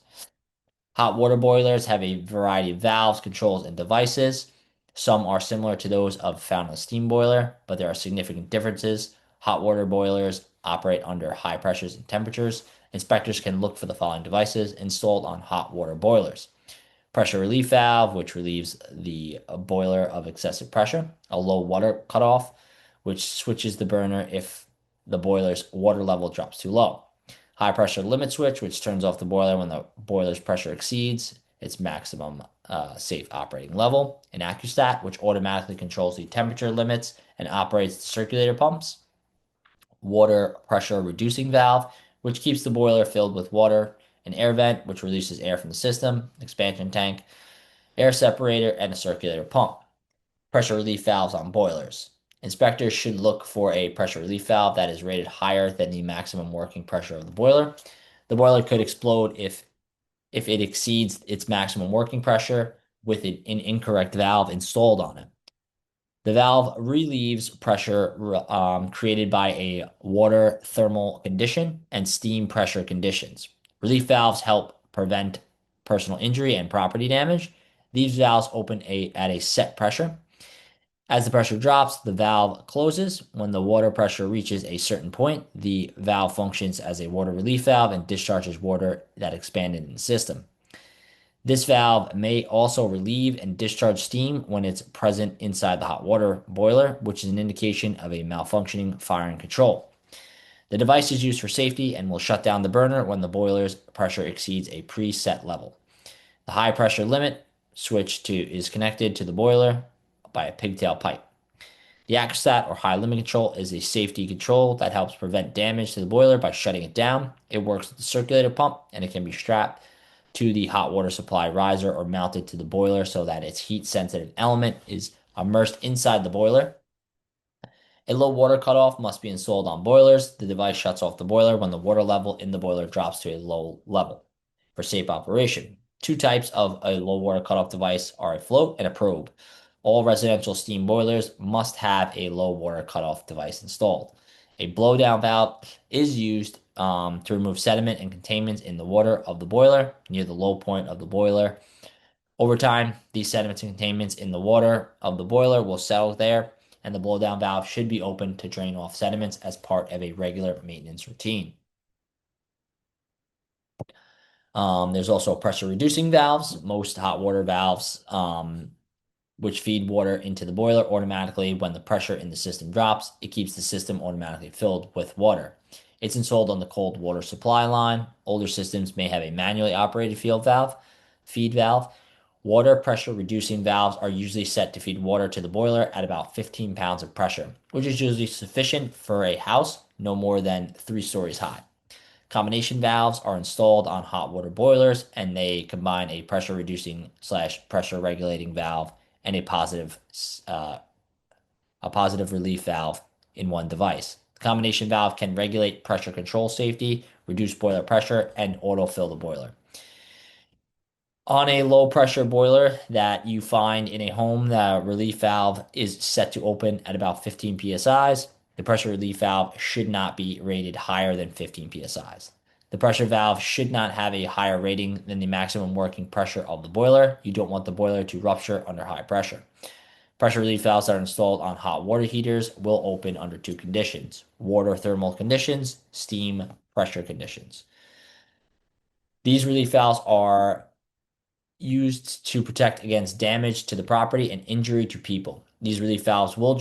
Hot water boilers have a variety of valves, controls, and devices. Some are similar to those found in a steam boiler, but there are significant differences. Hot water boilers operate under high pressures and temperatures. Inspectors can look for the following devices installed on hot water boilers: pressure relief valve, which relieves the boiler of excessive pressure; a low water cutoff, which switches the burner if the boiler's water level drops too low; high pressure limit switch, which turns off the boiler when the boiler's pressure exceeds its maximum safe operating level; an AccuStat, which automatically controls the temperature limits and operates the circulator pumps; water pressure reducing valve, which keeps the boiler filled with water; an air vent, which releases air from the system; expansion tank; air separator; and a circulator pump. Pressure relief valves on boilers. Inspectors should look for a pressure relief valve that is rated higher than the maximum working pressure of the boiler. The boiler could explode if it exceeds its maximum working pressure with an incorrect valve installed on it. The valve relieves pressure created by a water thermal condition and steam pressure conditions. Relief valves help prevent personal injury and property damage. These valves open at a set pressure. As the pressure drops, the valve closes. When the water pressure reaches a certain point, the valve functions as a water relief valve and discharges water that expanded in the system. This valve may also relieve and discharge steam when it's present inside the hot water boiler, which is an indication of a malfunctioning firing control. The device is used for safety and will shut down the burner when the boiler's pressure exceeds a preset level. The high pressure limit switch is connected to the boiler by a pigtail pipe. The AccuStat or high limit control is a safety control that helps prevent damage to the boiler by shutting it down. It works with the circulator pump and it can be strapped to the hot water supply riser or mounted to the boiler so that its heat sensitive element is immersed inside the boiler. A low water cutoff must be installed on boilers. The device shuts off the boiler when the water level in the boiler drops to a low level for safe operation. Two types of a low water cutoff device are a float and a probe. All residential steam boilers must have a low water cutoff device installed. A blowdown valve is used to remove sediment and contaminants in the water of the boiler near the low point of the boiler. Over time, these sediments and contaminants in the water of the boiler will settle there, and the blowdown valve should be open to drain off sediments as part of a regular maintenance routine. There's also pressure reducing valves. Most hot water valves, which feed water into the boiler automatically when the pressure in the system drops, it keeps the system automatically filled with water. It's installed on the cold water supply line. Older systems may have a manually operated feed valve, Water pressure reducing valves are usually set to feed water to the boiler at about 15 pounds of pressure, which is usually sufficient for a house no more than 3 stories high. Combination valves are installed on hot water boilers and they combine a pressure reducing slash pressure regulating valve and uh, a positive relief valve in one device. The combination valve can regulate pressure control safety, reduce boiler pressure, and autofill the boiler. On a low pressure boiler that you find in a home, the relief valve is set to open at about 15 psi's. The pressure relief valve should not be rated higher than 15 psi's. The pressure valve should not have a higher rating than the maximum working pressure of the boiler. You don't want the boiler to rupture under high pressure. Pressure relief valves that are installed on hot water heaters will open under two conditions: water thermal conditions, steam pressure conditions. These relief valves are used to protect against damage to the property and injury to people. These relief valves will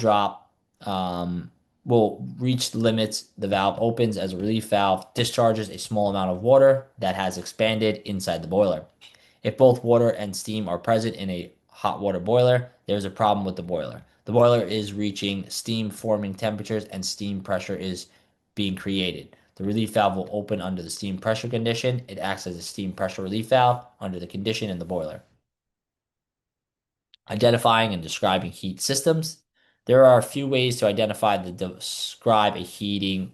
will reach the limits. The valve opens as a relief valve, discharges a small amount of water that has expanded inside the boiler. If both water and steam are present in a hot water boiler, there's a problem with the boiler. The boiler is reaching steam forming temperatures and steam pressure is being created. The relief valve will open under the steam pressure condition. It acts as a steam pressure relief valve under the condition in the boiler. Identifying and describing heat systems. There are a few ways to identify the describe a steam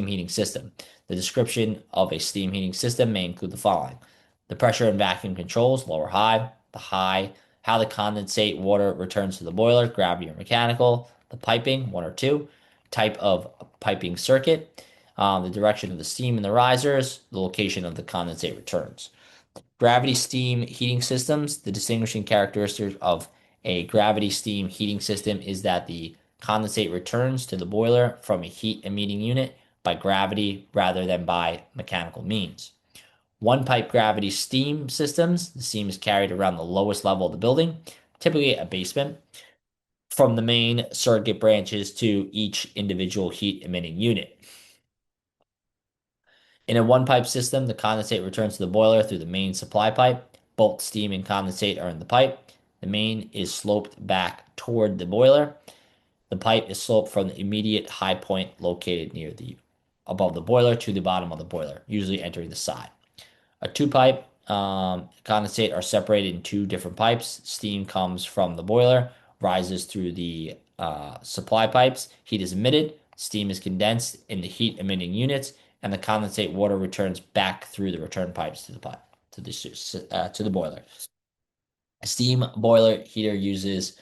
heating system. The description of a steam heating system may include the following: the pressure and vacuum controls, lower high, how the condensate water returns to the boiler, gravity or mechanical, the piping, one or two, type of piping circuit, the direction of the steam in the risers, the location of the condensate returns. Gravity steam heating systems. The distinguishing characteristic of a gravity steam heating system is that the condensate returns to the boiler from a heat emitting unit by gravity rather than by mechanical means. One pipe gravity steam systems, the steam is carried around the lowest level of the building, typically a basement, from the main circuit branches to each individual heat emitting unit. In a one pipe system, the condensate returns to the boiler through the main supply pipe. Both steam and condensate are in the pipe. The main is sloped back toward the boiler. The pipe is sloped from the immediate high point located near the above the boiler to the bottom of the boiler, usually entering the side. A two pipe condensate are separated in two different pipes. Steam comes from the boiler, rises through the supply pipes. Heat is emitted. Steam is condensed in the heat emitting units, and the condensate water returns back through the return pipes to the pipe to the boiler. A steam boiler heater uses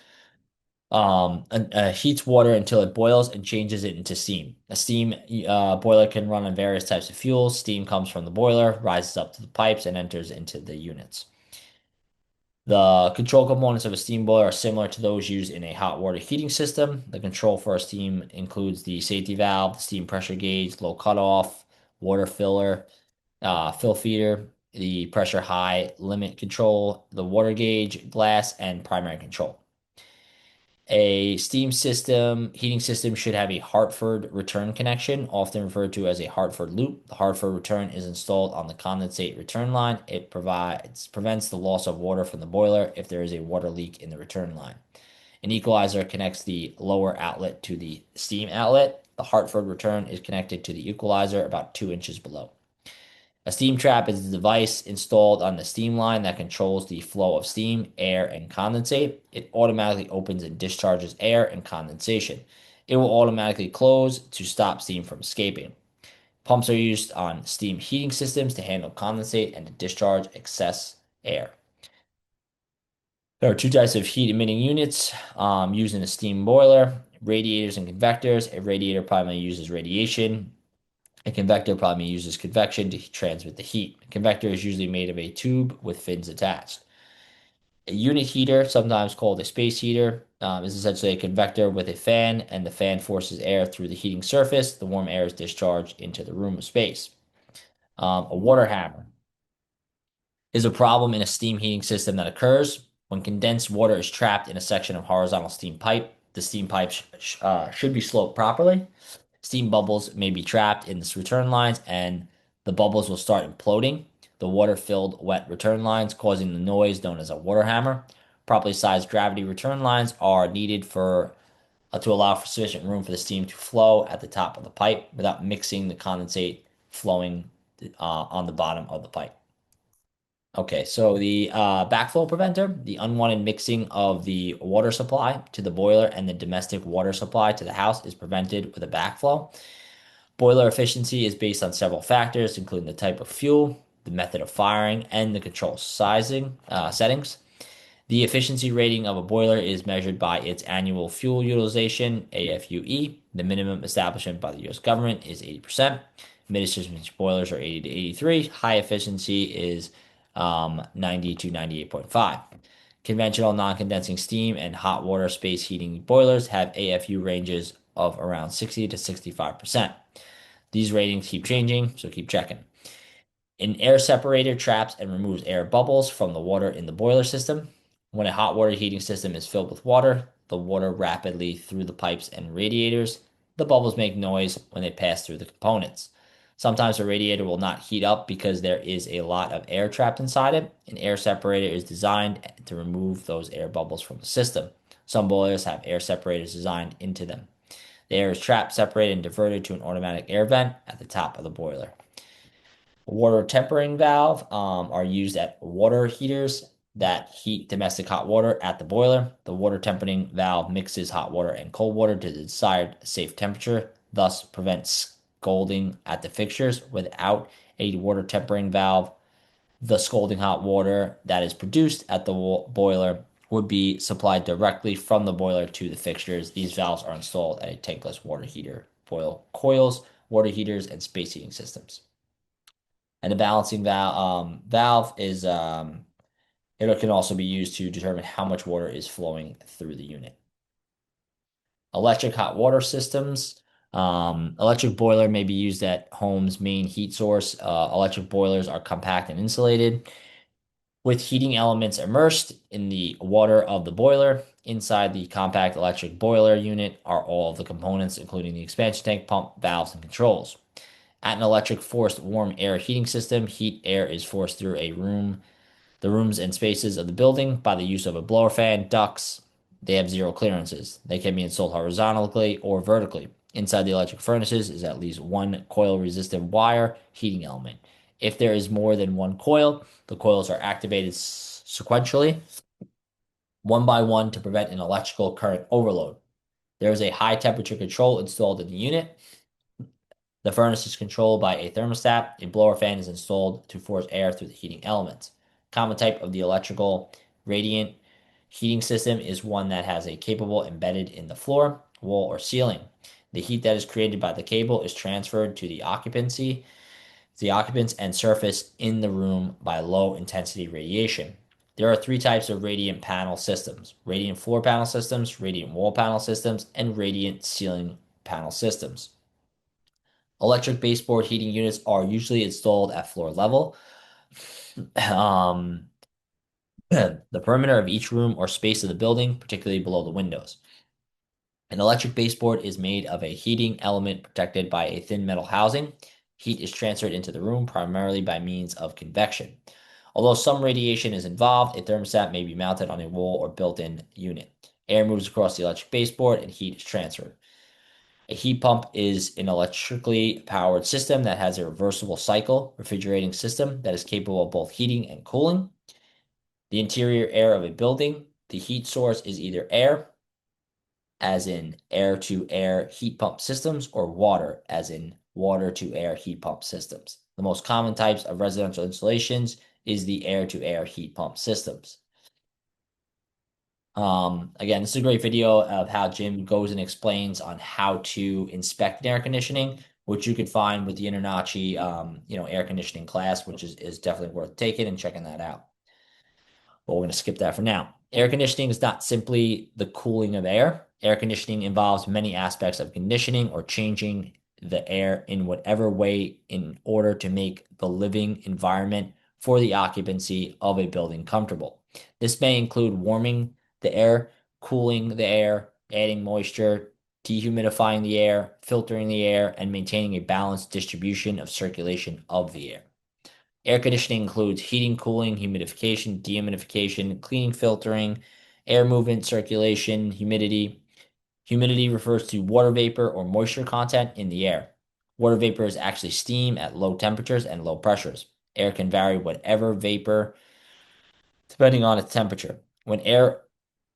heats water until it boils and changes it into steam. A steam boiler can run on various types of fuels. Steam comes from the boiler, rises up to the pipes, and enters into the units. The control components of a steam boiler are similar to those used in a hot water heating system. The control for a steam includes the safety valve, the steam pressure gauge, low cutoff, water filler, fill feeder, the pressure high limit control, the water gauge, glass, and primary control. A steam system, heating system should have a Hartford return connection, often referred to as a Hartford loop. The Hartford return is installed on the condensate return line. It prevents the loss of water from the boiler if there is a water leak in the return line. An equalizer connects the lower outlet to the steam outlet. The Hartford return is connected to the equalizer about 2 inches below. A steam trap is a device installed on the steam line that controls the flow of steam, air, and condensate. It automatically opens and discharges air and condensation. It will automatically close to stop steam from escaping. Pumps are used on steam heating systems to handle condensate and to discharge excess air. There are two types of heat emitting units used in a steam boiler: radiators and convectors. A radiator primarily uses radiation. A convector probably uses convection to transmit the heat. A convector is usually made of a tube with fins attached. A unit heater, sometimes called a space heater, is essentially a convector with a fan, and the fan forces air through the heating surface. The warm air is discharged into the room of space. A water hammer is a problem in a steam heating system that occurs when condensed water is trapped in a section of horizontal steam pipe. The steam pipe should be sloped properly. Steam bubbles may be trapped in the return lines and the bubbles will start imploding. the water-filled wet return lines, causing the noise known as a water hammer. Properly sized gravity return lines are needed to allow for sufficient room for the steam to flow at the top of the pipe without mixing the condensate flowing on the bottom of the pipe. Okay, so the backflow preventer, the unwanted mixing of the water supply to the boiler and the domestic water supply to the house is prevented with a backflow. Boiler efficiency is based on several factors, including the type of fuel, the method of firing, and the control sizing settings. The efficiency rating of a boiler is measured by its annual fuel utilization, AFUE. The minimum establishment by the U.S. government is 80%. Mid-efficiency boilers are 80 to 83. High efficiency is 90 to 98.5. Conventional non-condensing steam and hot water space heating boilers have AFU ranges of around 60 to 65%. These ratings keep changing, so keep checking. An air separator traps and removes air bubbles from the water in the boiler system. When a hot water heating system is filled with water, the water rapidly through the pipes and radiators. The bubbles make noise when they pass through the components. Sometimes the radiator will not heat up because there is a lot of air trapped inside it. An air separator is designed to remove those air bubbles from the system. Some boilers have air separators designed into them. The air is trapped, separated, and diverted to an automatic air vent at the top of the boiler. Water tempering valve are used at water heaters that heat domestic hot water at the boiler. The water tempering valve mixes hot water and cold water to the desired safe temperature, thus prevents scalding at the fixtures. Without a water tempering valve, the scalding hot water that is produced at the boiler would be supplied directly from the boiler to the fixtures. These valves are installed at a tankless water heater, boil coils, water heaters, and space heating systems. And the balancing valve is it can also be used to determine how much water is flowing through the unit. Electric hot water systems. Electric boiler may be used at home's main heat source. Electric boilers are compact and insulated, with heating elements immersed in the water of the boiler. Inside the compact electric boiler unit are all of the components, including the expansion tank, pump, valves, and controls. At an electric forced warm air heating system, heat air is forced through the rooms and spaces of the building by the use of a blower fan, ducts. They have zero clearances. They can be installed horizontally or vertically. Inside the electric furnaces is at least one coil-resistant wire heating element. If there is more than one coil, the coils are activated sequentially, one by one, to prevent an electrical current overload. There is a high temperature control installed in the unit. The furnace is controlled by a thermostat. A blower fan is installed to force air through the heating elements. Common type of the electrical radiant heating system is one that has a cable embedded in the floor, wall, or ceiling. The heat that is created by the cable is transferred to the occupants and surface in the room by low intensity radiation. There are three types of radiant panel systems: radiant floor panel systems, radiant wall panel systems, and radiant ceiling panel systems. Electric baseboard heating units are usually installed at floor level. Um, the perimeter of each room or space of the building, particularly below the windows. An electric baseboard is made of a heating element protected by a thin metal housing. Heat is transferred into the room primarily by means of convection. Although some radiation is involved, a thermostat may be mounted on a wall or built-in unit. Air moves across the electric baseboard and heat is transferred. A heat pump is an electrically powered system that has a reversible cycle refrigerating system that is capable of both heating and cooling the interior air of a building. The heat source is either air, as in air-to-air heat pump systems, or water, as in water-to-air heat pump systems. The most common types of residential installations is the air-to-air heat pump systems. Again, this is a great video of how Jim goes and explains on how to inspect air conditioning, which you could find with the InterNACHI, air conditioning class, which is definitely worth taking and checking that out. But we're going to skip that for now. Air conditioning is not simply the cooling of air. Air conditioning involves many aspects of conditioning or changing the air in whatever way in order to make the living environment for the occupancy of a building comfortable. This may include warming the air, cooling the air, adding moisture, dehumidifying the air, filtering the air, and maintaining a balanced distribution of circulation of the air. Air conditioning includes heating, cooling, humidification, dehumidification, cleaning, filtering, air movement, circulation, humidity. Humidity refers to water vapor or moisture content in the air. Water vapor is actually steam at low temperatures and low pressures. Air can vary whatever vapor depending on its temperature. When air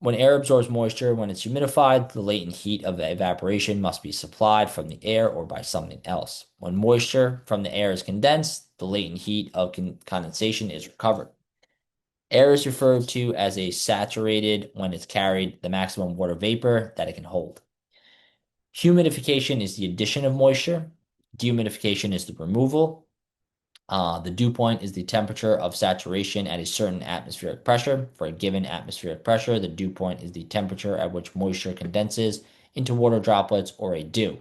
absorbs moisture, when it's humidified, the latent heat of the evaporation must be supplied from the air or by something else. When moisture from the air is condensed, the latent heat of condensation is recovered. Air is referred to as a saturated when it's carried the maximum water vapor that it can hold. Humidification is the addition of moisture. Dehumidification is the removal. The dew point is the temperature of saturation at a certain atmospheric pressure. For a given atmospheric pressure, the dew point is the temperature at which moisture condenses into water droplets or a dew.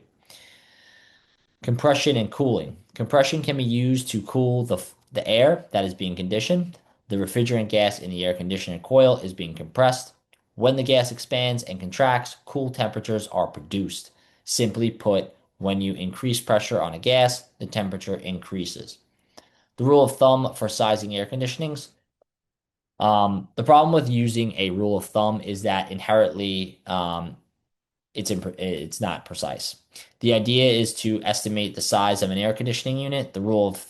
Compression and cooling. Compression can be used to cool the air that is being conditioned. The refrigerant gas in the air conditioning coil is being compressed. When the gas expands and contracts, cool temperatures are produced. Simply put, when you increase pressure on a gas, the temperature increases. The rule of thumb for sizing air conditionings. The problem with using a rule of thumb is that inherently it's not precise. The idea is to estimate the size of an air conditioning unit. The rule of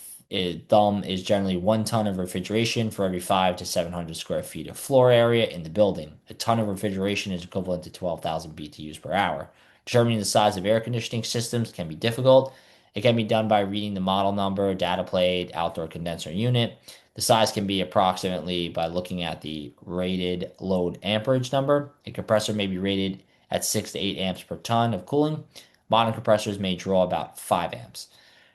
thumb is generally 1 ton of refrigeration for every 5 to 700 square feet of floor area in the building. A ton of refrigeration is equivalent to 12,000 BTUs per hour. Determining the size of air conditioning systems can be difficult. It can be done by reading the model number, data plate, outdoor condenser unit. The size can be approximately by looking at the rated load amperage number. A compressor may be rated at 6 to 8 amps per ton of cooling. Modern compressors may draw about 5 amps.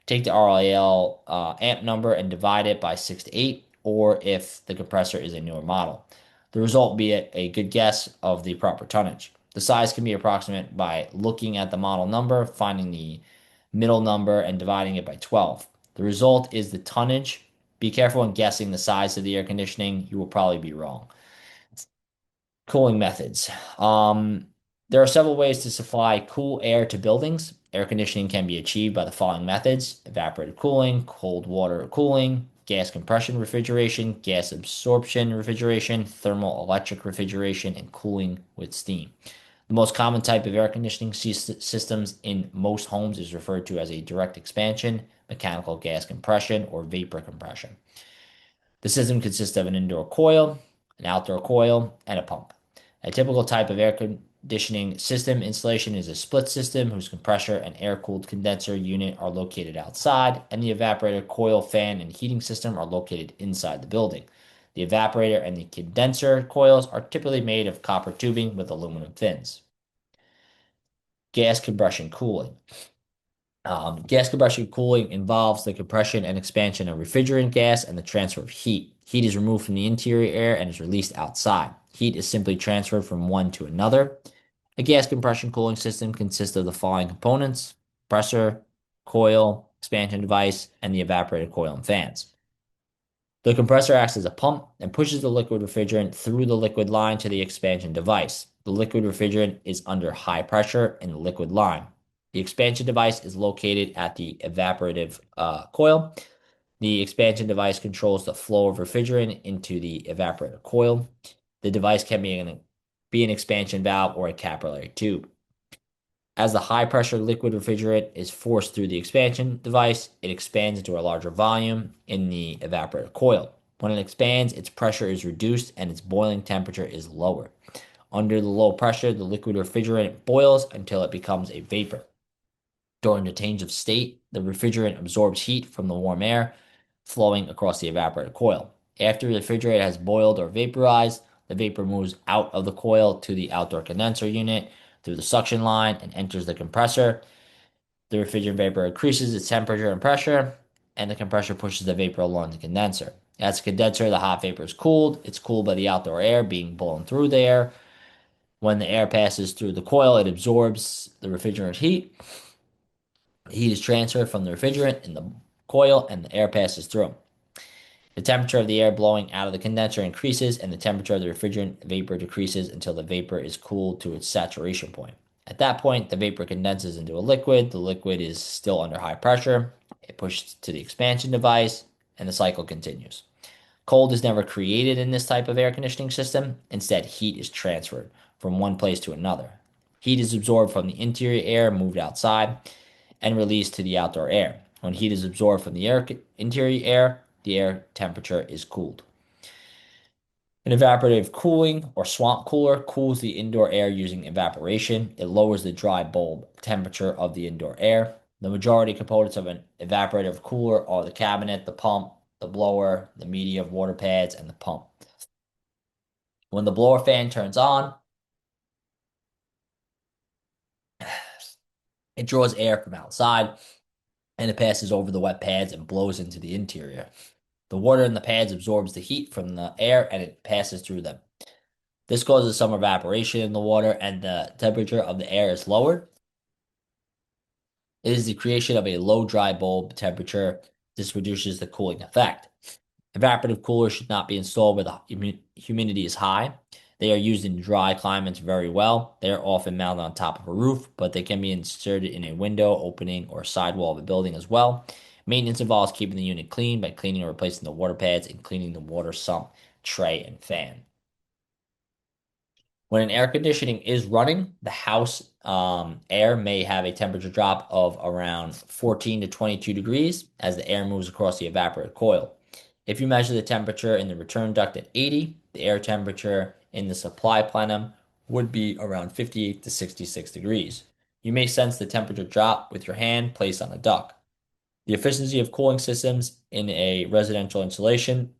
Take the RLAL amp number and divide it by 6 to 8, or if the compressor is a newer model. The result will be a good guess of the proper tonnage. The size can be approximate by looking at the model number, finding the middle number, and dividing it by 12. The result is the tonnage. Be careful in guessing the size of the air conditioning. You will probably be wrong. Cooling methods. There are several ways to supply cool air to buildings. Air conditioning can be achieved by the following methods: evaporative cooling, cold water cooling, gas compression refrigeration, gas absorption refrigeration, thermal electric refrigeration, and cooling with steam. The most common type of air conditioning systems in most homes is referred to as a direct expansion, mechanical gas compression, or vapor compression. The system consists of an indoor coil, an outdoor coil, and a pump. A typical type of air conditioning system installation is a split system whose compressor and air-cooled condenser unit are located outside, and the evaporator, coil, fan, and heating system are located inside the building. The evaporator and the condenser coils are typically made of copper tubing with aluminum fins. Gas compression cooling. Gas compression cooling involves the compression and expansion of refrigerant gas and the transfer of heat. Heat is removed from the interior air and is released outside. Heat is simply transferred from one to another. A gas compression cooling system consists of the following components: compressor, coil, expansion device, and the evaporator coil and fans. The compressor acts as a pump and pushes the liquid refrigerant through the liquid line to the expansion device. The liquid refrigerant is under high pressure in the liquid line. The expansion device is located at the evaporative coil. The expansion device controls the flow of refrigerant into the evaporator coil. The device can be an expansion valve or a capillary tube. As the high pressure liquid refrigerant is forced through the expansion device, it expands into a larger volume in the evaporator coil. When it expands, its pressure is reduced and its boiling temperature is lower. Under the low pressure, the liquid refrigerant boils until it becomes a vapor. During the change of state, the refrigerant absorbs heat from the warm air flowing across the evaporator coil. After the refrigerant has boiled or vaporized, the vapor moves out of the coil to the outdoor condenser unit through the suction line and enters the compressor. The refrigerant vapor increases its temperature and pressure, and the compressor pushes the vapor along the condenser. As the condenser, the hot vapor is cooled. It's cooled by the outdoor air being blown through the air. When the air passes through the coil, it absorbs the refrigerant heat. The heat is transferred from the refrigerant in the coil, and the air passes through. The temperature of the air blowing out of the condenser increases, and the temperature of the refrigerant vapor decreases until the vapor is cooled to its saturation point. At that point, the vapor condenses into a liquid. The liquid is still under high pressure. It pushes to the expansion device. and the cycle continues. Cold is never created in this type of air conditioning system. Instead, heat is transferred from one place to another. Heat is absorbed from the interior air, moved outside, and released to the outdoor air. When heat is absorbed from the interior air, the air temperature is cooled. An evaporative cooling or swamp cooler cools the indoor air using evaporation. It lowers the dry bulb temperature of the indoor air. The majority components of an evaporative cooler are the cabinet, the pump, the blower, the media of water pads, and the pump. When the blower fan turns on, it draws air from outside and it passes over the wet pads and blows into the interior. The water in the pads absorbs the heat from the air and it passes through them. This causes some evaporation in the water and the temperature of the air is lowered. It is the creation of a low dry bulb temperature. This reduces the cooling effect. Evaporative coolers should not be installed where the humidity is high. They are used in dry climates very well. They are often mounted on top of a roof, but they can be inserted in a window, opening, or sidewall of a building as well. Maintenance involves keeping the unit clean by cleaning or replacing the water pads and cleaning the water sump, tray, and fan. When an air conditioning is running, the house air may have a temperature drop of around 14 to 22 degrees as the air moves across the evaporator coil. If you measure the temperature in the return duct at 80, the air temperature in the supply plenum would be around 58 to 66 degrees. You may sense the temperature drop with your hand placed on the duct. The efficiency of cooling systems in a residential installation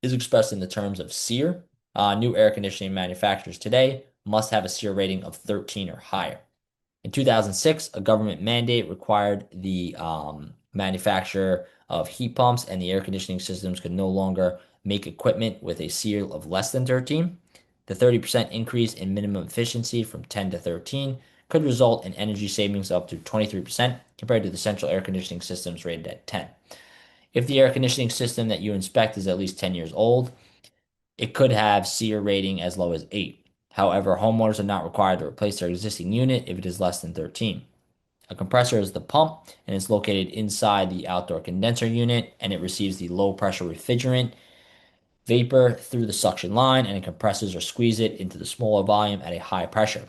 is expressed in the terms of SEER. New air conditioning manufacturers today must have a SEER rating of 13 or higher. In 2006, a government mandate required the manufacturer of heat pumps and the air conditioning systems could no longer make equipment with a SEER of less than 13. The 30% increase in minimum efficiency from 10 to 13 could result in energy savings up to 23% compared to the central air conditioning systems rated at 10. If the air conditioning system that you inspect is at least 10 years old, it could have SEER rating as low as 8. However, homeowners are not required to replace their existing unit if it is less than 13. A compressor is the pump and it's located inside the outdoor condenser unit and it receives the low pressure refrigerant vapor through the suction line and it compresses or squeezes it into the smaller volume at a high pressure.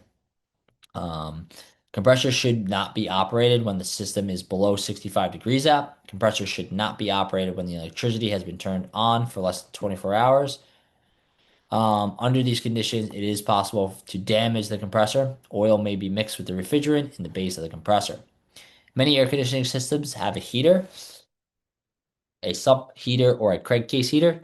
Um, Compressors should not be operated when the system is below 65 degrees out. Compressors should not be operated when the electricity has been turned on for less than 24 hours. Under these conditions, it is possible to damage the compressor. Oil may be mixed with the refrigerant in the base of the compressor. Many air conditioning systems have a heater, a sump heater, or a crankcase heater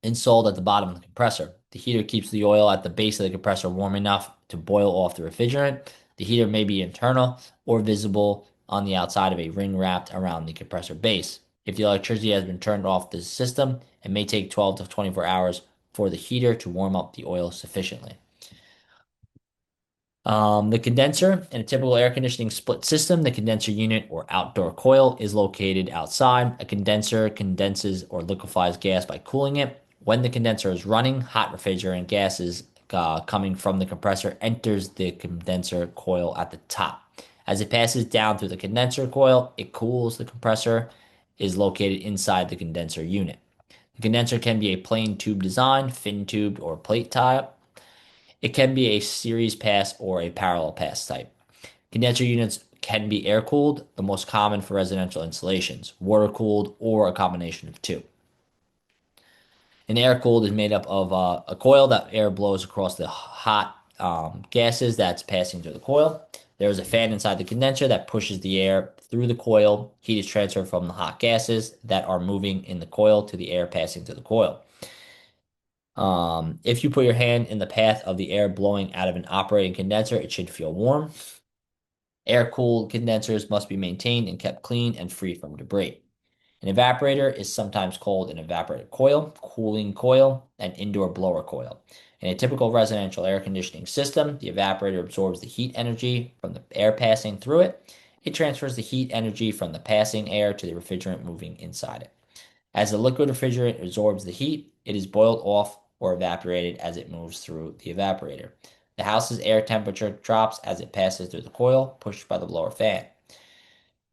installed at the bottom of the compressor. The heater keeps the oil at the base of the compressor warm enough to boil off the refrigerant. The heater may be internal or visible on the outside of a ring wrapped around the compressor base. If the electricity has been turned off the system, it may take 12 to 24 hours for the heater to warm up the oil sufficiently. The condenser in a typical air conditioning split system, the condenser unit or outdoor coil is located outside. A condenser condenses or liquefies gas by cooling it. When the condenser is running, hot refrigerant gases coming from the compressor enters the condenser coil at the top. As it passes down through the condenser coil, it cools. The compressor is located inside the condenser unit. The condenser can be a plain tube design, fin tubed, or plate type. It can be a series pass or a parallel pass type. Condenser units can be air cooled, the most common for residential installations, water cooled, or a combination of two. An air cooled is made up of a coil that air blows across the hot gases that's passing through the coil. There is a fan inside the condenser that pushes the air through the coil. Heat is transferred from the hot gases that are moving in the coil to the air passing through the coil. If you put your hand in the path of the air blowing out of an operating condenser, it should feel warm. Air-cooled condensers must be maintained and kept clean and free from debris. An evaporator is sometimes called an evaporator coil, cooling coil, and indoor blower coil. In a typical residential air conditioning system, the evaporator absorbs the heat energy from the air passing through it. It transfers the heat energy from the passing air to the refrigerant moving inside it. As the liquid refrigerant absorbs the heat, it is boiled off or evaporated as it moves through the evaporator. The house's air temperature drops as it passes through the coil, pushed by the blower fan.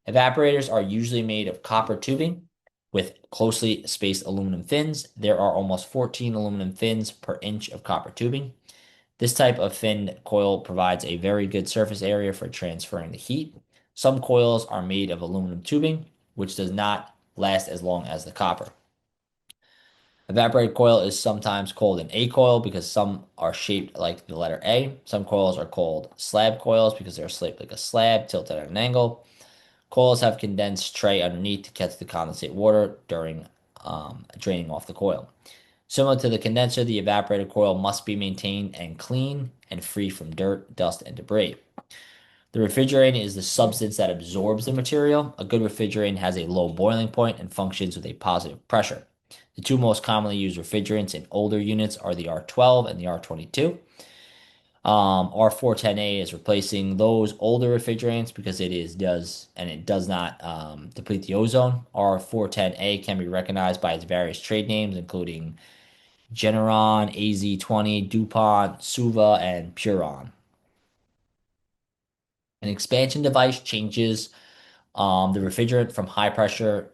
Evaporators are usually made of copper tubing. With closely spaced aluminum fins, there are almost 14 aluminum fins per inch of copper tubing. This type of fin coil provides a very good surface area for transferring the heat. Some coils are made of aluminum tubing, which does not last as long as the copper. Evaporated coil is sometimes called an A coil because some are shaped like the letter A. Some coils are called slab coils because they're shaped like a slab, tilted at an angle. Coils have condensed tray underneath to catch the condensate water during draining off the coil. Similar to the condenser, the evaporated coil must be maintained and clean and free from dirt, dust, and debris. The refrigerant is the substance that absorbs the material. A good refrigerant has a low boiling point and functions with a positive pressure. The two most commonly used refrigerants in older units are the R12 and the R22. R410A is replacing those older refrigerants because it does not deplete the ozone. R410A can be recognized by its various trade names, including Generon, AZ20, DuPont, Suva, and Puron. An expansion device changes the refrigerant from high pressure,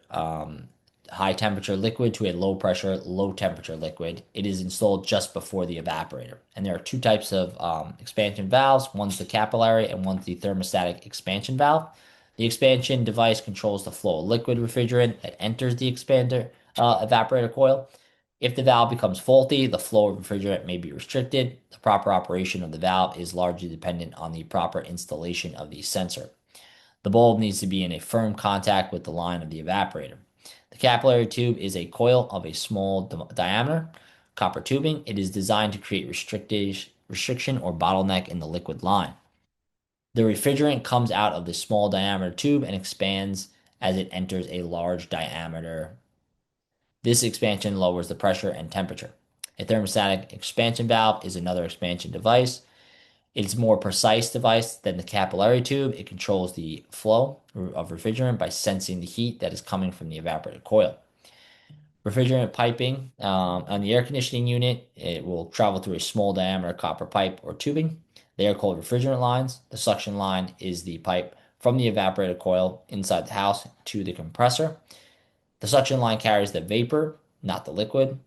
high temperature liquid to a low pressure, low temperature liquid. It is installed just before the evaporator. And there are two types of expansion valves. One's the capillary and one's the thermostatic expansion valve. The expansion device controls the flow of liquid refrigerant that enters the expander evaporator coil. If the valve becomes faulty, the flow of refrigerant may be restricted. The proper operation of the valve is largely dependent on the proper installation of the sensor. The bulb needs to be in a firm contact with the line of the evaporator. The capillary tube is a coil of a small diameter copper tubing. It is designed to create restriction or bottleneck in the liquid line. The refrigerant comes out of the small diameter tube and expands as it enters a large diameter. This expansion lowers the pressure and temperature. A thermostatic expansion valve is another expansion device. It's a more precise device than the capillary tube. It controls the flow of refrigerant by sensing the heat that is coming from the evaporated coil. Refrigerant piping on the air conditioning unit, it will travel through a small diameter copper pipe or tubing. They are called refrigerant lines. The suction line is the pipe from the evaporated coil inside the house to the compressor. The suction line carries the vapor, not the liquid.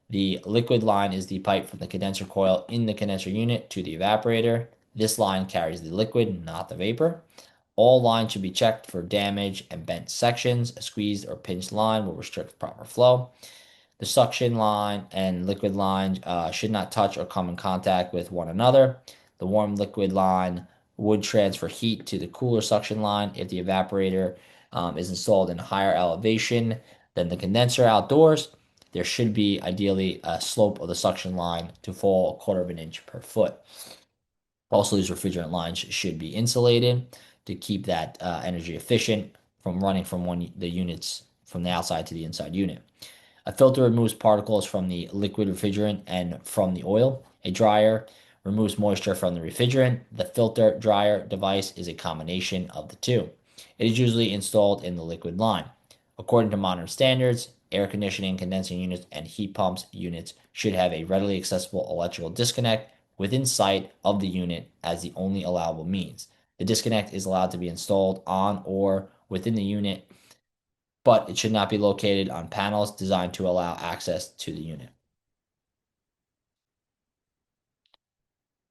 The liquid line is the pipe from the condenser coil in the condenser unit to the evaporator. This line carries the liquid, not the vapor. All lines should be checked for damage and bent sections. A squeezed or pinched line will restrict proper flow. The suction line and liquid line should not touch or come in contact with one another. The warm liquid line would transfer heat to the cooler suction line if the evaporator is installed in a higher elevation than the condenser outdoors. There should be ideally a slope of the suction line to fall a quarter of an inch per foot. Also, these refrigerant lines should be insulated to keep that energy efficient from running from the units from the outside to the inside unit. A filter removes particles from the liquid refrigerant and from the oil. A dryer removes moisture from the refrigerant. The filter dryer device is a combination of the two. It is usually installed in the liquid line. According to modern standards, air conditioning, condensing units, and heat pumps units should have a readily accessible electrical disconnect within sight of the unit as the only allowable means. The disconnect is allowed to be installed on or within the unit, but it should not be located on panels designed to allow access to the unit.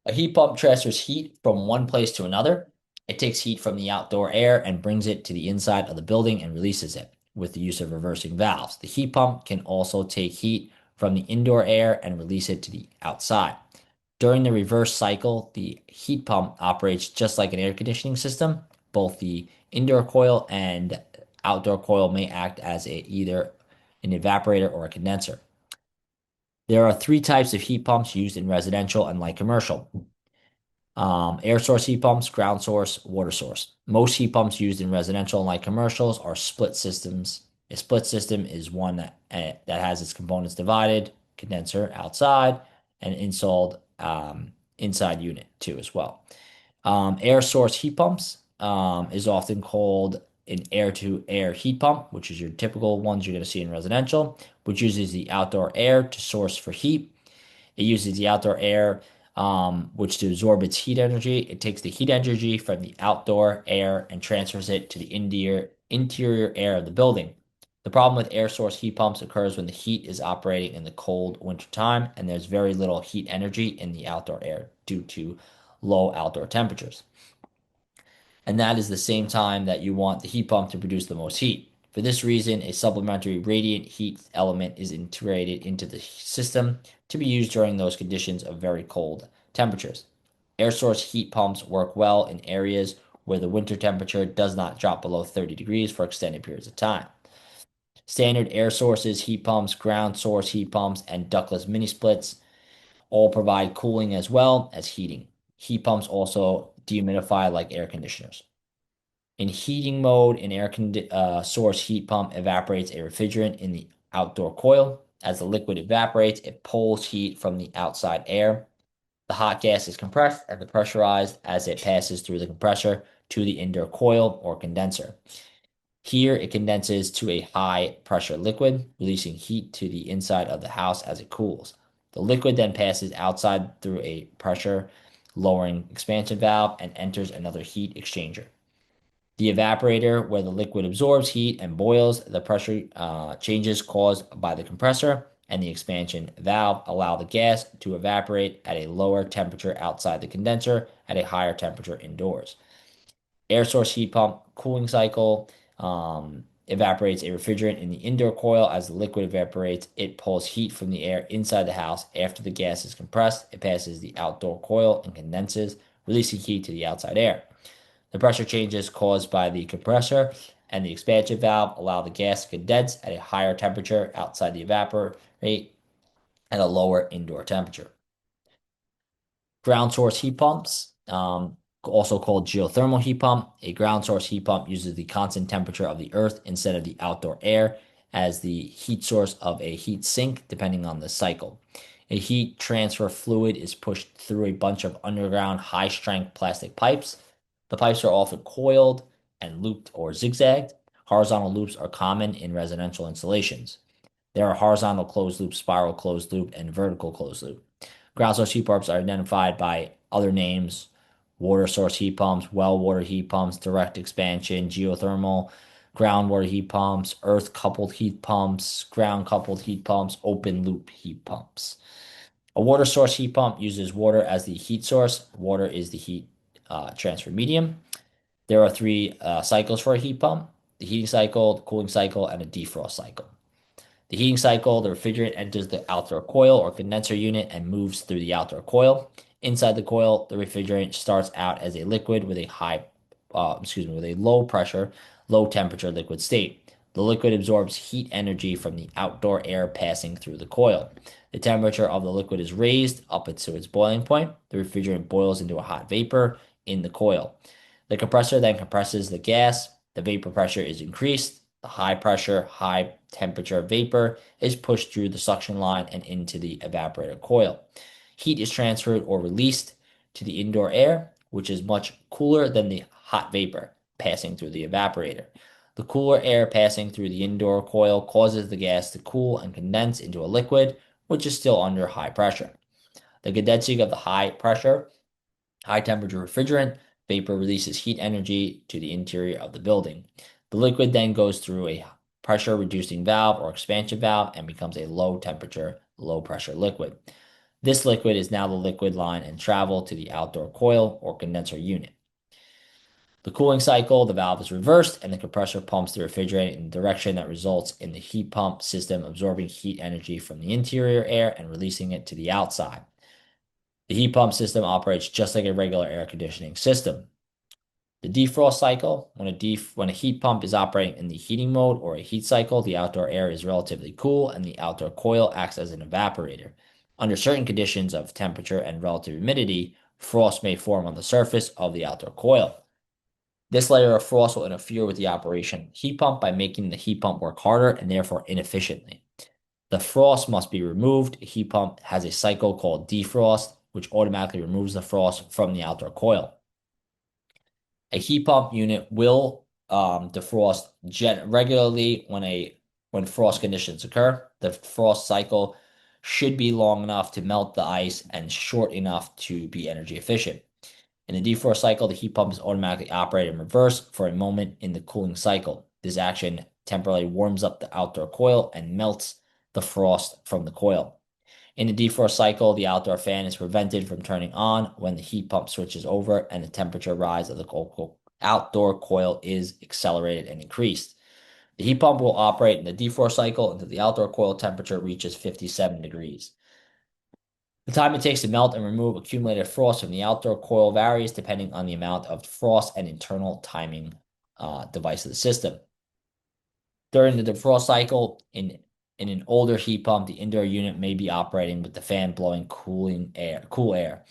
A heat pump transfers heat from one place to another. It takes heat from the outdoor air and brings it to the inside of the building and releases it with the use of reversing valves. The heat pump can also take heat from the indoor air and release it to the outside. During the reverse cycle, the heat pump operates just like an air conditioning system. Both the indoor coil and outdoor coil may act as either an evaporator or a condenser. There are three types of heat pumps used in residential and light commercial. Air source heat pumps, ground source, water source. Most heat pumps used in residential and light commercials are split systems. A split system is one that has its components divided, condenser outside, and installed inside unit too as well. Air source heat pumps is often called an air-to-air heat pump, which is your typical ones you're going to see in residential, which uses the outdoor air to source for heat. It uses the outdoor air, which to absorb its heat energy. It takes the heat energy from the outdoor air and transfers it to the interior air of the building. The problem with air source heat pumps occurs when the heat is operating in the cold winter time and there's very little heat energy in the outdoor air due to low outdoor temperatures. And that is the same time that you want the heat pump to produce the most heat. For this reason, a supplementary radiant heat element is integrated into the system to be used during those conditions of very cold temperatures. Air source heat pumps work well in areas where the winter temperature does not drop below 30 degrees for extended periods of time. Standard air sources, heat pumps, ground source heat pumps, and ductless mini splits all provide cooling as well as heating. Heat pumps also dehumidify like air conditioners. In heating mode, an source heat pump evaporates a refrigerant in the outdoor coil. As the liquid evaporates, it pulls heat from the outside air. The hot gas is compressed and pressurized as it passes through the compressor to the indoor coil or condenser. Here, it condenses to a high pressure liquid, releasing heat to the inside of the house as it cools. The liquid then passes outside through a pressure lowering expansion valve and enters another heat exchanger. The evaporator, where the liquid absorbs heat and boils, the pressure changes caused by the compressor and the expansion valve allow the gas to evaporate at a lower temperature outside the condenser at a higher temperature indoors. Air source heat pump cooling cycle evaporates a refrigerant in the indoor coil. As the liquid evaporates, it pulls heat from the air inside the house. After the gas is compressed, it passes the outdoor coil and condenses, releasing heat to the outside air. The pressure changes caused by the compressor and the expansion valve allow the gas to condense at a higher temperature outside the evaporate at a lower indoor temperature. Ground source heat pumps, also called geothermal heat pump. A ground source heat pump uses the constant temperature of the earth instead of the outdoor air as the heat source of a heat sink, depending on the cycle. A heat transfer fluid is pushed through a bunch of underground high strength plastic pipes. The pipes are often coiled and looped or zigzagged. Horizontal loops are common in residential installations. There are horizontal closed loop, spiral closed loop, and vertical closed loop. Ground source heat pumps are identified by other names: water source heat pumps, well water heat pumps, direct expansion, geothermal, groundwater heat pumps, earth coupled heat pumps, ground coupled heat pumps, open loop heat pumps. A water source heat pump uses water as the heat source. Water is the heat transfer medium. There are three cycles for a heat pump: the heating cycle, the cooling cycle, and a defrost cycle. The heating cycle, the refrigerant enters the outdoor coil or condenser unit and moves through the outdoor coil. Inside the coil, the refrigerant starts out as a liquid with with a low pressure, low temperature liquid state. The liquid absorbs heat energy from the outdoor air passing through the coil. The temperature of the liquid is raised up to its boiling point. The refrigerant boils into a hot vapor in the coil. The compressor then compresses the gas. The vapor pressure is increased. The high pressure, high temperature vapor is pushed through the suction line and into the evaporator coil. Heat is transferred or released to the indoor air, which is much cooler than the hot vapor passing through the evaporator. The cooler air passing through the indoor coil causes the gas to cool and condense into a liquid, which is still under high pressure. The condensing of the high pressure, high temperature refrigerant vapor releases heat energy to the interior of the building. The liquid then goes through a pressure reducing valve or expansion valve and becomes a low temperature, low pressure liquid. This liquid is now the liquid line and travel to the outdoor coil or condenser unit. The cooling cycle, the valve is reversed and the compressor pumps the refrigerant in a direction that results in the heat pump system absorbing heat energy from the interior air and releasing it to the outside. The heat pump system operates just like a regular air conditioning system. The defrost cycle, when a heat pump is operating in the heating mode or a heat cycle, the outdoor air is relatively cool and the outdoor coil acts as an evaporator. Under certain conditions of temperature and relative humidity, frost may form on the surface of the outdoor coil. This layer of frost will interfere with the operation of the heat pump by making the heat pump work harder and therefore inefficiently. The frost must be removed. A heat pump has a cycle called defrost, which automatically removes the frost from the outdoor coil. A heat pump unit will defrost regularly when frost conditions occur. The frost cycle should be long enough to melt the ice and short enough to be energy efficient. In the defrost cycle, the heat pump is automatically operated in reverse for a moment in the cooling cycle. This action temporarily warms up the outdoor coil and melts the frost from the coil. In the defrost cycle, the outdoor fan is prevented from turning on when the heat pump switches over and the temperature rise of the outdoor coil is accelerated and increased. The heat pump will operate in the defrost cycle until the outdoor coil temperature reaches 57 degrees. The time it takes to melt and remove accumulated frost from the outdoor coil varies depending on the amount of frost and internal timing device of the system. During the defrost cycle, in an older heat pump, the indoor unit may be operating with the fan blowing cool air.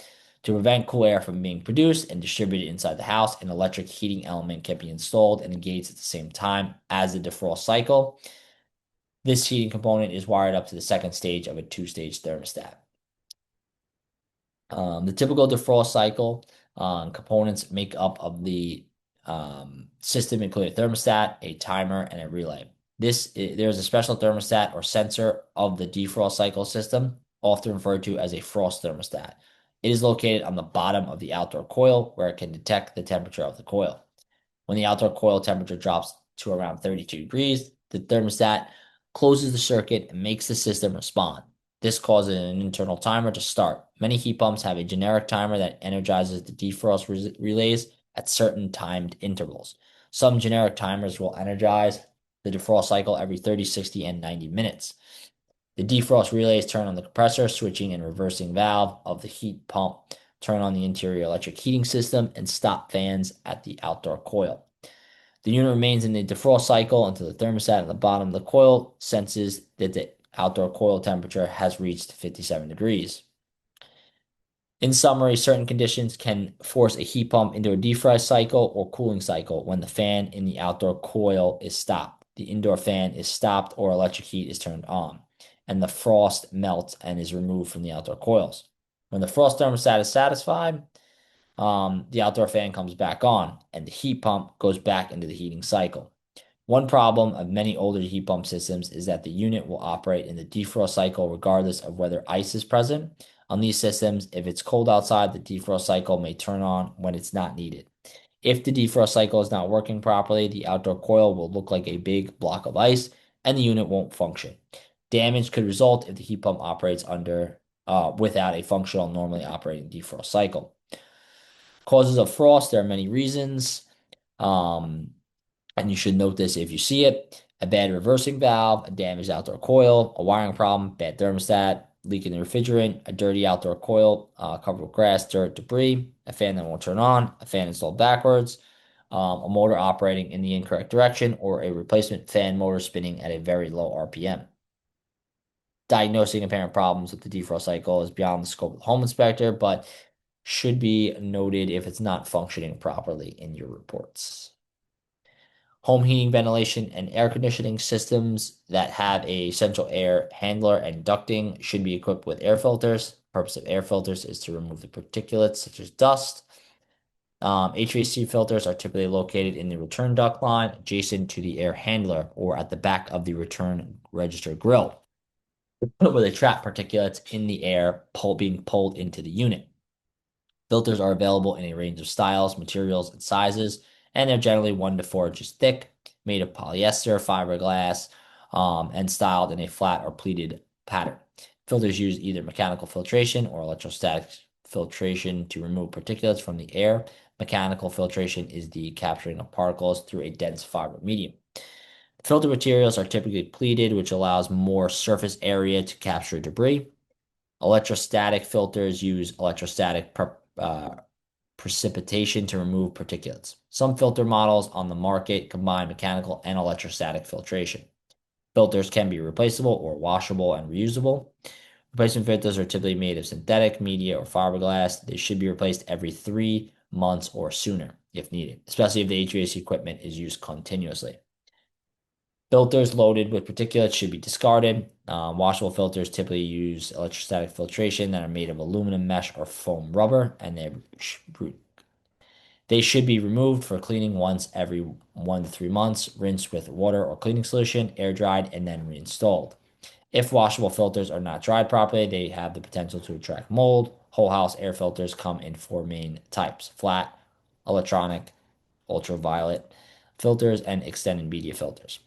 To prevent cool air from being produced and distributed inside the house, an electric heating element can be installed and engaged at the same time as the defrost cycle. This heating component is wired up to the second stage of a two-stage thermostat. The typical defrost cycle components make up of the system include a thermostat, a timer, and a relay. There's a special thermostat or sensor of the defrost cycle system, often referred to as a frost thermostat. It is located on the bottom of the outdoor coil where it can detect the temperature of the coil. When the outdoor coil temperature drops to around 32 degrees, the thermostat closes the circuit and makes the system respond. This causes an internal timer to start. Many heat pumps have a generic timer that energizes the defrost relays at certain timed intervals. Some generic timers will energize the defrost cycle every 30, 60, and 90 minutes. The defrost relays turn on the compressor, switching and reversing valve of the heat pump, turn on the interior electric heating system, and stop fans at the outdoor coil. The unit remains in the defrost cycle until the thermostat at the bottom of the coil senses that the outdoor coil temperature has reached 57 degrees. In summary, certain conditions can force a heat pump into a defrost cycle or cooling cycle when the fan in the outdoor coil is stopped, the indoor fan is stopped, or electric heat is turned on, and the frost melts and is removed from the outdoor coils. When the frost thermostat is satisfied, the outdoor fan comes back on, and the heat pump goes back into the heating cycle. One problem of many older heat pump systems is that the unit will operate in the defrost cycle regardless of whether ice is present. On these systems, if it's cold outside, the defrost cycle may turn on when it's not needed. If the defrost cycle is not working properly, the outdoor coil will look like a big block of ice and the unit won't function. Damage could result if the heat pump operates without a functional, normally operating defrost cycle. Causes of frost, there are many reasons. And you should note this if you see it. A bad reversing valve, a damaged outdoor coil, a wiring problem, bad thermostat, leak in the refrigerant, a dirty outdoor coil covered with grass, dirt, debris, a fan that won't turn on, a fan installed backwards, a motor operating in the incorrect direction, or a replacement fan motor spinning at a very low RPM. Diagnosing apparent problems with the defrost cycle is beyond the scope of the home inspector, but should be noted if it's not functioning properly in your reports. Home heating, ventilation, and air conditioning systems that have a central air handler and ducting should be equipped with air filters. The purpose of air filters is to remove the particulates such as dust. HVAC filters are typically located in the return duct line adjacent to the air handler or at the back of the return register grill, where they trap particulates in the air being pulled into the unit. Filters are available in a range of styles, materials, and sizes, and they're generally 1 to 4 inches thick, made of polyester, fiberglass, and styled in a flat or pleated pattern. Filters use either mechanical filtration or electrostatic filtration to remove particulates from the air. Mechanical filtration is the capturing of particles through a dense fiber medium. Filter materials are typically pleated, which allows more surface area to capture debris. Electrostatic filters use electrostatic precipitation to remove particulates. Some filter models on the market combine mechanical and electrostatic filtration. Filters can be replaceable or washable and reusable. Replacement filters are typically made of synthetic, media, or fiberglass. They should be replaced every 3 months or sooner if needed, especially if the HVAC equipment is used continuously. Filters loaded with particulates should be discarded. Washable filters typically use electrostatic filtration that are made of aluminum mesh or foam rubber, and they should be removed for cleaning once every 1 to 3 months, rinsed with water or cleaning solution, air dried, and then reinstalled. If washable filters are not dried properly, they have the potential to attract mold. Whole house air filters come in 4 main types: flat, electronic, ultraviolet filters, and extended media filters.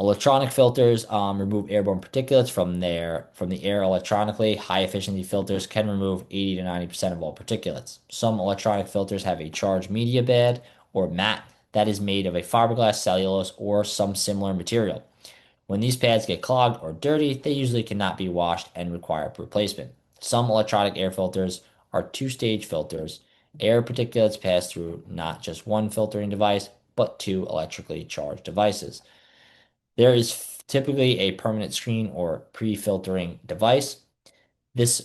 Electronic filters remove airborne particulates from the air electronically. High efficiency filters can remove 80 to 90% of all particulates. Some electronic filters have a charged media bed or mat that is made of a fiberglass, cellulose, or some similar material. When these pads get clogged or dirty, they usually cannot be washed and require replacement. Some electronic air filters are two-stage filters. Air particulates pass through not just one filtering device, but two electrically charged devices. There is typically a permanent screen or pre-filtering device. This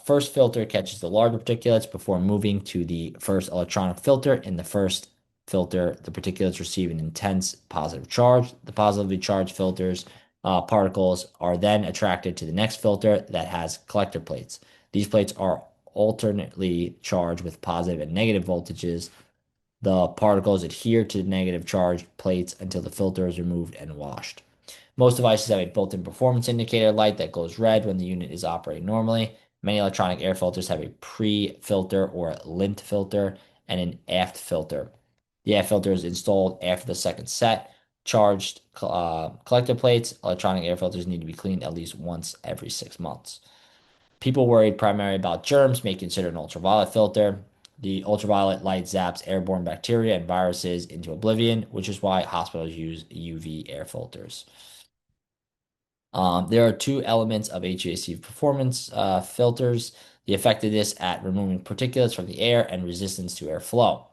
first filter catches the larger particulates before moving to the first electronic filter. In the first filter, the particulates receive an intense positive charge. The positively charged filters particles are then attracted to the next filter that has collector plates. These plates are alternately charged with positive and negative voltages. The particles adhere to the negative charged plates until the filter is removed and washed. Most devices have a built-in performance indicator light that glows red when the unit is operating normally. Many electronic air filters have a pre-filter or lint filter and an aft filter. The aft filter is installed after the second set. Charged collector plates, electronic air filters need to be cleaned at least once every 6 months. People worried primarily about germs may consider an ultraviolet filter. The ultraviolet light zaps airborne bacteria and viruses into oblivion, which is why hospitals use UV air filters. There are two elements of HVAC performance filters: the effectiveness at removing particulates from the air and resistance to airflow.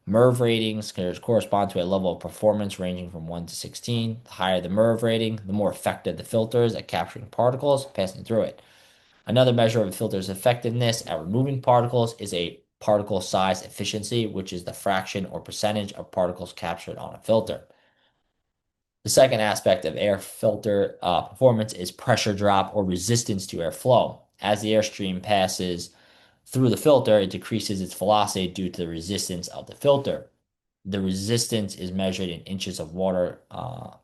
MERV ratings correspond to a level of performance ranging from 1 to 16. The higher the MERV rating, the more effective the filter is at capturing particles passing through it. Another measure of a filter's effectiveness at removing particles is a particle size efficiency, which is the fraction or percentage of particles captured on a filter. The second aspect of air filter performance is pressure drop or resistance to airflow. As the airstream passes through the filter, it decreases its velocity due to the resistance of the filter. The resistance is measured in inches of water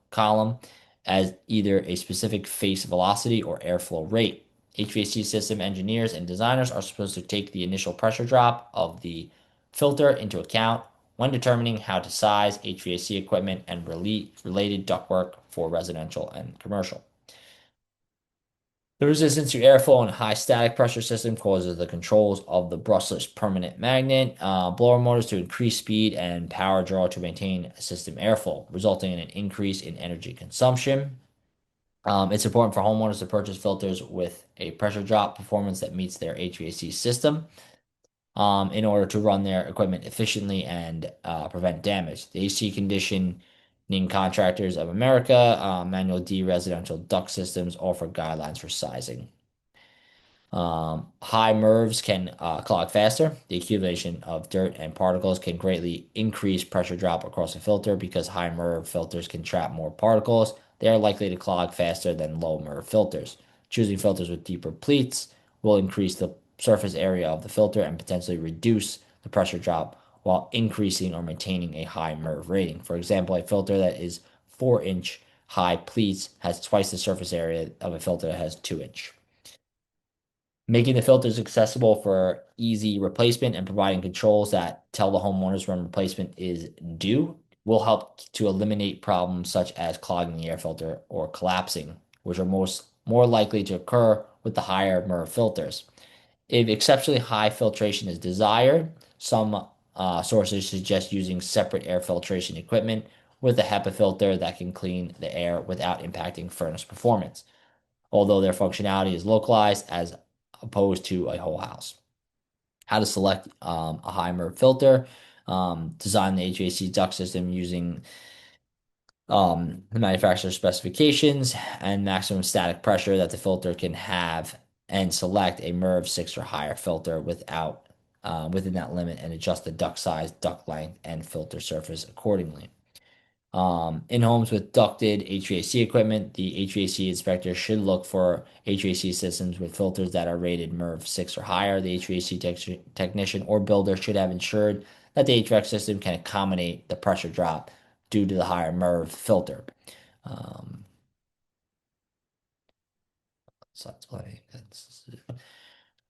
column as either a specific face velocity or airflow rate. HVAC system engineers and designers are supposed to take the initial pressure drop of the filter into account when determining how to size HVAC equipment and related ductwork for residential and commercial. The resistance to airflow in a high static pressure system causes the controls of the brushless permanent magnet blower motors to increase speed and power draw to maintain system airflow, resulting in an increase in energy consumption. It's important for homeowners to purchase filters with a pressure drop performance that meets their HVAC system in order to run their equipment efficiently and prevent damage. The AC Conditioning Contractors of America, Manual D Residential Duct Systems offer guidelines for sizing. High MERVs can clog faster. The accumulation of dirt and particles can greatly increase pressure drop across a filter because high MERV filters can trap more particles. They are likely to clog faster than low MERV filters. Choosing filters with deeper pleats will increase the surface area of the filter and potentially reduce the pressure drop while increasing or maintaining a high MERV rating. For example, a filter that is 4-inch high pleats has twice the surface area of a filter that has 2-inch. Making the filters accessible for easy replacement and providing controls that tell the homeowners when replacement is due will help to eliminate problems such as clogging the air filter or collapsing, which are more likely to occur with the higher MERV filters. If exceptionally high filtration is desired, some sources suggest using separate air filtration equipment with a HEPA filter that can clean the air without impacting furnace performance, although their functionality is localized as opposed to a whole house. How to select a high MERV filter, design the HVAC duct system using the manufacturer's specifications and maximum static pressure that the filter can have, and select a MERV 6 or higher filter within that limit and adjust the duct size, duct length, and filter surface accordingly. In homes with ducted HVAC equipment, the HVAC inspector should look for HVAC systems with filters that are rated MERV 6 or higher. The HVAC technician or builder should have ensured that the HVAC system can accommodate the pressure drop due to the higher MERV filter. So that's plenty.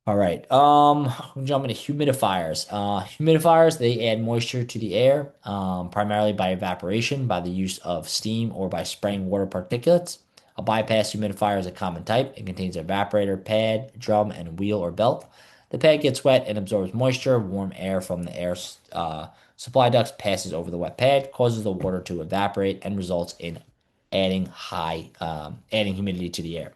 All right. We'll jump into humidifiers. Humidifiers, they add moisture to the air, primarily by evaporation, by the use of steam, or by spraying water particulates. A bypass humidifier is a common type. It contains an evaporator, pad, drum, and wheel or belt. The pad gets wet and absorbs moisture. Warm air from the air supply ducts passes over the wet pad, causes the water to evaporate, and results in adding humidity to the air.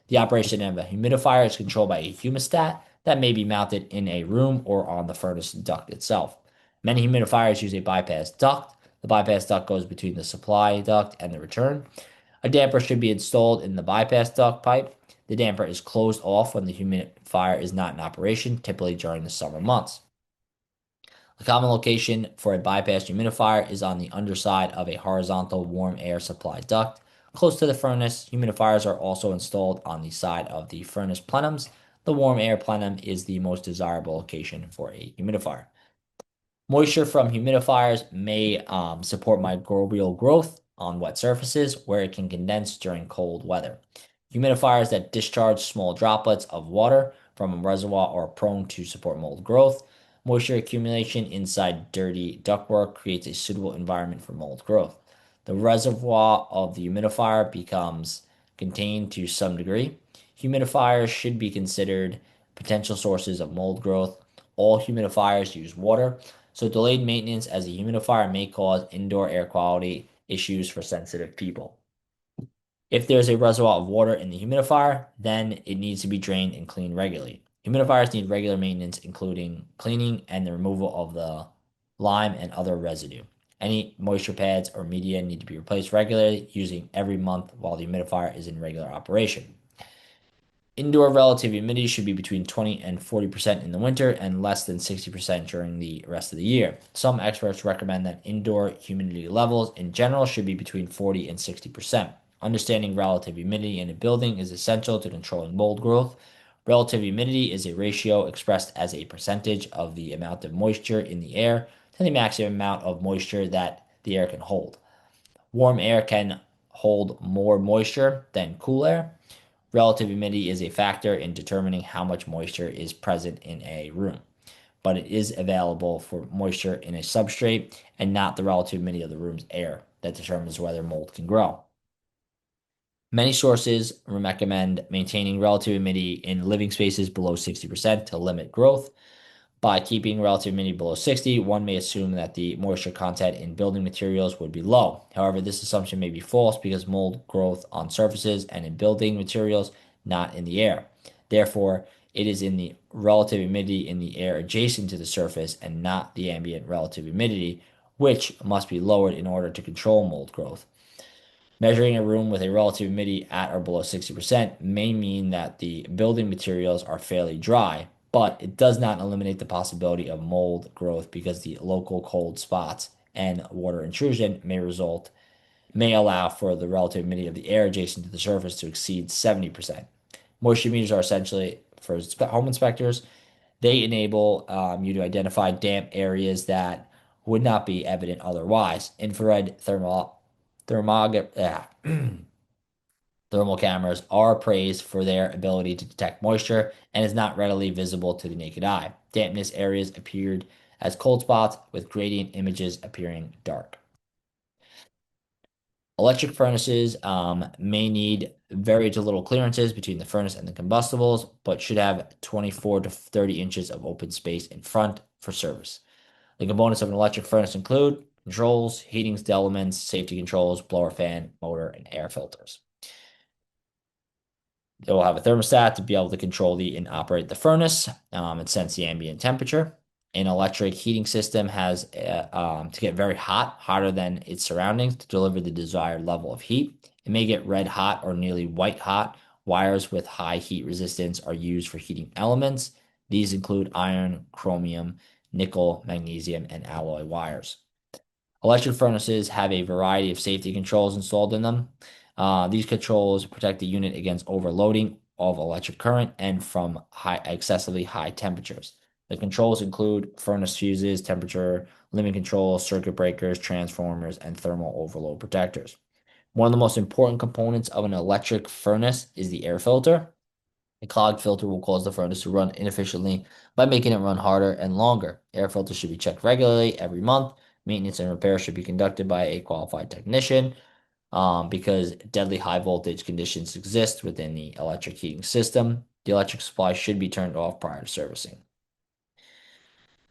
The operation of a humidifier is controlled by a humidistat that may be mounted in a room or on the furnace duct itself. Many humidifiers use a bypass duct. The bypass duct goes between the supply duct and the return. A damper should be installed in the bypass duct pipe. The damper is closed off when the humidifier is not in operation, typically during the summer months. A common location for a bypass humidifier is on the underside of a horizontal warm air supply duct. Close to the furnace, humidifiers are also installed on the side of the furnace plenums. The warm air plenum is the most desirable location for a humidifier. Moisture from humidifiers may support microbial growth on wet surfaces where it can condense during cold weather. Humidifiers that discharge small droplets of water from a reservoir are prone to support mold growth. Moisture accumulation inside dirty ductwork creates a suitable environment for mold growth. The reservoir of the humidifier becomes contained to some degree. Humidifiers should be considered potential sources of mold growth. All humidifiers use water, so delayed maintenance as a humidifier may cause indoor air quality issues for sensitive people. If there's a reservoir of water in the humidifier, then it needs to be drained and cleaned regularly. Humidifiers need regular maintenance, including cleaning and the removal of the lime and other residue. Any moisture pads or media need to be replaced regularly, using every month while the humidifier is in regular operation. Indoor relative humidity should be between 20 and 40% in the winter and less than 60% during the rest of the year. Some experts recommend that indoor humidity levels in general should be between 40 and 60%. Understanding relative humidity in a building is essential to controlling mold growth. Relative humidity is a ratio expressed as a percentage of the amount of moisture in the air to the maximum amount of moisture that the air can hold. Warm air can hold more moisture than cool air. Relative humidity is a factor in determining how much moisture is present in a room, but it is available for moisture in a substrate and not the relative humidity of the room's air that determines whether mold can grow. Many sources recommend maintaining relative humidity in living spaces below 60% to limit growth. By keeping relative humidity below 60, one may assume that the moisture content in building materials would be low. However, this assumption may be false because mold growth on surfaces and in building materials, not in the air. Therefore, it is in the relative humidity in the air adjacent to the surface and not the ambient relative humidity, which must be lowered in order to control mold growth. Measuring a room with a relative humidity at or below 60% may mean that the building materials are fairly dry, but it does not eliminate the possibility of mold growth because the local cold spots and water intrusion may allow for the relative humidity of the air adjacent to the surface to exceed 70%. Moisture meters are essentially for home inspectors. They enable you to identify damp areas that would not be evident otherwise. Infrared thermog- thermal cameras are praised for their ability to detect moisture and is not readily visible to the naked eye. Dampness areas appeared as cold spots, with gradient images appearing dark. Electric furnaces may need very little clearances between the furnace and the combustibles, but should have 24 to 30 inches of open space in front for service. The components of an electric furnace include controls, heating elements, safety controls, blower fan, motor, and air filters. It will have a thermostat to be able to control and operate the furnace and sense the ambient temperature. An electric heating system has to get very hot, hotter than its surroundings to deliver the desired level of heat. It may get red hot or nearly white hot. Wires with high heat resistance are used for heating elements. These include iron, chromium, nickel, magnesium, and alloy wires. Electric furnaces have a variety of safety controls installed in them. These controls protect the unit against overloading of electric current and from excessively high temperatures. The controls include furnace fuses, temperature limit controls, circuit breakers, transformers, and thermal overload protectors. One of the most important components of an electric furnace is the air filter. A clogged filter will cause the furnace to run inefficiently by making it run harder and longer. Air filters should be checked regularly every month. Maintenance and repair should be conducted by a qualified technician because deadly high voltage conditions exist within the electric heating system. The electric supply should be turned off prior to servicing.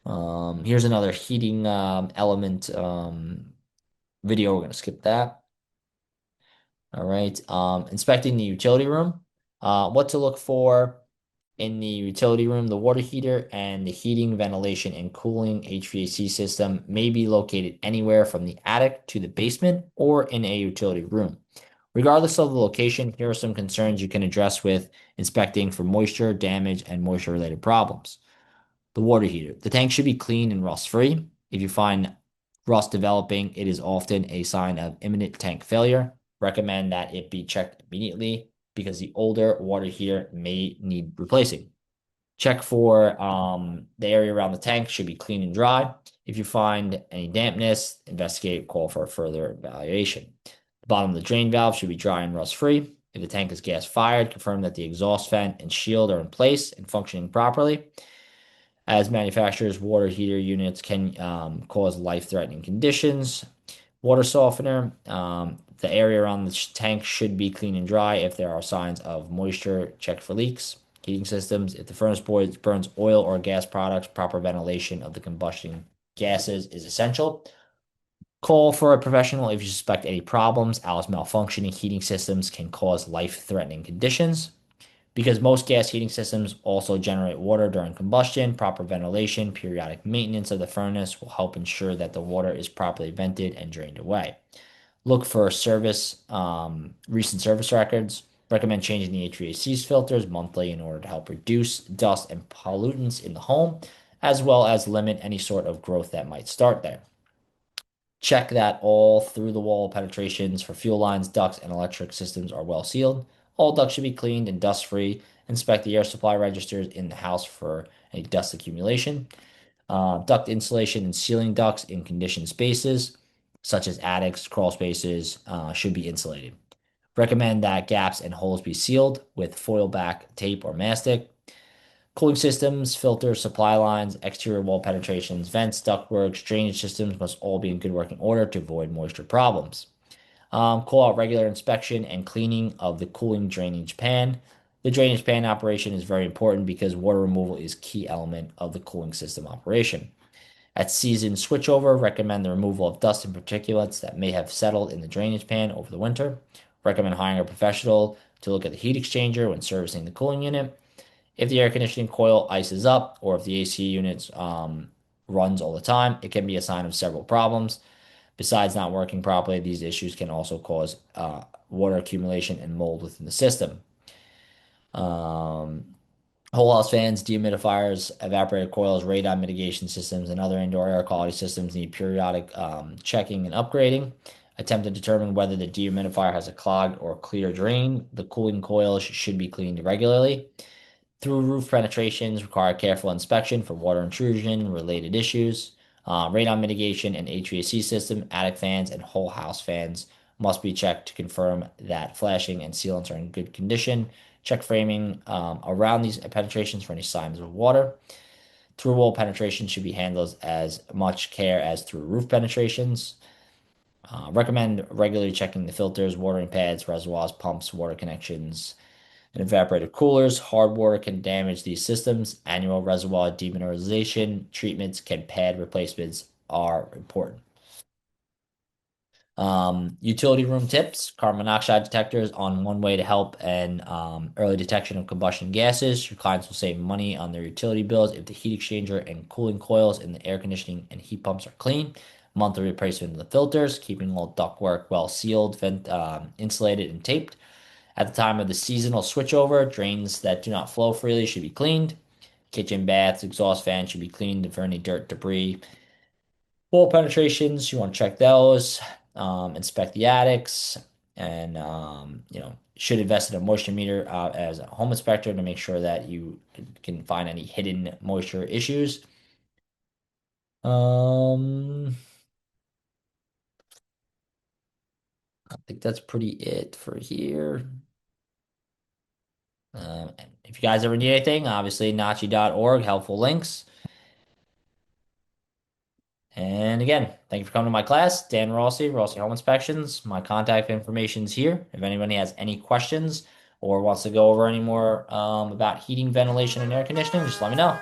Here's another heating element video. We're going to skip that. All right. Inspecting the utility room. What to look for in the utility room, the water heater and the heating, ventilation, and cooling HVAC system may be located anywhere from the attic to the basement or in a utility room. Regardless of the location, here are some concerns you can address with inspecting for moisture, damage, and moisture-related problems. The water heater. The tank should be clean and rust-free. If you find rust developing, it is often a sign of imminent tank failure. Recommend that it be checked immediately because the older water heater may need replacing. Check for the area around the tank should be clean and dry. If you find any dampness, investigate, call for further evaluation. The bottom of the drain valve should be dry and rust free. If the tank is gas fired, confirm that the exhaust vent and shield are in place and functioning properly. As manufacturers, water heater units can cause life threatening conditions. Water softener. The area around the tank should be clean and dry. If there are signs of moisture, check for leaks. Heating systems. If the furnace burns oil or gas products, proper ventilation of the combustion gases is essential. Call for a professional if you suspect any problems, as malfunctioning heating systems can cause life-threatening conditions. Because most gas heating systems also generate water during combustion, proper ventilation, periodic maintenance of the furnace will help ensure that the water is properly vented and drained away. Look for recent service records. Recommend changing the HVAC filters monthly in order to help reduce dust and pollutants in the home, as well as limit any sort of growth that might start there. Check that all through the wall penetrations for fuel lines, ducts, and electric systems are well sealed. All ducts should be cleaned and dust free. Inspect the air supply registers in the house for any dust accumulation. Duct insulation and sealing ducts in conditioned spaces, such as attics, crawl spaces, should be insulated. Recommend that gaps and holes be sealed with foil back tape or mastic. Cooling systems, filters, supply lines, exterior wall penetrations, vents, ductworks, drainage systems must all be in good working order to avoid moisture problems. Call out regular inspection and cleaning of the cooling drainage pan. The drainage pan operation is very important because water removal is a key element of the cooling system operation. At season switchover, recommend the removal of dust and particulates that may have settled in the drainage pan over the winter. Recommend hiring a professional to look at the heat exchanger when servicing the cooling unit. If the air conditioning coil ices up or if the AC unit runs all the time, it can be a sign of several problems. Besides not working properly, these issues can also cause water accumulation and mold within the system. Um, Whole house fans, dehumidifiers, evaporator coils, radon mitigation systems, and other indoor air quality systems need periodic checking and upgrading. Attempt to determine whether the dehumidifier has a clogged or clear drain. The cooling coils should be cleaned regularly. Through roof penetrations require careful inspection for water intrusion related issues. Radon mitigation and HVAC system, attic fans, and whole house fans must be checked to confirm that flashing and sealants are in good condition. Check framing around these penetrations for any signs of water. Through wall penetration should be handled as much care as through roof penetrations. Recommend regularly checking the filters, watering pads, reservoirs, pumps, water connections, and evaporator coolers. Hard water can damage these systems. Annual reservoir demineralization treatments can pad replacements are important. Utility room tips, carbon monoxide detectors on one way to help and early detection of combustion gases. Your clients will save money on their utility bills if the heat exchanger and cooling coils in the air conditioning and heat pumps are clean. Monthly replacement of the filters, keeping all ductwork well sealed, insulated, and taped. At the time of the seasonal switchover, drains that do not flow freely should be cleaned. Kitchen, baths, exhaust fans should be cleaned for any dirt, debris. Wall penetrations, you want to check those. Inspect the attics, and should invest in a moisture meter as a home inspector to make sure that you can find any hidden moisture issues. Um, I think that's pretty it for here. And If you guys ever need anything, obviously nachi.org, helpful links. And again, thank you for coming to my class. Dan Rossi, Rossi Home Inspections. My contact information is here. If anybody has any questions or wants to go over any more about heating, ventilation, and air conditioning, just let me know.